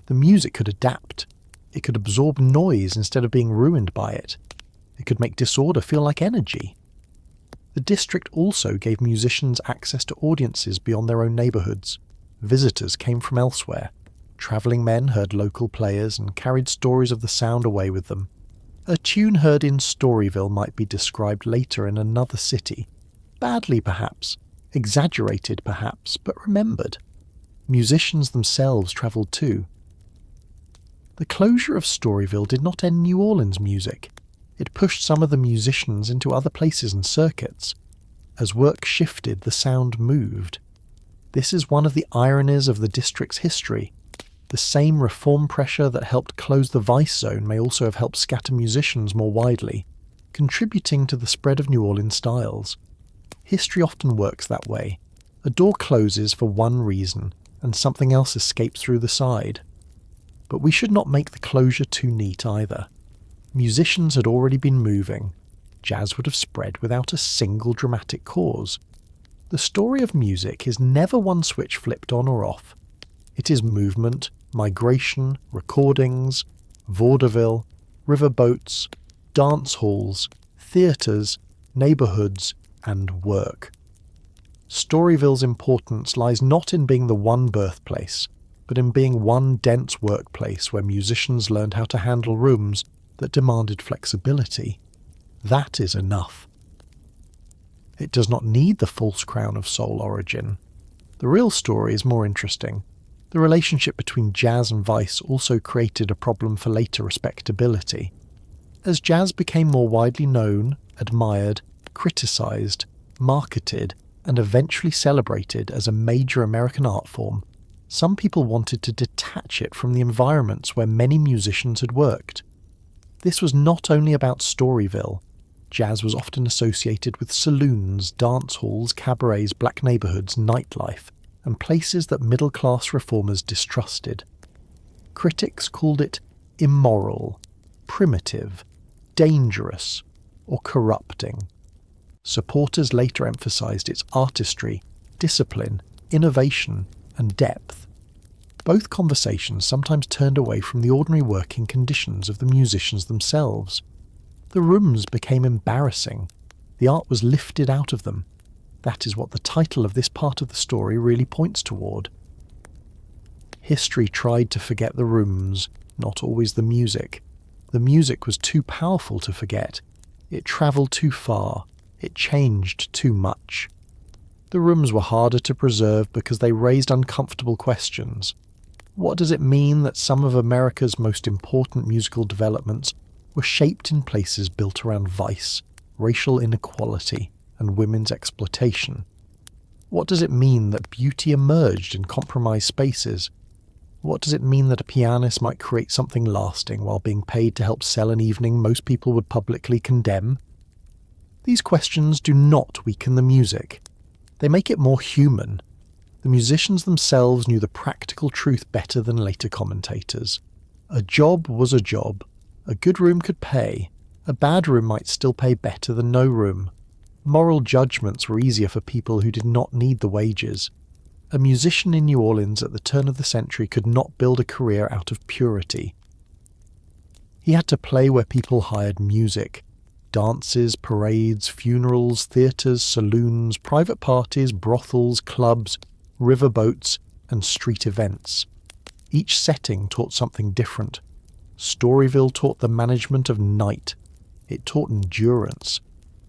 The music could adapt. It could absorb noise instead of being ruined by it. It could make disorder feel like energy. The district also gave musicians access to audiences beyond their own neighbourhoods. Visitors came from elsewhere. Travelling men heard local players and carried stories of the sound away with them. A tune heard in Storyville might be described later in another city. Badly perhaps, exaggerated perhaps, but remembered. Musicians themselves travelled too. The closure of Storyville did not end New Orleans music. It pushed some of the musicians into other places and circuits. As work shifted, the sound moved. This is one of the ironies of the district's history. The same reform pressure that helped close the vice zone may also have helped scatter musicians more widely, contributing to the spread of New Orleans styles. History often works that way. A door closes for one reason, and something else escapes through the side. But we should not make the closure too neat either. Musicians had already been moving. Jazz would have spread without a single dramatic cause. The story of music is never one switch flipped on or off. It is movement, migration, recordings, vaudeville, riverboats, dance halls, theatres, neighbourhoods, and work. Storyville's importance lies not in being the one birthplace, but in being one dense workplace where musicians learned how to handle rooms that demanded flexibility. That is enough. It does not need the false crown of soul origin. The real story is more interesting. The relationship between jazz and vice also created a problem for later respectability. As jazz became more widely known, admired, criticised, marketed, and eventually celebrated as a major American art form, some people wanted to detach it from the environments where many musicians had worked. This was not only about Storyville. Jazz was often associated with saloons, dance halls, cabarets, black neighbourhoods, nightlife, and places that middle-class reformers distrusted. Critics called it immoral, primitive, dangerous, or corrupting. Supporters later emphasised its artistry, discipline, innovation, and depth. Both conversations sometimes turned away from the ordinary working conditions of the musicians themselves. The rooms became embarrassing. The art was lifted out of them. That is what the title of this part of the story really points toward. History tried to forget the rooms, not always the music. The music was too powerful to forget. It travelled too far. It changed too much. The rooms were harder to preserve because they raised uncomfortable questions. What does it mean that some of America's most important musical developments were shaped in places built around vice, racial inequality, and women's exploitation? What does it mean that beauty emerged in compromised spaces? What does it mean that a pianist might create something lasting while being paid to help sell an evening most people would publicly condemn? These questions do not weaken the music. They make it more human. The musicians themselves knew the practical truth better than later commentators. A job was a job. A good room could pay. A bad room might still pay better than no room. Moral judgments were easier for people who did not need the wages. A musician in New Orleans at the turn of the century could not build a career out of purity. He had to play where people hired music. Dances, parades, funerals, theatres, saloons, private parties, brothels, clubs, riverboats, and street events. Each setting taught something different. Storyville taught the management of night. It taught endurance.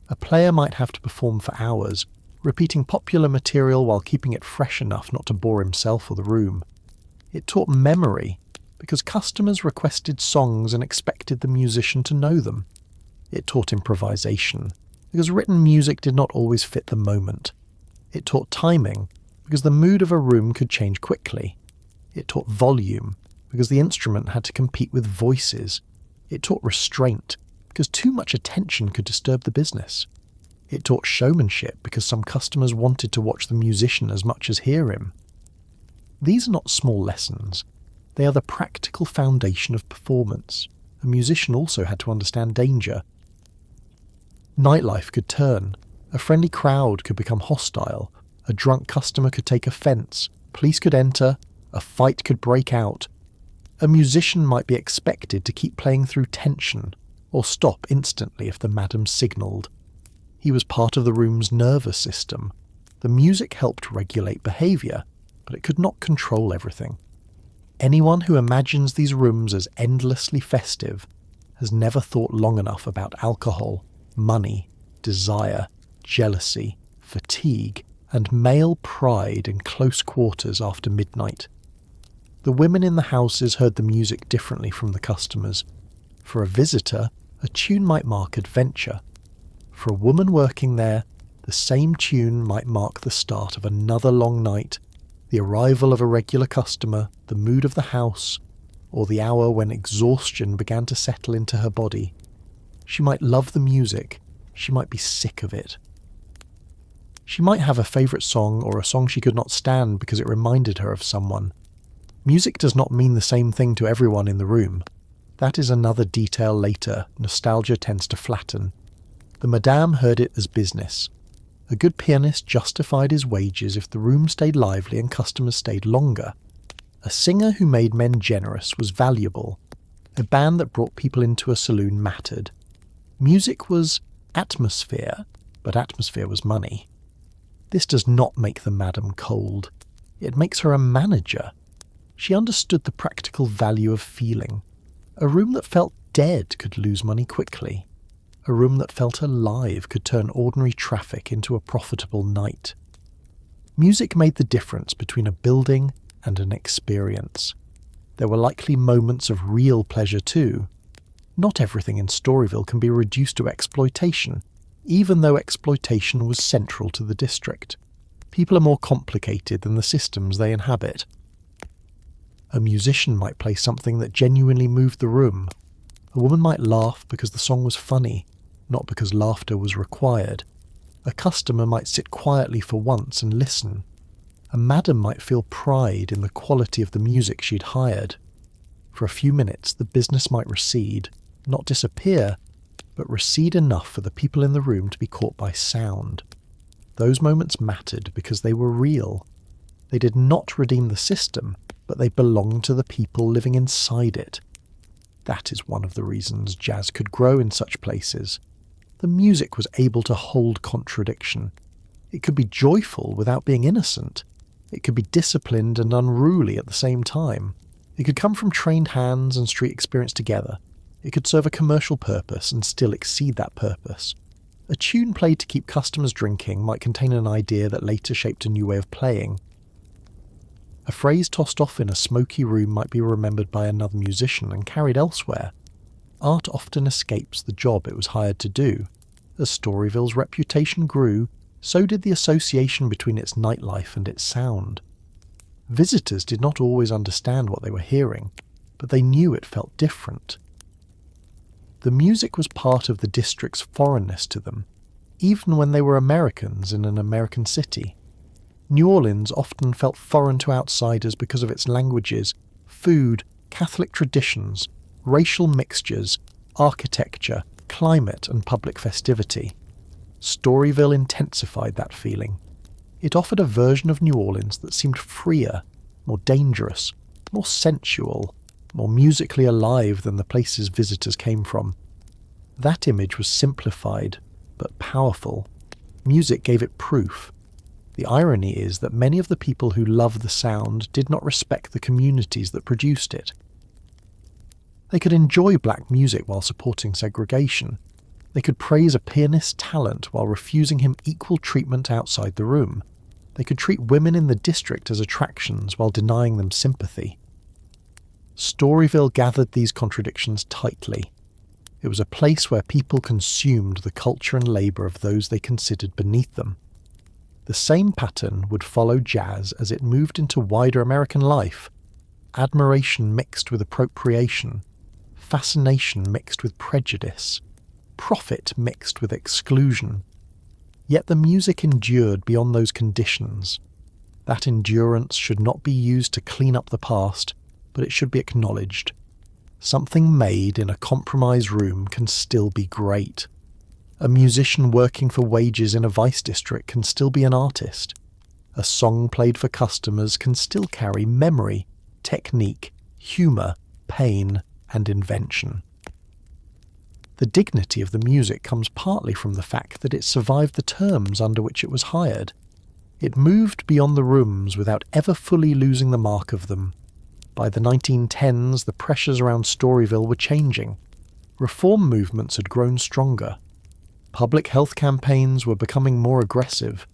A player might have to perform for hours, repeating popular material while keeping it fresh enough not to bore himself or the room. It taught memory, because customers requested songs and expected the musician to know them. It taught improvisation, because written music did not always fit the moment. It taught timing, because the mood of a room could change quickly. It taught volume, because the instrument had to compete with voices. It taught restraint, because too much attention could disturb the business. It taught showmanship, because some customers wanted to watch the musician as much as hear him. These are not small lessons. They are the practical foundation of performance. A musician also had to understand danger. Nightlife could turn. A friendly crowd could become hostile. A drunk customer could take offence. Police could enter. A fight could break out. A musician might be expected to keep playing through tension, or stop instantly if the madam signalled. He was part of the room's nervous system. The music helped regulate behaviour, but it could not control everything. Anyone who imagines these rooms as endlessly festive has never thought long enough about alcohol, money, desire, jealousy, fatigue, and male pride in close quarters after midnight. The women in the houses heard the music differently from the customers. For a visitor, a tune might mark adventure. For a woman working there, the same tune might mark the start of another long night, the arrival of a regular customer, the mood of the house, or the hour when exhaustion began to settle into her body. She might love the music, she might be sick of it. She might have a favourite song or a song she could not stand because it reminded her of someone. Music does not mean the same thing to everyone in the room. That is another detail later nostalgia tends to flatten. The madame heard it as business. A good pianist justified his wages if the room stayed lively and customers stayed longer. A singer who made men generous was valuable. A band that brought people into a saloon mattered. Music was atmosphere, but atmosphere was money. This does not make the madam cold. It makes her a manager. She understood the practical value of feeling. A room that felt dead could lose money quickly. A room that felt alive could turn ordinary traffic into a profitable night. Music made the difference between a building and an experience. There were likely moments of real pleasure too. Not everything in Storyville can be reduced to exploitation, even though exploitation was central to the district. People are more complicated than the systems they inhabit. A musician might play something that genuinely moved the room. A woman might laugh because the song was funny, not because laughter was required. A customer might sit quietly for once and listen. A madam might feel pride in the quality of the music she'd hired. For a few minutes, the business might recede, not disappear, but recede enough for the people in the room to be caught by sound. Those moments mattered because they were real. They did not redeem the system, but they belonged to the people living inside it. That is one of the reasons jazz could grow in such places. The music was able to hold contradiction. It could be joyful without being innocent. It could be disciplined and unruly at the same time. It could come from trained hands and street experience together. It could serve a commercial purpose and still exceed that purpose. A tune played to keep customers drinking might contain an idea that later shaped a new way of playing. A phrase tossed off in a smoky room might be remembered by another musician and carried elsewhere. Art often escapes the job it was hired to do. As Storyville's reputation grew, so did the association between its nightlife and its sound. Visitors did not always understand what they were hearing, but they knew it felt different. The music was part of the district's foreignness to them, even when they were Americans in an American city. New Orleans often felt foreign to outsiders because of its languages, food, Catholic traditions, racial mixtures, architecture, climate, and public festivity. Storyville intensified that feeling. It offered a version of New Orleans that seemed freer, more dangerous, more sensual, more musically alive than the places visitors came from. That image was simplified, but powerful. Music gave it proof. The irony is that many of the people who loved the sound did not respect the communities that produced it. They could enjoy black music while supporting segregation. They could praise a pianist's talent while refusing him equal treatment outside the room. They could treat women in the district as attractions while denying them sympathy. Storyville gathered these contradictions tightly. It was a place where people consumed the culture and labour of those they considered beneath them. The same pattern would follow jazz as it moved into wider American life. Admiration mixed with appropriation, fascination mixed with prejudice, profit mixed with exclusion. Yet the music endured beyond those conditions. That endurance should not be used to clean up the past, but it should be acknowledged. Something made in a compromised room can still be great. A musician working for wages in a vice district can still be an artist. A song played for customers can still carry memory, technique, humour, pain, and invention. The dignity of the music comes partly from the fact that it survived the terms under which it was hired. It moved beyond the rooms without ever fully losing the mark of them. By the 1910s, the pressures around Storyville were changing. Reform movements had grown stronger. Public health campaigns were becoming more aggressive.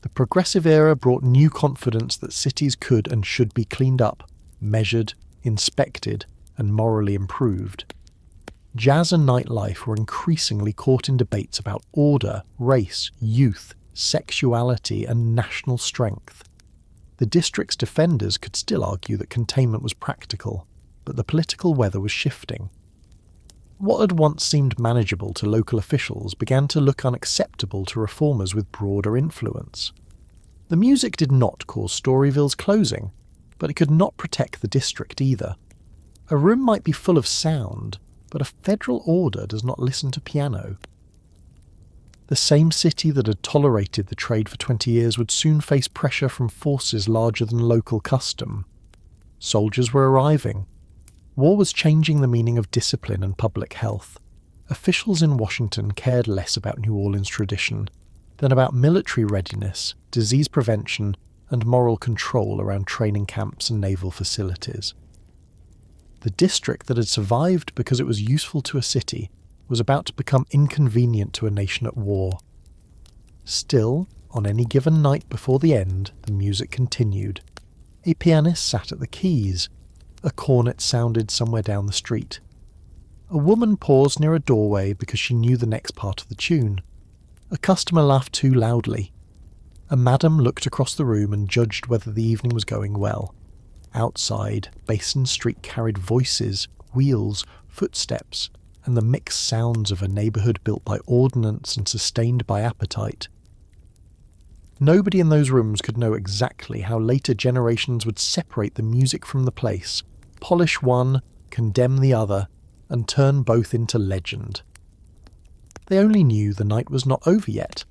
The progressive era brought new confidence that cities could and should be cleaned up, measured, inspected, and morally improved. Jazz and nightlife were increasingly caught in debates about order, race, youth, sexuality, and national strength. The district's defenders could still argue that containment was practical, but the political weather was shifting. What had once seemed manageable to local officials began to look unacceptable to reformers with broader influence. The music did not cause Storyville's closing, but it could not protect the district either. A room might be full of sound, but a federal order does not listen to piano. The same city that had tolerated the trade for 20 years would soon face pressure from forces larger than local custom. Soldiers were arriving. War was changing the meaning of discipline and public health. Officials in Washington cared less about New Orleans tradition than about military readiness, disease prevention, and moral control around training camps and naval facilities. The district that had survived because it was useful to a city was about to become inconvenient to a nation at war. Still, on any given night before the end, the music continued. A pianist sat at the keys. A cornet sounded somewhere down the street. A woman paused near a doorway because she knew the next part of the tune. A customer laughed too loudly. A madam looked across the room and judged whether the evening was going well. Outside, Basin Street carried voices, wheels, footsteps, and the mixed sounds of a neighbourhood built by ordnance and sustained by appetite. Nobody in those rooms could know exactly how later generations would separate the music from the place, polish one, condemn the other, and turn both into legend. They only knew the night was not over yet,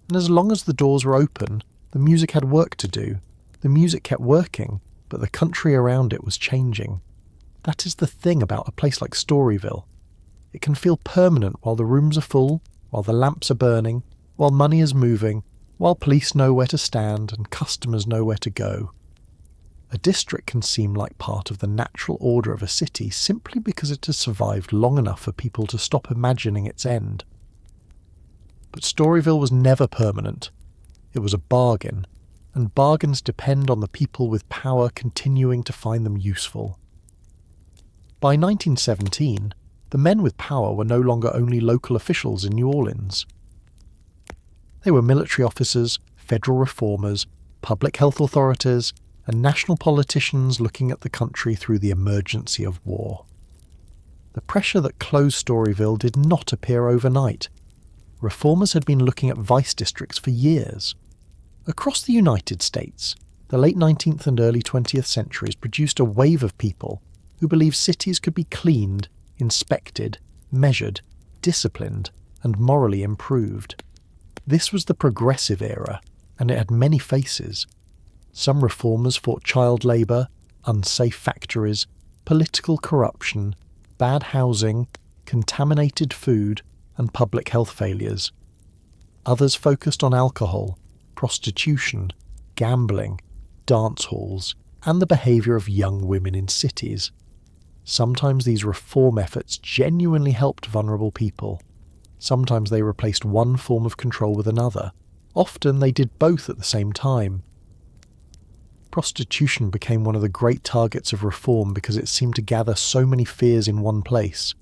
and as long as the doors were open, the music had work to do. The music kept working, but the country around it was changing. That is the thing about a place like Storyville. It can feel permanent while the rooms are full, while the lamps are burning, while money is moving, while police know where to stand and customers know where to go. A district can seem like part of the natural order of a city simply because it has survived long enough for people to stop imagining its end. But Storyville was never permanent. It was a bargain, and bargains depend on the people with power continuing to find them useful. By 1917, the men with power were no longer only local officials in New Orleans. They were military officers, federal reformers, public health authorities, and national politicians looking at the country through the emergency of war. The pressure that closed Storyville did not appear overnight. Reformers had been looking at vice districts for years. Across the United States, the late 19th and early 20th centuries produced a wave of people who believed cities could be cleaned, inspected, measured, disciplined, and morally improved. This was the progressive era, and it had many faces. Some reformers fought child labour, unsafe factories, political corruption, bad housing, contaminated food, and public health failures. Others focused on alcohol, prostitution, gambling, dance halls, and the behaviour of young women in cities. Sometimes these reform efforts genuinely helped vulnerable people. Sometimes they replaced one form of control with another. Often they did both at the same time. Prostitution became one of the great targets of reform because it seemed to gather so many fears in one place.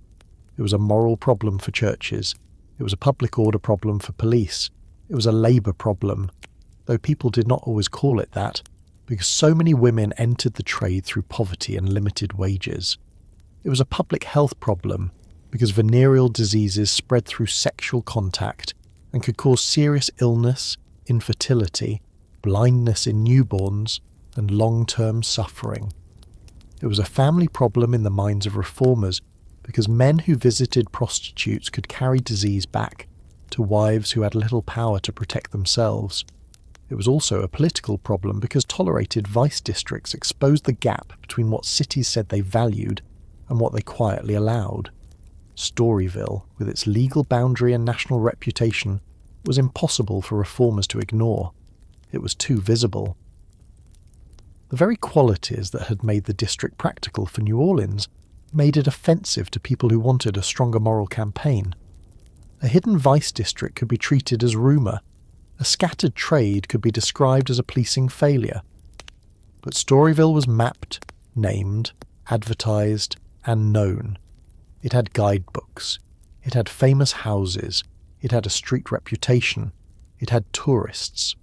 It was a moral problem for churches. It was a public order problem for police. It was a labour problem, though people did not always call it that, because so many women entered the trade through poverty and limited wages. It was a public health problem, because venereal diseases spread through sexual contact and could cause serious illness, infertility, blindness in newborns, and long-term suffering. It was a family problem in the minds of reformers, because men who visited prostitutes could carry disease back to wives who had little power to protect themselves. It was also a political problem because tolerated vice districts exposed the gap between what cities said they valued and what they quietly allowed. Storyville, with its legal boundary and national reputation, was impossible for reformers to ignore. It was too visible. The very qualities that had made the district practical for New Orleans made it offensive to people who wanted a stronger moral campaign. A hidden vice district could be treated as rumour. A scattered trade could be described as a policing failure. But Storyville was mapped, named, advertised, and known. It had guidebooks. It had famous houses. It had a street reputation. It had tourists.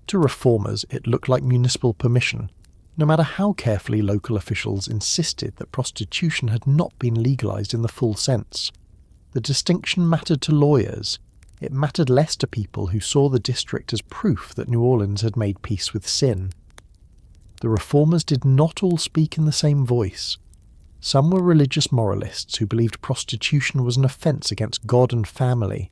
To reformers, it looked like municipal permission, no matter how carefully local officials insisted that prostitution had not been legalised in the full sense. The distinction mattered to lawyers. It mattered less to people who saw the district as proof that New Orleans had made peace with sin. The reformers did not all speak in the same voice. Some were religious moralists who believed prostitution was an offence against God and family.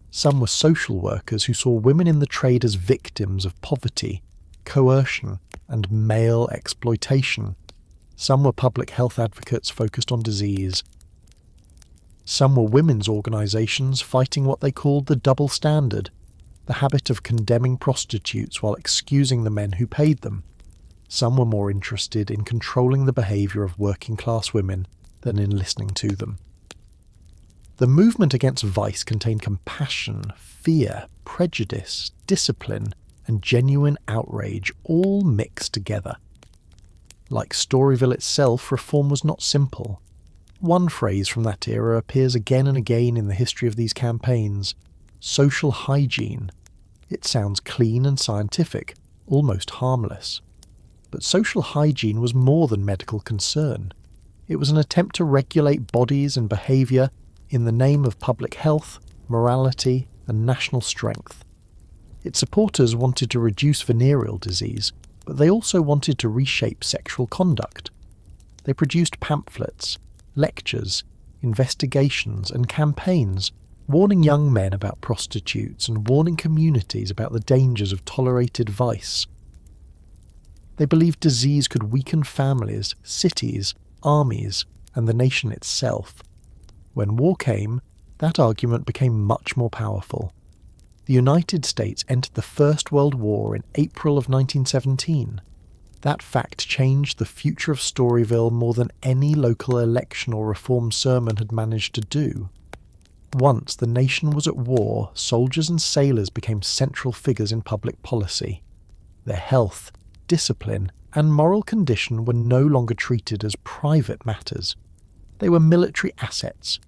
Some were social workers who saw women in the trade as victims of poverty, coercion, and male exploitation. Some were public health advocates focused on disease. Some were women's organisations fighting what they called the double standard, the habit of condemning prostitutes while excusing the men who paid them. Some were more interested in controlling the behaviour of working-class women than in listening to them. The movement against vice contained compassion, fear, prejudice, discipline, and genuine outrage, all mixed together. Like Storyville itself, reform was not simple. One phrase from that era appears again and again in the history of these campaigns: social hygiene. It sounds clean and scientific, almost harmless. But social hygiene was more than medical concern. It was an attempt to regulate bodies and behaviour in the name of public health, morality, and national strength. Its supporters wanted to reduce venereal disease, but they also wanted to reshape sexual conduct. They produced pamphlets, lectures, investigations, and campaigns warning young men about prostitutes and warning communities about the dangers of tolerated vice. They believed disease could weaken families, cities, armies, and the nation itself. When war came, that argument became much more powerful. The United States entered the First World War in April of 1917. That fact changed the future of Storyville more than any local election or reform sermon had managed to do. Once the nation was at war, soldiers and sailors became central figures in public policy. Their health, discipline, and moral condition were no longer treated as private matters. They were military assets.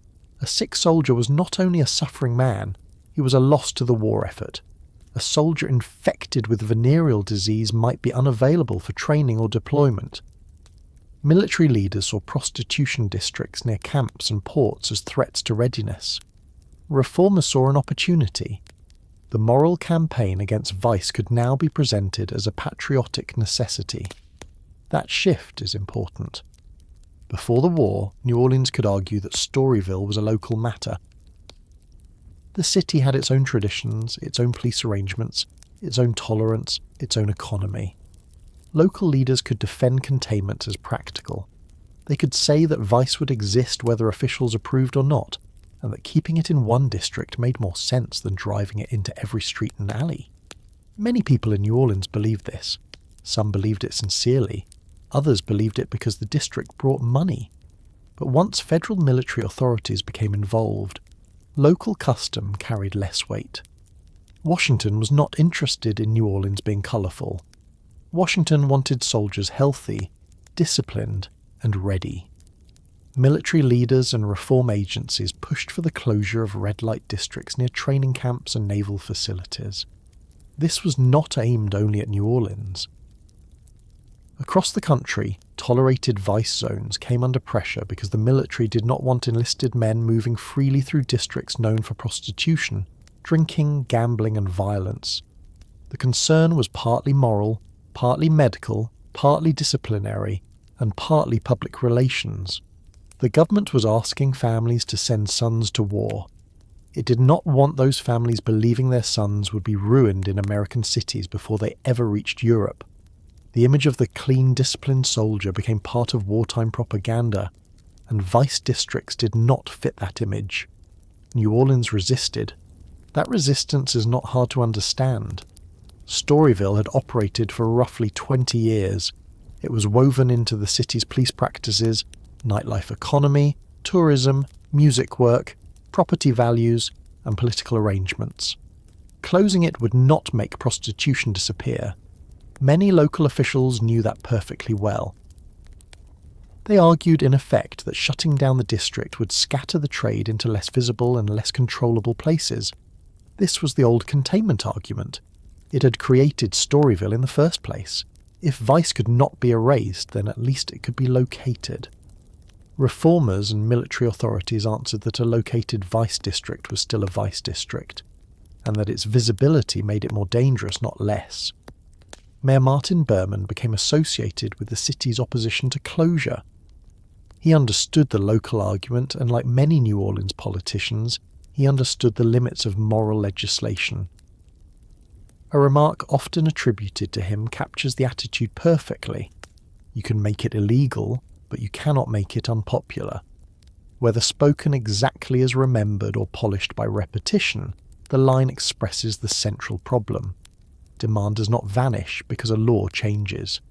A sick soldier was not only a suffering man, he was a loss to the war effort. A soldier infected with venereal disease might be unavailable for training or deployment. Military leaders saw prostitution districts near camps and ports as threats to readiness. Reformers saw an opportunity. The moral campaign against vice could now be presented as a patriotic necessity. That shift is important. Before the war, New Orleans could argue that Storyville was a local matter. The city had its own traditions, its own police arrangements, its own tolerance, its own economy. Local leaders could defend containment as practical. They could say that vice would exist whether officials approved or not, and that keeping it in one district made more sense than driving it into every street and alley. Many people in New Orleans believed this. Some believed it sincerely. Others believed it because the district brought money. But once federal military authorities became involved, local custom carried less weight. Washington was not interested in New Orleans being colourful. Washington wanted soldiers healthy, disciplined, and ready. Military leaders and reform agencies pushed for the closure of red light districts near training camps and naval facilities. This was not aimed only at New Orleans. Across the country, tolerated vice zones came under pressure because the military did not want enlisted men moving freely through districts known for prostitution, drinking, gambling, and violence. The concern was partly moral, partly medical, partly disciplinary, and partly public relations. The government was asking families to send sons to war. It did not want those families believing their sons would be ruined in American cities before they ever reached Europe. The image of the clean, disciplined soldier became part of wartime propaganda, and vice districts did not fit that image. New Orleans resisted. That resistance is not hard to understand. Storyville had operated for roughly 20 years. It was woven into the city's police practices, nightlife economy, tourism, music work, property values, and political arrangements. Closing it would not make prostitution disappear. Many local officials knew that perfectly well. They argued in effect that shutting down the district would scatter the trade into less visible and less controllable places. This was the old containment argument. It had created Storyville in the first place. If vice could not be erased, then at least it could be located. Reformers and military authorities answered that a located vice district was still a vice district, and that its visibility made it more dangerous, not less. Mayor Martin Berman became associated with the city's opposition to closure. He understood the local argument, and like many New Orleans politicians, he understood the limits of moral legislation. A remark often attributed to him captures the attitude perfectly. You can make it illegal, but you cannot make it unpopular. Whether spoken exactly as remembered or polished by repetition, the line expresses the central problem. Demand does not vanish because a law changes.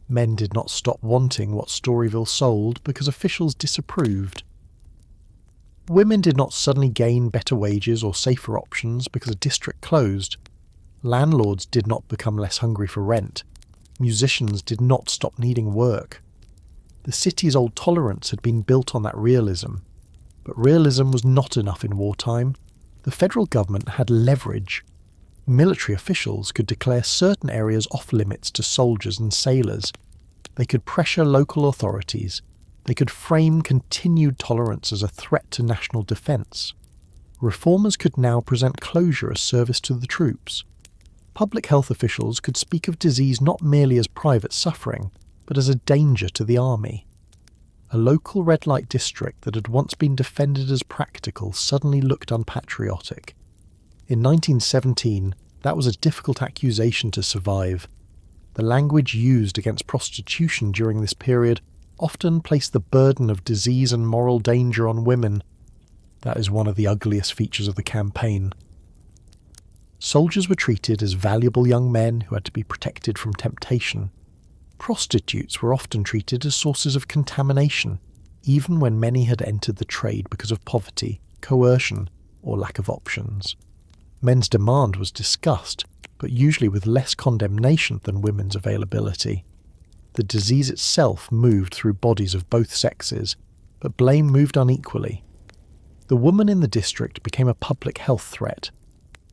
Men did not stop wanting what Storyville sold because officials disapproved. Women did not suddenly gain better wages or safer options because a district closed. Landlords did not become less hungry for rent. Musicians did not stop needing work. The city's old tolerance had been built on that realism. But realism was not enough in wartime. The federal government had leverage. Military officials could declare certain areas off-limits to soldiers and sailors. They could pressure local authorities. They could frame continued tolerance as a threat to national defence. Reformers could now present closure as service to the troops. Public health officials could speak of disease not merely as private suffering, but as a danger to the army. A local red light district that had once been defended as practical suddenly looked unpatriotic. In 1917, that was a difficult accusation to survive. The language used against prostitution during this period often placed the burden of disease and moral danger on women. That is one of the ugliest features of the campaign. Soldiers were treated as valuable young men who had to be protected from temptation. Prostitutes were often treated as sources of contamination, even when many had entered the trade because of poverty, coercion, or lack of options. Men's demand was discussed, but usually with less condemnation than women's availability. The disease itself moved through bodies of both sexes, but blame moved unequally. The woman in the district became a public health threat.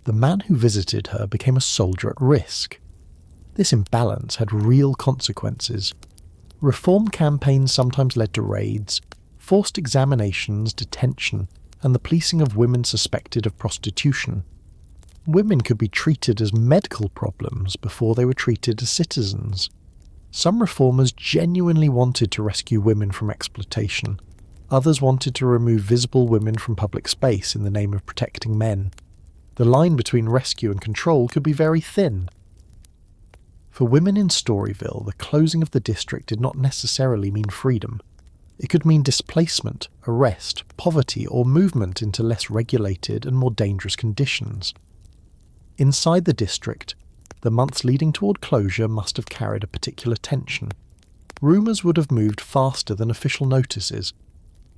The man who visited her became a soldier at risk. This imbalance had real consequences. Reform campaigns sometimes led to raids, forced examinations, detention, and the policing of women suspected of prostitution. Women could be treated as medical problems before they were treated as citizens. Some reformers genuinely wanted to rescue women from exploitation. Others wanted to remove visible women from public space in the name of protecting men. The line between rescue and control could be very thin. For women in Storyville, the closing of the district did not necessarily mean freedom. It could mean displacement, arrest, poverty, or movement into less regulated and more dangerous conditions. Inside the district, the months leading toward closure must have carried a particular tension. Rumours would have moved faster than official notices.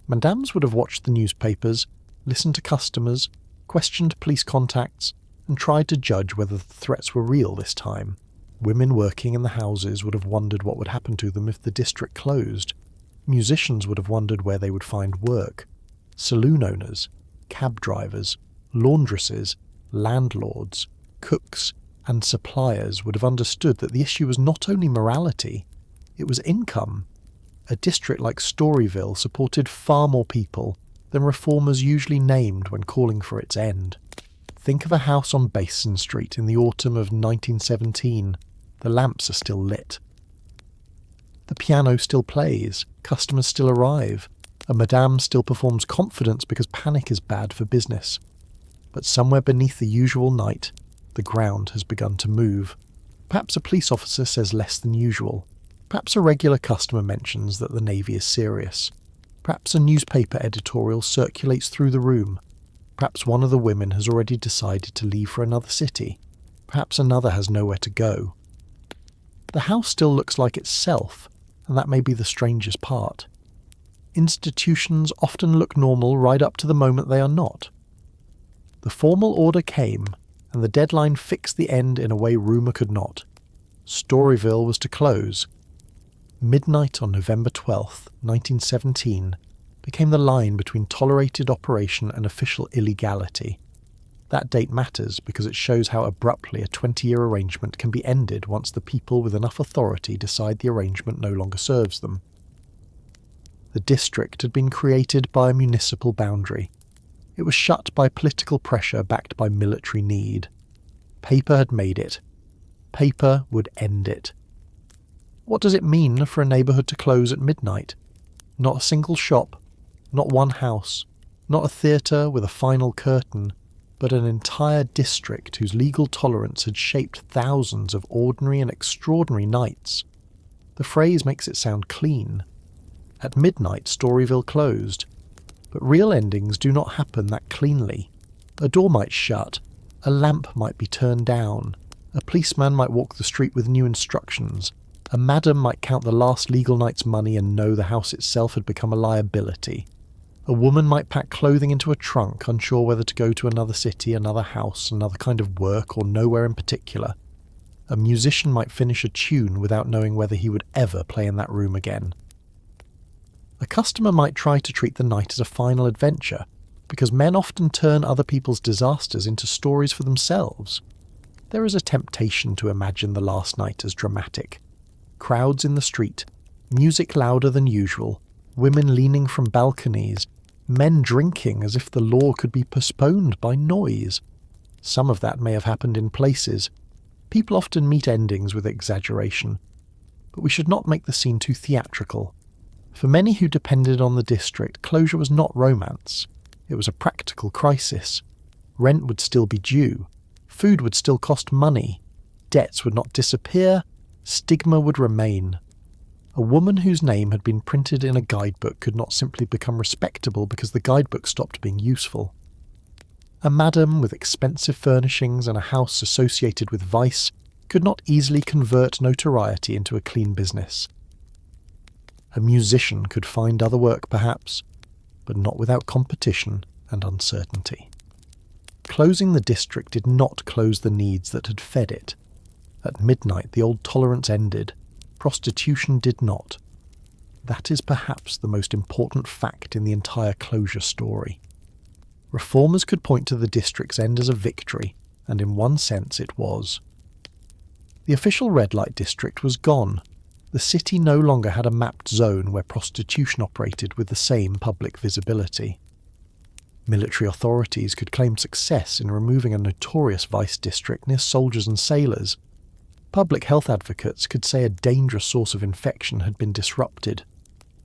Madames would have watched the newspapers, listened to customers, questioned police contacts, and tried to judge whether the threats were real this time. Women working in the houses would have wondered what would happen to them if the district closed. Musicians would have wondered where they would find work. Saloon owners, cab drivers, laundresses, landlords, cooks, and suppliers would have understood that the issue was not only morality, it was income. A district like Storyville supported far more people than reformers usually named when calling for its end. Think of a house on Basin Street in the autumn of 1917. The lamps are still lit. The piano still plays, customers still arrive, a madame still performs confidence because panic is bad for business. But somewhere beneath the usual night, the ground has begun to move. Perhaps a police officer says less than usual. Perhaps a regular customer mentions that the Navy is serious. Perhaps a newspaper editorial circulates through the room. Perhaps one of the women has already decided to leave for another city. Perhaps another has nowhere to go. The house still looks like itself, and that may be the strangest part. Institutions often look normal right up to the moment they are not. The formal order came, and the deadline fixed the end in a way rumour could not. Storyville was to close. Midnight on November 12th, 1917, became the line between tolerated operation and official illegality. That date matters because it shows how abruptly a 20-year arrangement can be ended once the people with enough authority decide the arrangement no longer serves them. The district had been created by a municipal boundary. It was shut by political pressure backed by military need. Paper had made it. Paper would end it. What does it mean for a neighbourhood to close at midnight? Not a single shop, not one house, not a theatre with a final curtain, but an entire district whose legal tolerance had shaped thousands of ordinary and extraordinary nights. The phrase makes it sound clean. At midnight, Storyville closed. But real endings do not happen that cleanly. A door might shut, a lamp might be turned down, a policeman might walk the street with new instructions, a madam might count the last legal night's money and know the house itself had become a liability. A woman might pack clothing into a trunk, unsure whether to go to another city, another house, another kind of work, or nowhere in particular. A musician might finish a tune without knowing whether he would ever play in that room again. A customer might try to treat the night as a final adventure, because men often turn other people's disasters into stories for themselves. There is a temptation to imagine the last night as dramatic. Crowds in the street, music louder than usual, women leaning from balconies, men drinking as if the law could be postponed by noise. Some of that may have happened in places. People often meet endings with exaggeration, but we should not make the scene too theatrical. For many who depended on the district, closure was not romance. It was a practical crisis. Rent would still be due. Food would still cost money. Debts would not disappear. Stigma would remain. A woman whose name had been printed in a guidebook could not simply become respectable because the guidebook stopped being useful. A madam with expensive furnishings and a house associated with vice could not easily convert notoriety into a clean business. A musician could find other work perhaps, but not without competition and uncertainty. Closing the district did not close the needs that had fed it. At midnight the old tolerance ended. Prostitution did not. That is perhaps the most important fact in the entire closure story. Reformers could point to the district's end as a victory, and in one sense it was. The official red light district was gone. The city no longer had a mapped zone where prostitution operated with the same public visibility. Military authorities could claim success in removing a notorious vice district near soldiers and sailors. Public health advocates could say a dangerous source of infection had been disrupted.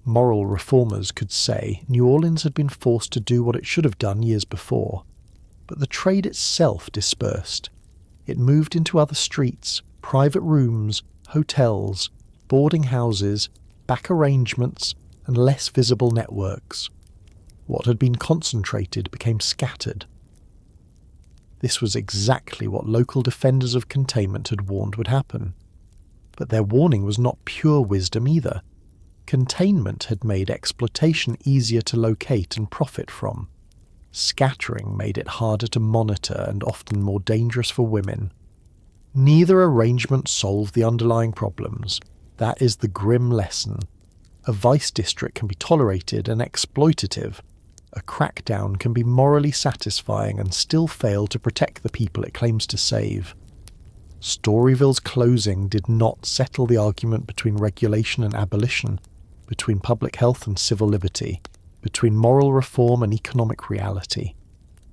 Moral reformers could say New Orleans had been forced to do what it should have done years before. But the trade itself dispersed. It moved into other streets, private rooms, hotels, boarding houses, back arrangements, and less visible networks. What had been concentrated became scattered. This was exactly what local defenders of containment had warned would happen. But their warning was not pure wisdom either. Containment had made exploitation easier to locate and profit from. Scattering made it harder to monitor and often more dangerous for women. Neither arrangement solved the underlying problems. That is the grim lesson. A vice district can be tolerated and exploitative. A crackdown can be morally satisfying and still fail to protect the people it claims to save. Storyville's closing did not settle the argument between regulation and abolition, between public health and civil liberty, between moral reform and economic reality.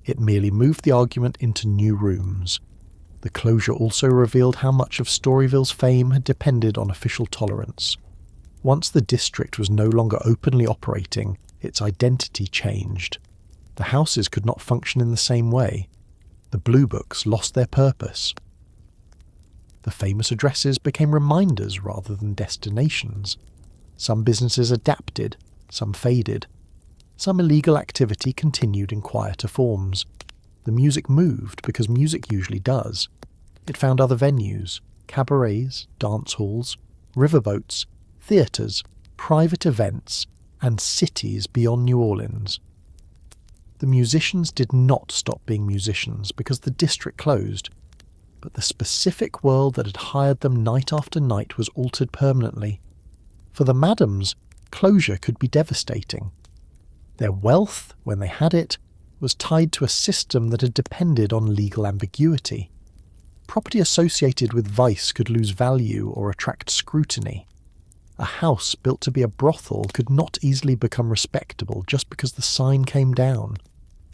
It merely moved the argument into new rooms. The closure also revealed how much of Storyville's fame had depended on official tolerance. Once the district was no longer openly operating, its identity changed. The houses could not function in the same way. The blue books lost their purpose. The famous addresses became reminders rather than destinations. Some businesses adapted, some faded. Some illegal activity continued in quieter forms. The music moved because music usually does. It found other venues, cabarets, dance halls, riverboats, theatres, private events, and cities beyond New Orleans. The musicians did not stop being musicians because the district closed, but the specific world that had hired them night after night was altered permanently. For the madams, closure could be devastating. Their wealth, when they had it, was tied to a system that had depended on legal ambiguity. Property associated with vice could lose value or attract scrutiny. A house built to be a brothel could not easily become respectable just because the sign came down.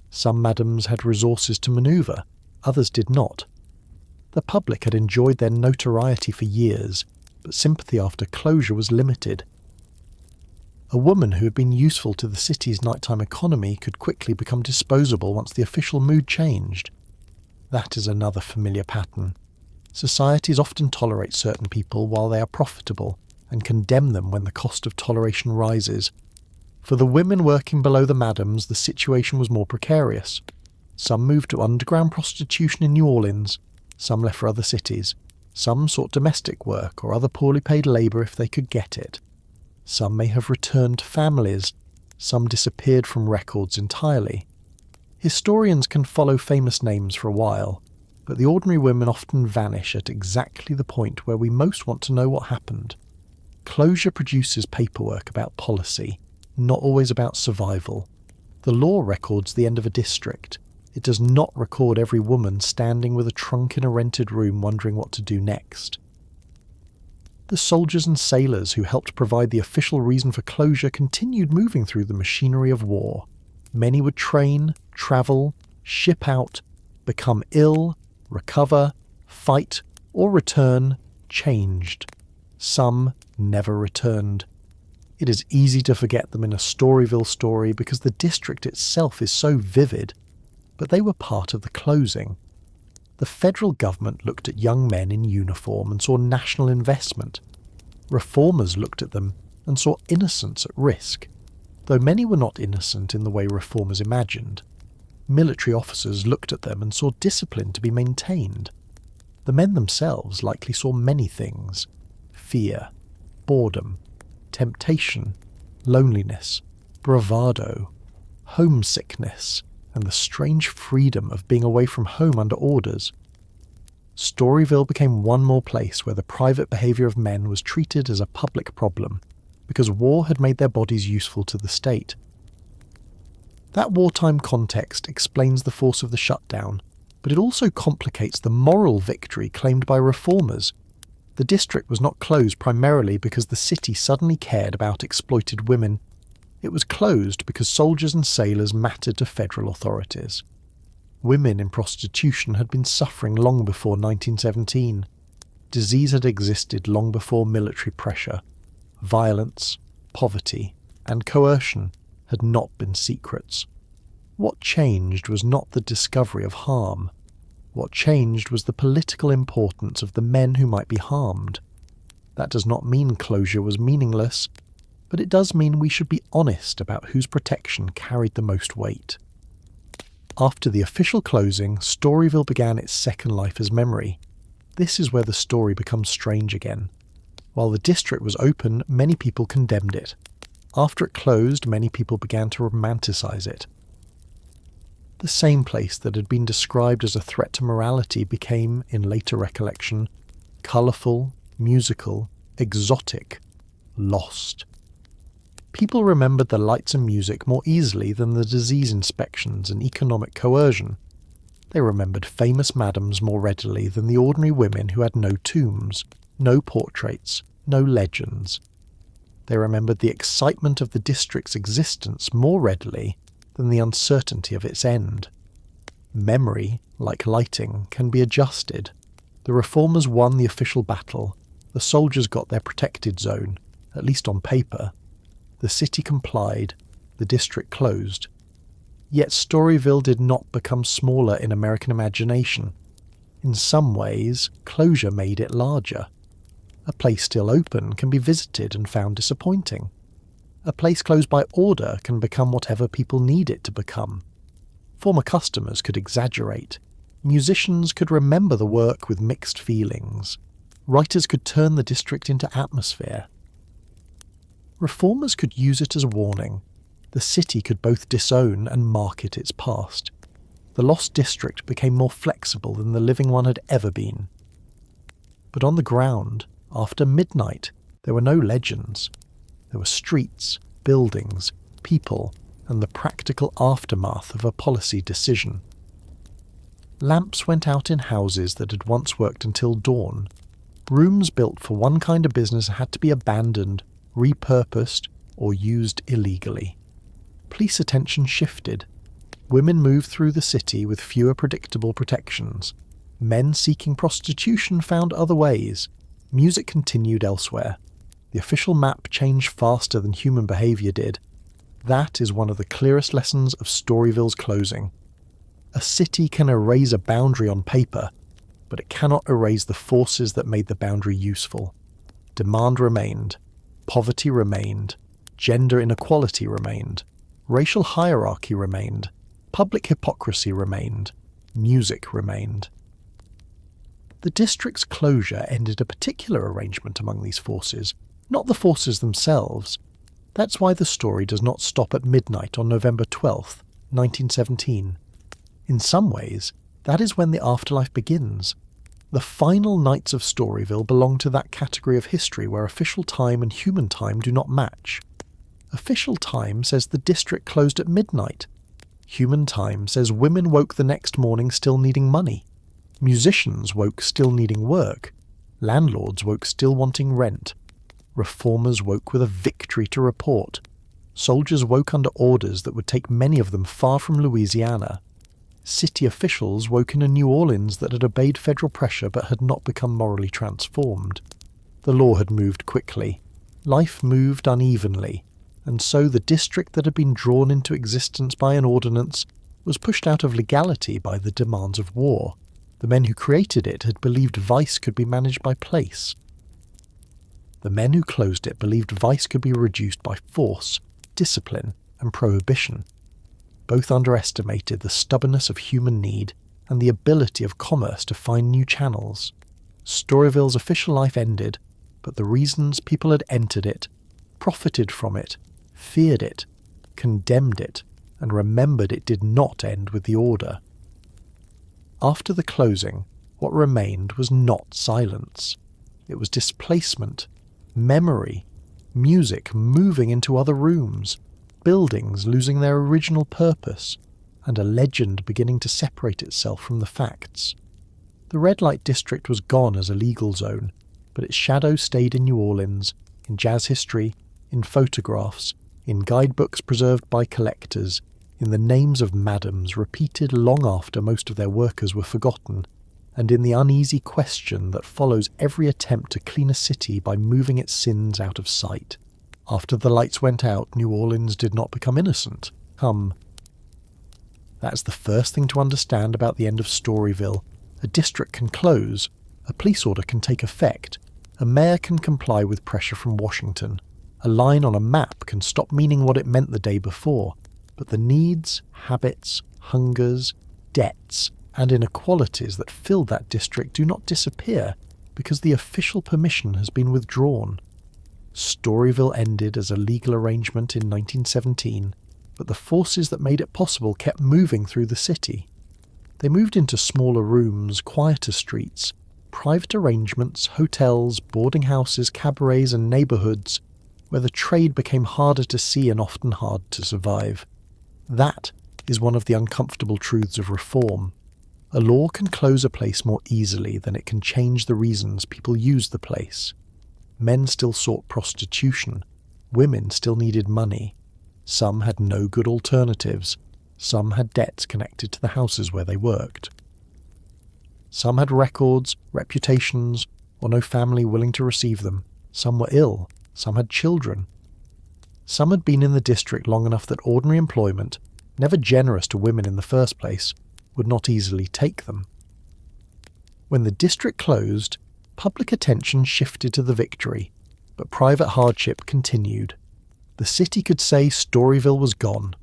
Some madams had resources to manoeuvre, others did not. The public had enjoyed their notoriety for years, but sympathy after closure was limited. A woman who had been useful to the city's nighttime economy could quickly become disposable once the official mood changed. That is another familiar pattern. Societies often tolerate certain people while they are profitable, and condemn them when the cost of toleration rises. For the women working below the madams, the situation was more precarious. Some moved to underground prostitution in New Orleans, some left for other cities, some sought domestic work or other poorly paid labour if they could get it. Some may have returned to families, Some disappeared from records entirely. Historians can follow famous names for a while, but the ordinary women often vanish at exactly the point where we most want to know what happened. Closure produces paperwork about policy, not always about survival. The law records the end of a district. It does not record every woman standing with a trunk in a rented room wondering what to do next. The soldiers and sailors who helped provide the official reason for closure continued moving through the machinery of war. Many would train, travel, ship out, become ill, recover, fight, or return, changed. Some never returned. It is easy to forget them in a Storyville story because the district itself is so vivid, but they were part of the closing. The federal government looked at young men in uniform and saw national investment. Reformers looked at them and saw innocence at risk, though many were not innocent in the way reformers imagined. Military officers looked at them and saw discipline to be maintained. The men themselves likely saw many things: fear, boredom, temptation, loneliness, bravado, homesickness, and the strange freedom of being away from home under orders. Storyville became one more place where the private behaviour of men was treated as a public problem, because war had made their bodies useful to the state. That wartime context explains the force of the shutdown, but it also complicates the moral victory claimed by reformers. The district was not closed primarily because the city suddenly cared about exploited women. It was closed because soldiers and sailors mattered to federal authorities. Women in prostitution had been suffering long before 1917. Disease had existed long before military pressure. Violence, poverty, and coercion had not been secrets. What changed was not the discovery of harm. What changed was the political importance of the men who might be harmed. That does not mean closure was meaningless, but it does mean we should be honest about whose protection carried the most weight. After the official closing, Storyville began its second life as memory. This is where the story becomes strange again. While the district was open, many people condemned it. After it closed, many people began to romanticize it. The same place that had been described as a threat to morality became, in later recollection, colourful, musical, exotic, lost. People remembered the lights and music more easily than the disease inspections and economic coercion. They remembered famous madams more readily than the ordinary women who had no tombs, no portraits, no legends. They remembered the excitement of the district's existence more readily than the uncertainty of its end. Memory, like lighting, can be adjusted. The reformers won the official battle. The soldiers got their protected zone, at least on paper. The city complied. The district closed. Yet Storyville did not become smaller in American imagination. In some ways, closure made it larger. A place still open can be visited and found disappointing. A place closed by order can become whatever people need it to become. Former customers could exaggerate. Musicians could remember the work with mixed feelings. Writers could turn the district into atmosphere. Reformers could use it as a warning. The city could both disown and market its past. The lost district became more flexible than the living one had ever been. But on the ground, after midnight, there were no legends. There were streets, buildings, people, and the practical aftermath of a policy decision. Lamps went out in houses that had once worked until dawn. Rooms built for one kind of business had to be abandoned, repurposed, or used illegally. Police attention shifted. Women moved through the city with fewer predictable protections. Men seeking prostitution found other ways. Music continued elsewhere. The official map changed faster than human behaviour did. That is one of the clearest lessons of Storyville's closing. A city can erase a boundary on paper, but it cannot erase the forces that made the boundary useful. Demand remained. Poverty remained. Gender inequality remained. Racial hierarchy remained. Public hypocrisy remained. Music remained. The district's closure ended a particular arrangement among these forces, not the forces themselves. That's why the story does not stop at midnight on November 12th, 1917. In some ways, that is when the afterlife begins. The final nights of Storyville belong to that category of history where official time and human time do not match. Official time says the district closed at midnight. Human time says women woke the next morning still needing money. Musicians woke still needing work. Landlords woke still wanting rent. Reformers woke with a victory to report. Soldiers woke under orders that would take many of them far from Louisiana. City officials woke in a New Orleans that had obeyed federal pressure but had not become morally transformed. The law had moved quickly. Life moved unevenly, and so the district that had been drawn into existence by an ordinance was pushed out of legality by the demands of war. The men who created it had believed vice could be managed by place. The men who closed it believed vice could be reduced by force, discipline, and prohibition. Both underestimated the stubbornness of human need and the ability of commerce to find new channels. Storyville's official life ended, but the reasons people had entered it, profited from it, feared it, condemned it, and remembered it did not end with the order. After the closing, what remained was not silence. It was displacement, memory, music moving into other rooms, buildings losing their original purpose, and a legend beginning to separate itself from the facts. The red light district was gone as a legal zone, but its shadow stayed in New Orleans, in jazz history, in photographs, in guidebooks preserved by collectors, in the names of madams repeated long after most of their workers were forgotten, and in the uneasy question that follows every attempt to clean a city by moving its sins out of sight. After the lights went out, New Orleans did not become innocent. That's the first thing to understand about the end of Storyville. A district can close, a police order can take effect, a mayor can comply with pressure from Washington, a line on a map can stop meaning what it meant the day before, but the needs, habits, hungers, debts, and inequalities that filled that district do not disappear because the official permission has been withdrawn. Storyville ended as a legal arrangement in 1917, but the forces that made it possible kept moving through the city. They moved into smaller rooms, quieter streets, private arrangements, hotels, boarding houses, cabarets and neighbourhoods, where the trade became harder to see and often hard to survive. That is one of the uncomfortable truths of reform. A law can close a place more easily than it can change the reasons people use the place. Men still sought prostitution. Women still needed money. Some had no good alternatives. Some had debts connected to the houses where they worked. Some had records, reputations, or no family willing to receive them. Some were ill. Some had children. Some had been in the district long enough that ordinary employment, never generous to women in the first place, would not easily take them. When the district closed, public attention shifted to the victory, but private hardship continued. The city could say Storyville was gone.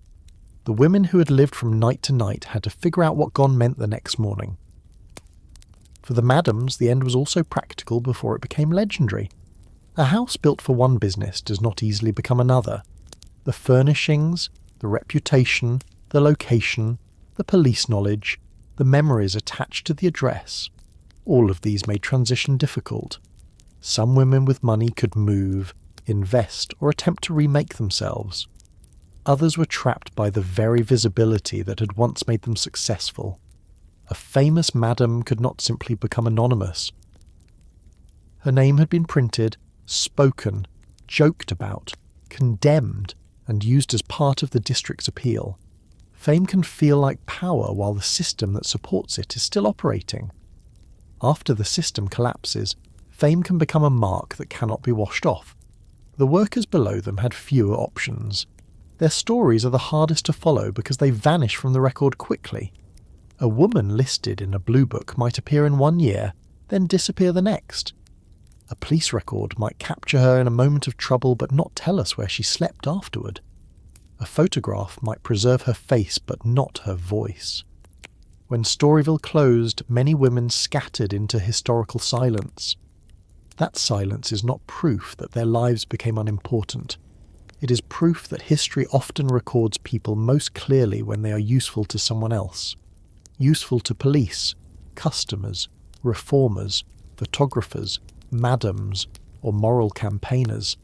The women who had lived from night to night had to figure out what gone meant the next morning. For the madams, the end was also practical before it became legendary. A house built for one business does not easily become another. The furnishings, the reputation, the location, the police knowledge, the memories attached to the address, all of these made transition difficult. Some women with money could move, invest, or attempt to remake themselves. Others were trapped by the very visibility that had once made them successful. A famous madam could not simply become anonymous. Her name had been printed, spoken, joked about, condemned, and used as part of the district's appeal. Fame can feel like power while the system that supports it is still operating. After the system collapses, fame can become a mark that cannot be washed off. The workers below them had fewer options. Their stories are the hardest to follow because they vanish from the record quickly. A woman listed in a blue book might appear in 1 year, then disappear the next. A police record might capture her in a moment of trouble but not tell us where she slept afterward. A photograph might preserve her face but not her voice. When Storyville closed, many women scattered into historical silence. That silence is not proof that their lives became unimportant. It is proof that history often records people most clearly when they are useful to someone else. Useful to police, customers, reformers, photographers, madams, or moral campaigners.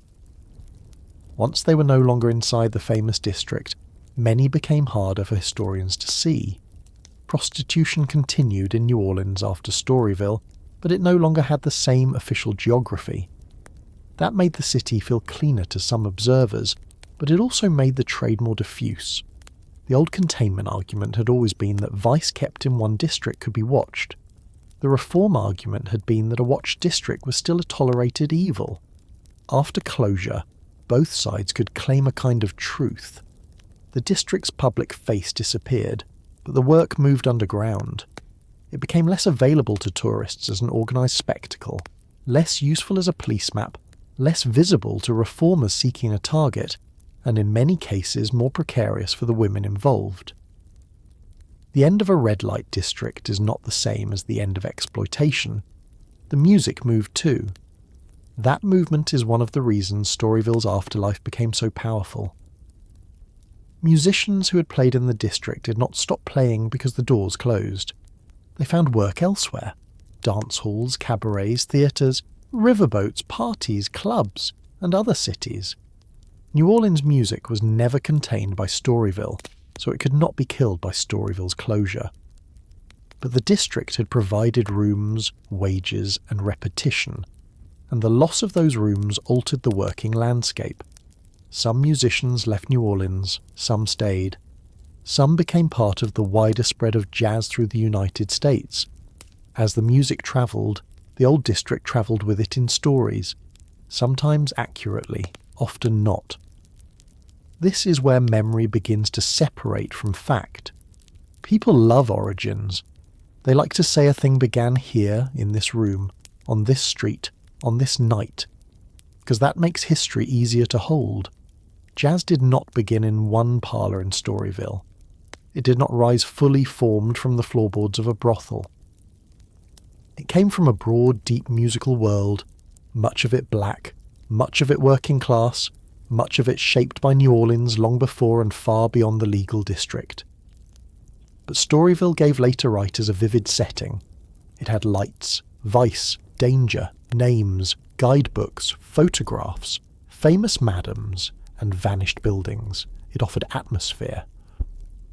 Once they were no longer inside the famous district, many became harder for historians to see. Prostitution continued in New Orleans after Storyville, but it no longer had the same official geography. That made the city feel cleaner to some observers, but it also made the trade more diffuse. The old containment argument had always been that vice kept in one district could be watched. The reform argument had been that a watched district was still a tolerated evil. After closure, both sides could claim a kind of truth. The district's public face disappeared, but the work moved underground. It became less available to tourists as an organised spectacle, less useful as a police map, less visible to reformers seeking a target, and in many cases more precarious for the women involved. The end of a red light district is not the same as the end of exploitation. The music moved too. That movement is one of the reasons Storyville's afterlife became so powerful. Musicians who had played in the district did not stop playing because the doors closed. They found work elsewhere. Dance halls, cabarets, theatres, riverboats, parties, clubs, and other cities. New Orleans music was never contained by Storyville, so it could not be killed by Storyville's closure. But the district had provided rooms, wages, and repetition, and the loss of those rooms altered the working landscape. Some musicians left New Orleans, some stayed. Some became part of the wider spread of jazz through the United States. As the music travelled, the old district travelled with it in stories, sometimes accurately, often not. This is where memory begins to separate from fact. People love origins. They like to say a thing began here, in this room, on this street, on this night, because that makes history easier to hold. Jazz did not begin in one parlour in Storyville. It did not rise fully formed from the floorboards of a brothel. It came from a broad, deep musical world, much of it black, much of it working class, much of it shaped by New Orleans long before and far beyond the legal district. But Storyville gave later writers a vivid setting. It had lights, vice, danger, names, guidebooks, photographs, famous madams, and vanished buildings. It offered atmosphere.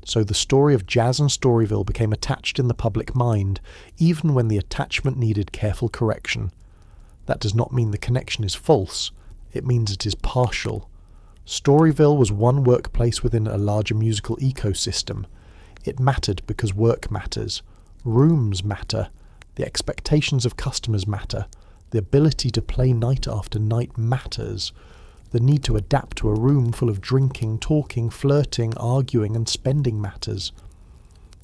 So the story of jazz and Storyville became attached in the public mind, even when the attachment needed careful correction. That does not mean the connection is false, it means it is partial. Storyville was one workplace within a larger musical ecosystem. It mattered because work matters. Rooms matter. The expectations of customers matter. The ability to play night after night matters. The need to adapt to a room full of drinking, talking, flirting, arguing, and spending matters.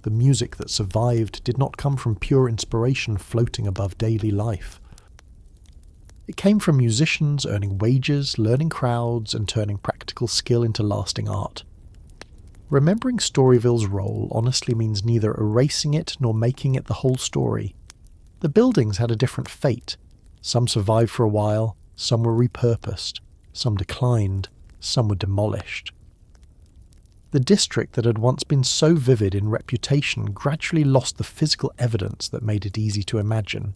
The music that survived did not come from pure inspiration floating above daily life. It came from musicians earning wages, learning crowds, and turning practical skill into lasting art. Remembering Storyville's role honestly means neither erasing it nor making it the whole story. The buildings had a different fate. Some survived for a while, some were repurposed, some declined, some were demolished. The district that had once been so vivid in reputation gradually lost the physical evidence that made it easy to imagine.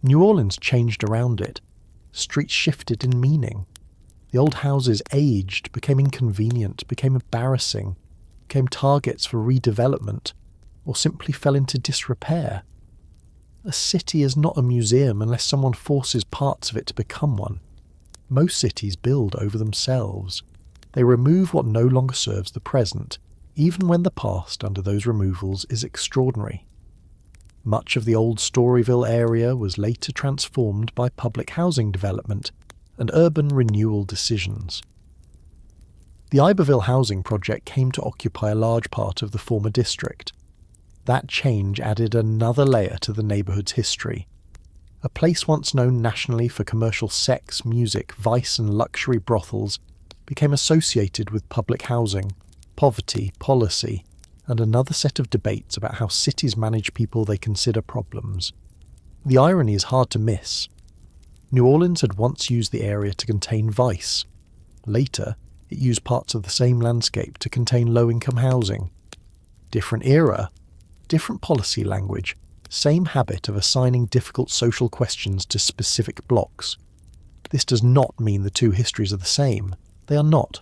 New Orleans changed around it. Streets shifted in meaning. The old houses aged, became inconvenient, became embarrassing, became targets for redevelopment, or simply fell into disrepair. A city is not a museum unless someone forces parts of it to become one. Most cities build over themselves. They remove what no longer serves the present, even when the past under those removals is extraordinary. Much of the old Storyville area was later transformed by public housing development and urban renewal decisions. The Iberville housing project came to occupy a large part of the former district. That change added another layer to the neighbourhood's history. A place once known nationally for commercial sex, music, vice and luxury brothels became associated with public housing, poverty, policy, and another set of debates about how cities manage people they consider problems. The irony is hard to miss. New Orleans had once used the area to contain vice. Later, It used parts of the same landscape to contain low-income housing. Different era, different policy language, same habit of assigning difficult social questions to specific blocks. This does not mean the two histories are the same. They are not.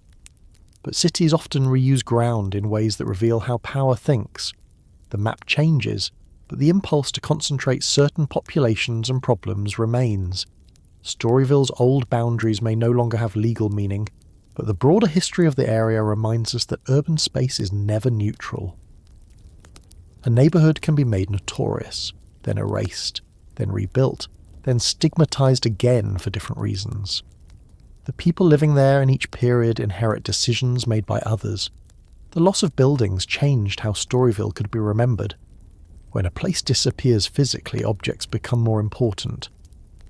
But cities often reuse ground in ways that reveal how power thinks. The map changes, but the impulse to concentrate certain populations and problems remains. Storyville's old boundaries may no longer have legal meaning, but the broader history of the area reminds us that urban space is never neutral. A neighbourhood can be made notorious, then erased, then rebuilt, then stigmatised again for different reasons. The people living there in each period inherit decisions made by others. The loss of buildings changed how Storyville could be remembered. When a place disappears physically, objects become more important.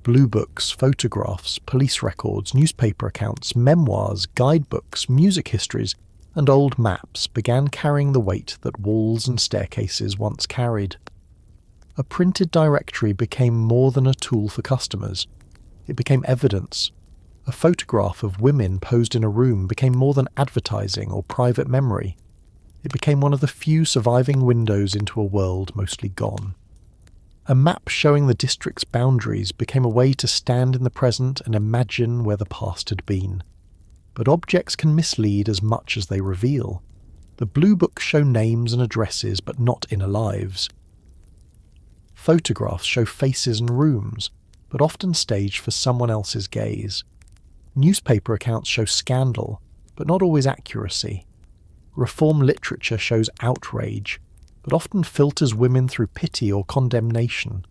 Blue books, photographs, police records, newspaper accounts, memoirs, guidebooks, music histories, and old maps began carrying the weight that walls and staircases once carried. A printed directory became more than a tool for customers. It became evidence. A photograph of women posed in a room became more than advertising or private memory. It became one of the few surviving windows into a world mostly gone. A map showing the district's boundaries became a way to stand in the present and imagine where the past had been. But objects can mislead as much as they reveal. The blue books show names and addresses, but not inner lives. Photographs show faces and rooms, but often staged for someone else's gaze. Newspaper accounts show scandal, but not always accuracy. Reform literature shows outrage, but often filters women through pity or condemnation.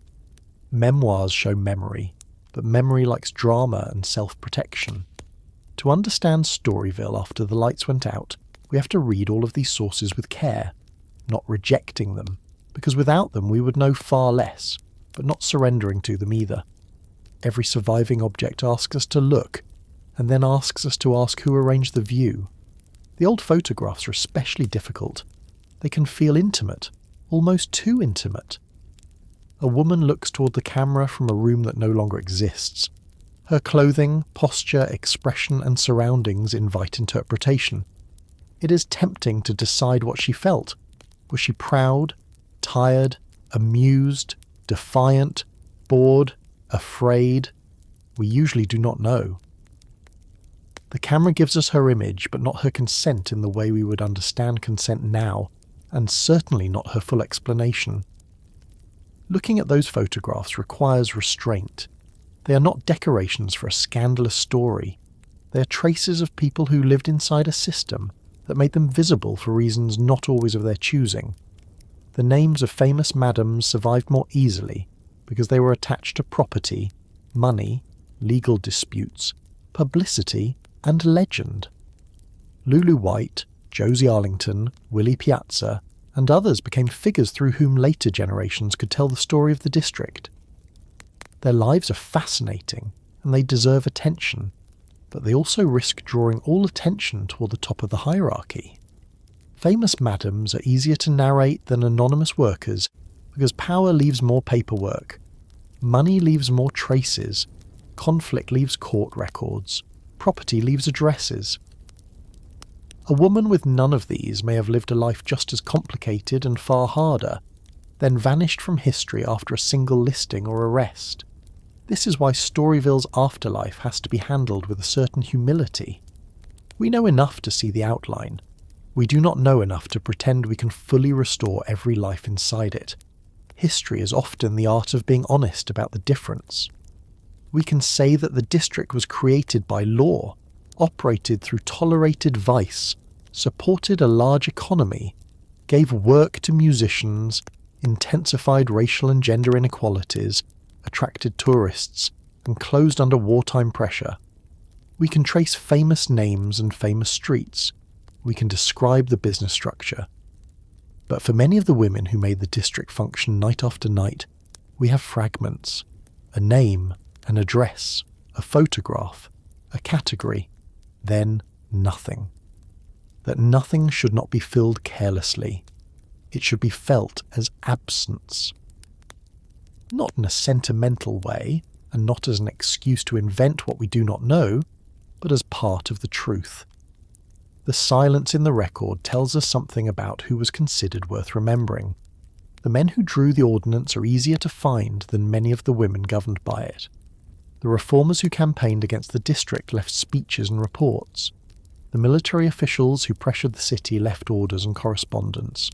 Memoirs show memory, but memory likes drama and self-protection. To understand Storyville after the lights went out, we have to read all of these sources with care, not rejecting them, because without them we would know far less, but not surrendering to them either. Every surviving object asks us to look, and then asks us to ask who arranged the view. The old photographs are especially difficult. They can feel intimate, almost too intimate. A woman looks toward the camera from a room that no longer exists. Her clothing, posture, expression, and surroundings invite interpretation. It is tempting to decide what she felt. Was she proud, tired, amused, defiant, bored, afraid? We usually do not know. The camera gives us her image, but not her consent in the way we would understand consent now, and certainly not her full explanation. Looking at those photographs requires restraint. They are not decorations for a scandalous story. They are traces of people who lived inside a system that made them visible for reasons not always of their choosing. The names of famous madams survived more easily because they were attached to property, money, legal disputes, publicity, and legend. Lulu White, Josie Arlington, Willie Piazza, and others became figures through whom later generations could tell the story of the district. Their lives are fascinating, and they deserve attention, but they also risk drawing all attention toward the top of the hierarchy. Famous madams are easier to narrate than anonymous workers because power leaves more paperwork, money leaves more traces, conflict leaves court records, property leaves addresses. A woman with none of these may have lived a life just as complicated and far harder, then vanished from history after a single listing or arrest. This is why Storyville's afterlife has to be handled with a certain humility. We know enough to see the outline. We do not know enough to pretend we can fully restore every life inside it. History is often the art of being honest about the difference. We can say that the district was created by law, operated through tolerated vice, supported a large economy, gave work to musicians, intensified racial and gender inequalities, attracted tourists, and closed under wartime pressure. We can trace famous names and famous streets. We can describe the business structure. But for many of the women who made the district function night after night, we have fragments. A name, an address, a photograph, a category, then nothing. That nothing should not be filled carelessly. It should be felt as absence. Not in a sentimental way, and not as an excuse to invent what we do not know, but as part of the truth. The silence in the record tells us something about who was considered worth remembering. The men who drew the ordinance are easier to find than many of the women governed by it. The reformers who campaigned against the district left speeches and reports. The military officials who pressured the city left orders and correspondence.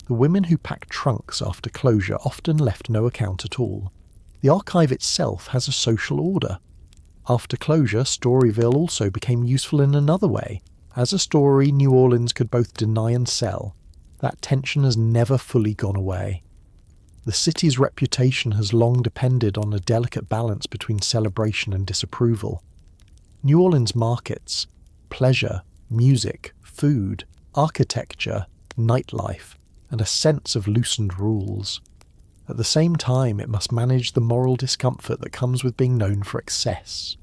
The women who packed trunks after closure often left no account at all. The archive itself has a social order. After closure, Storyville also became useful in another way. As a story New Orleans could both deny and sell, that tension has never fully gone away. The city's reputation has long depended on a delicate balance between celebration and disapproval. New Orleans markets, pleasure, music, food, architecture, nightlife, and a sense of loosened rules. At the same time, it must manage the moral discomfort that comes with being known for excess.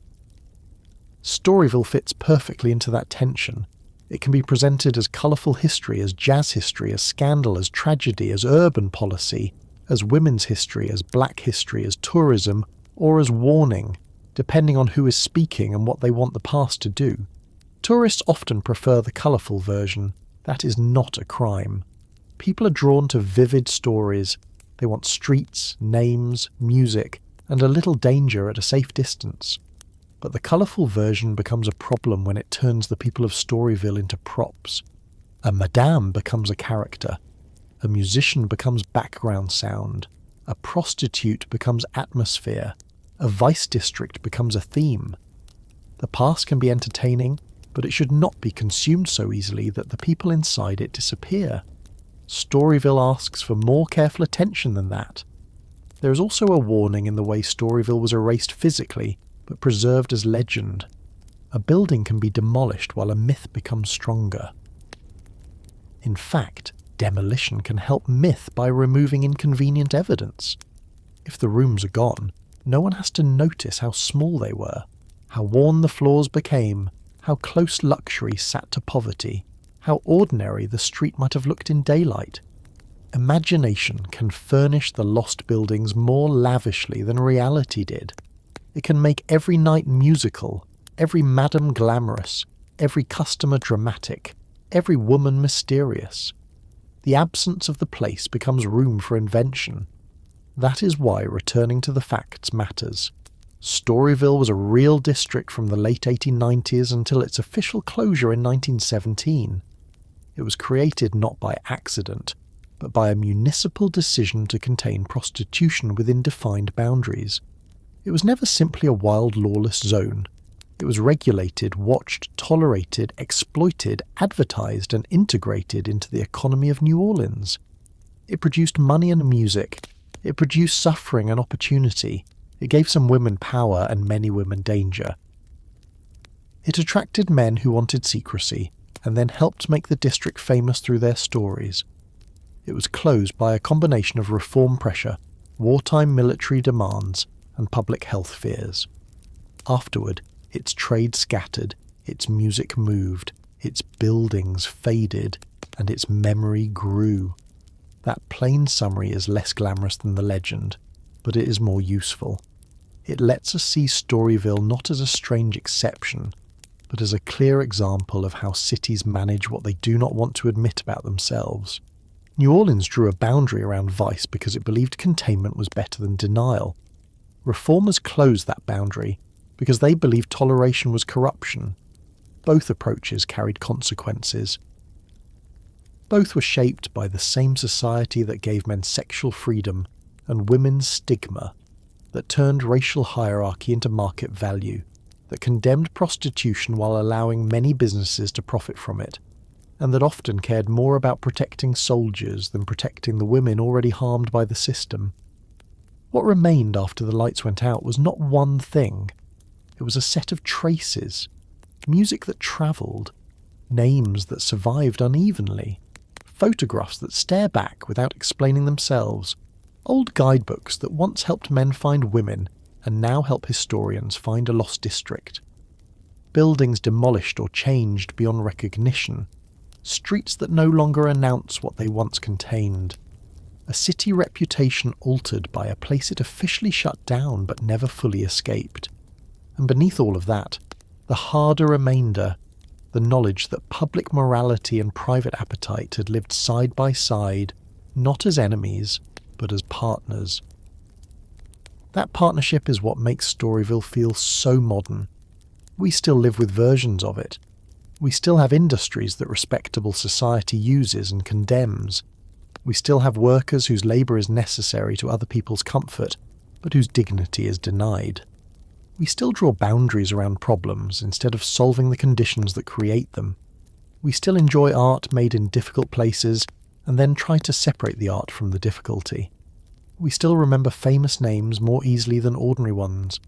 Storyville fits perfectly into that tension. It can be presented as colourful history, as jazz history, as scandal, as tragedy, as urban policy, as women's history, as black history, as tourism, or as warning, depending on who is speaking and what they want the past to do. Tourists often prefer the colourful version. That is not a crime. People are drawn to vivid stories. They want streets, names, music, and a little danger at a safe distance. But the colourful version becomes a problem when it turns the people of Storyville into props. A madame becomes a character. A musician becomes background sound. A prostitute becomes atmosphere. A vice district becomes a theme. The past can be entertaining, but it should not be consumed so easily that the people inside it disappear. Storyville asks for more careful attention than that. There is also a warning in the way Storyville was erased physically, but preserved as legend. A building can be demolished while a myth becomes stronger. In fact, demolition can help myth by removing inconvenient evidence. If the rooms are gone, no one has to notice how small they were, how worn the floors became, how close luxury sat to poverty, how ordinary the street might have looked in daylight. Imagination can furnish the lost buildings more lavishly than reality did. It can make every night musical, every madam glamorous, every customer dramatic, every woman mysterious. The absence of the place becomes room for invention. That is why returning to the facts matters. Storyville was a real district from the late 1890s until its official closure in 1917. It was created not by accident, but by a municipal decision to contain prostitution within defined boundaries. It was never simply a wild, lawless zone. It was regulated, watched, tolerated, exploited, advertised, and integrated into the economy of New Orleans. It produced money and music. It produced suffering and opportunity. It gave some women power and many women danger. It attracted men who wanted secrecy, and then helped make the district famous through their stories. It was closed by a combination of reform pressure, wartime military demands, and public health fears. Afterward, its trade scattered, its music moved, its buildings faded, and its memory grew. That plain summary is less glamorous than the legend, but it is more useful. It lets us see Storyville not as a strange exception, but as a clear example of how cities manage what they do not want to admit about themselves. New Orleans drew a boundary around vice because it believed containment was better than denial. Reformers closed that boundary because they believed toleration was corruption. Both approaches carried consequences. Both were shaped by the same society that gave men sexual freedom and women's stigma, that turned racial hierarchy into market value, that condemned prostitution while allowing many businesses to profit from it, and that often cared more about protecting soldiers than protecting the women already harmed by the system. What remained after the lights went out was not one thing. It was a set of traces, music that travelled, names that survived unevenly, photographs that stare back without explaining themselves, old guidebooks that once helped men find women and now help historians find a lost district. Buildings demolished or changed beyond recognition, streets that no longer announce what they once contained. A city reputation altered by a place it officially shut down but never fully escaped. And beneath all of that, the harder remainder, the knowledge that public morality and private appetite had lived side by side, not as enemies, but as partners. That partnership is what makes Storyville feel so modern. We still live with versions of it. We still have industries that respectable society uses and condemns. We still have workers whose labour is necessary to other people's comfort, but whose dignity is denied. We still draw boundaries around problems instead of solving the conditions that create them. We still enjoy art made in difficult places and then try to separate the art from the difficulty. We still remember famous names more easily than ordinary ones.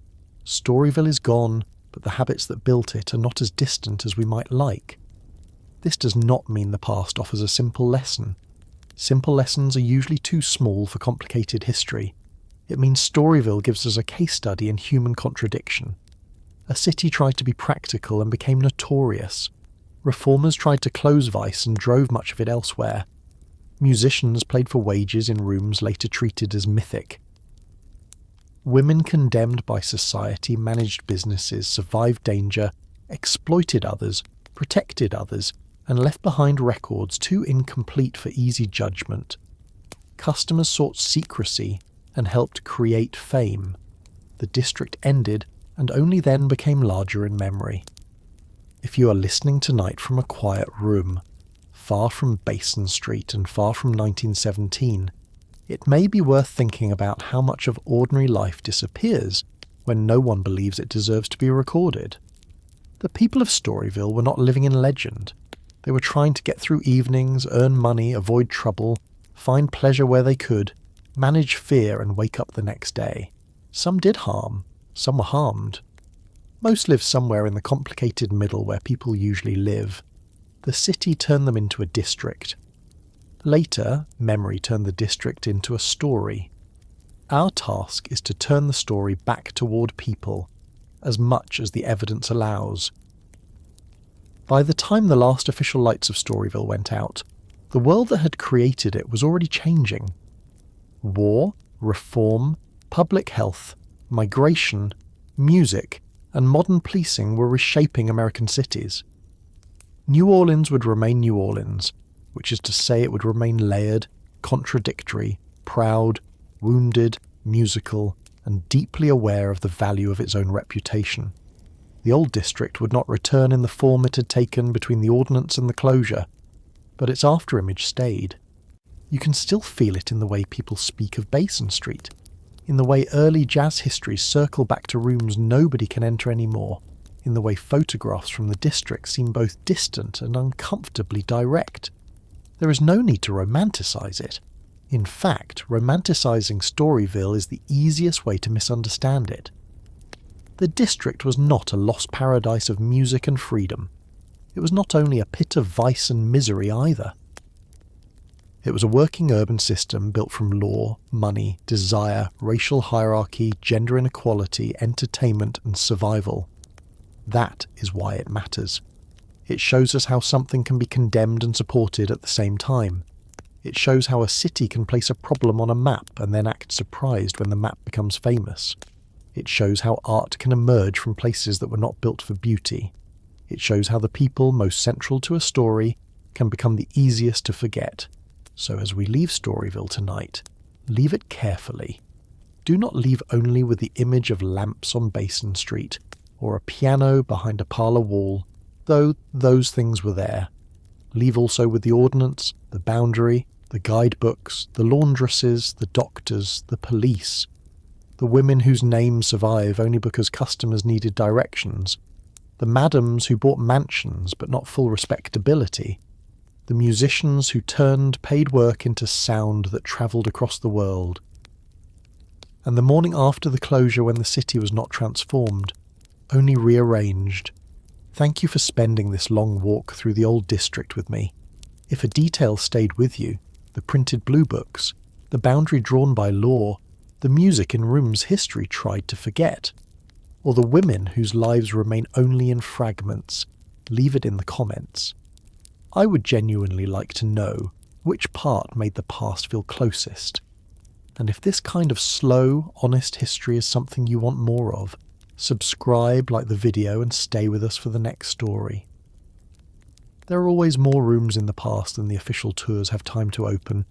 Storyville is gone, but the habits that built it are not as distant as we might like. This does not mean the past offers a simple lesson. Simple lessons are usually too small for complicated history. It means Storyville gives us a case study in human contradiction. A city tried to be practical and became notorious. Reformers tried to close vice and drove much of it elsewhere. Musicians played for wages in rooms later treated as mythic. Women condemned by society managed businesses, survived danger, exploited others, protected others, and left behind records too incomplete for easy judgment. Customers sought secrecy and helped create fame. The district ended and only then became larger in memory. If you are listening tonight from a quiet room, far from Basin Street and far from 1917, it may be worth thinking about how much of ordinary life disappears when no one believes it deserves to be recorded. The people of Storyville were not living in legend. They were trying to get through evenings, earn money, avoid trouble, find pleasure where they could, manage fear and wake up the next day. Some did harm, some were harmed. Most lived somewhere in the complicated middle where people usually live. The city turned them into a district. Later, memory turned the district into a story. Our task is to turn the story back toward people, as much as the evidence allows. By the time the last official lights of Storyville went out, the world that had created it was already changing. War, reform, public health, migration, music, and modern policing were reshaping American cities. New Orleans would remain New Orleans, which is to say it would remain layered, contradictory, proud, wounded, musical, and deeply aware of the value of its own reputation. The old district would not return in the form it had taken between the ordnance and the closure, but its afterimage stayed. You can still feel it in the way people speak of Basin Street, in the way early jazz histories circle back to rooms nobody can enter anymore, in the way photographs from the district seem both distant and uncomfortably direct. There is no need to romanticize it. In fact, romanticizing Storyville is the easiest way to misunderstand it. The district was not a lost paradise of music and freedom. It was not only a pit of vice and misery either. It was a working urban system built from law, money, desire, racial hierarchy, gender inequality, entertainment, and survival. That is why it matters. It shows us how something can be condemned and supported at the same time. It shows how a city can place a problem on a map and then act surprised when the map becomes famous. It shows how art can emerge from places that were not built for beauty. It shows how the people most central to a story can become the easiest to forget. So as we leave Storyville tonight, leave it carefully. Do not leave only with the image of lamps on Basin Street, or a piano behind a parlour wall, though those things were there. Leave also with the ordnance, the boundary, the guidebooks, the laundresses, the doctors, the police, the women whose names survive only because customers needed directions, the madams who bought mansions but not full respectability, the musicians who turned paid work into sound that travelled across the world. And the morning after the closure, when the city was not transformed, only rearranged. Thank you for spending this long walk through the old district with me. If a detail stayed with you, the printed blue books, the boundary drawn by law, the music in rooms history tried to forget, or the women whose lives remain only in fragments, leave it in the comments. I would genuinely like to know which part made the past feel closest. And if this kind of slow, honest history is something you want more of, subscribe, like the video, and stay with us for the next story. There are always more rooms in the past than the official tours have time to open,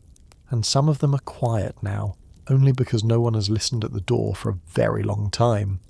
and some of them are quiet now, only because no one has listened at the door for a very long time.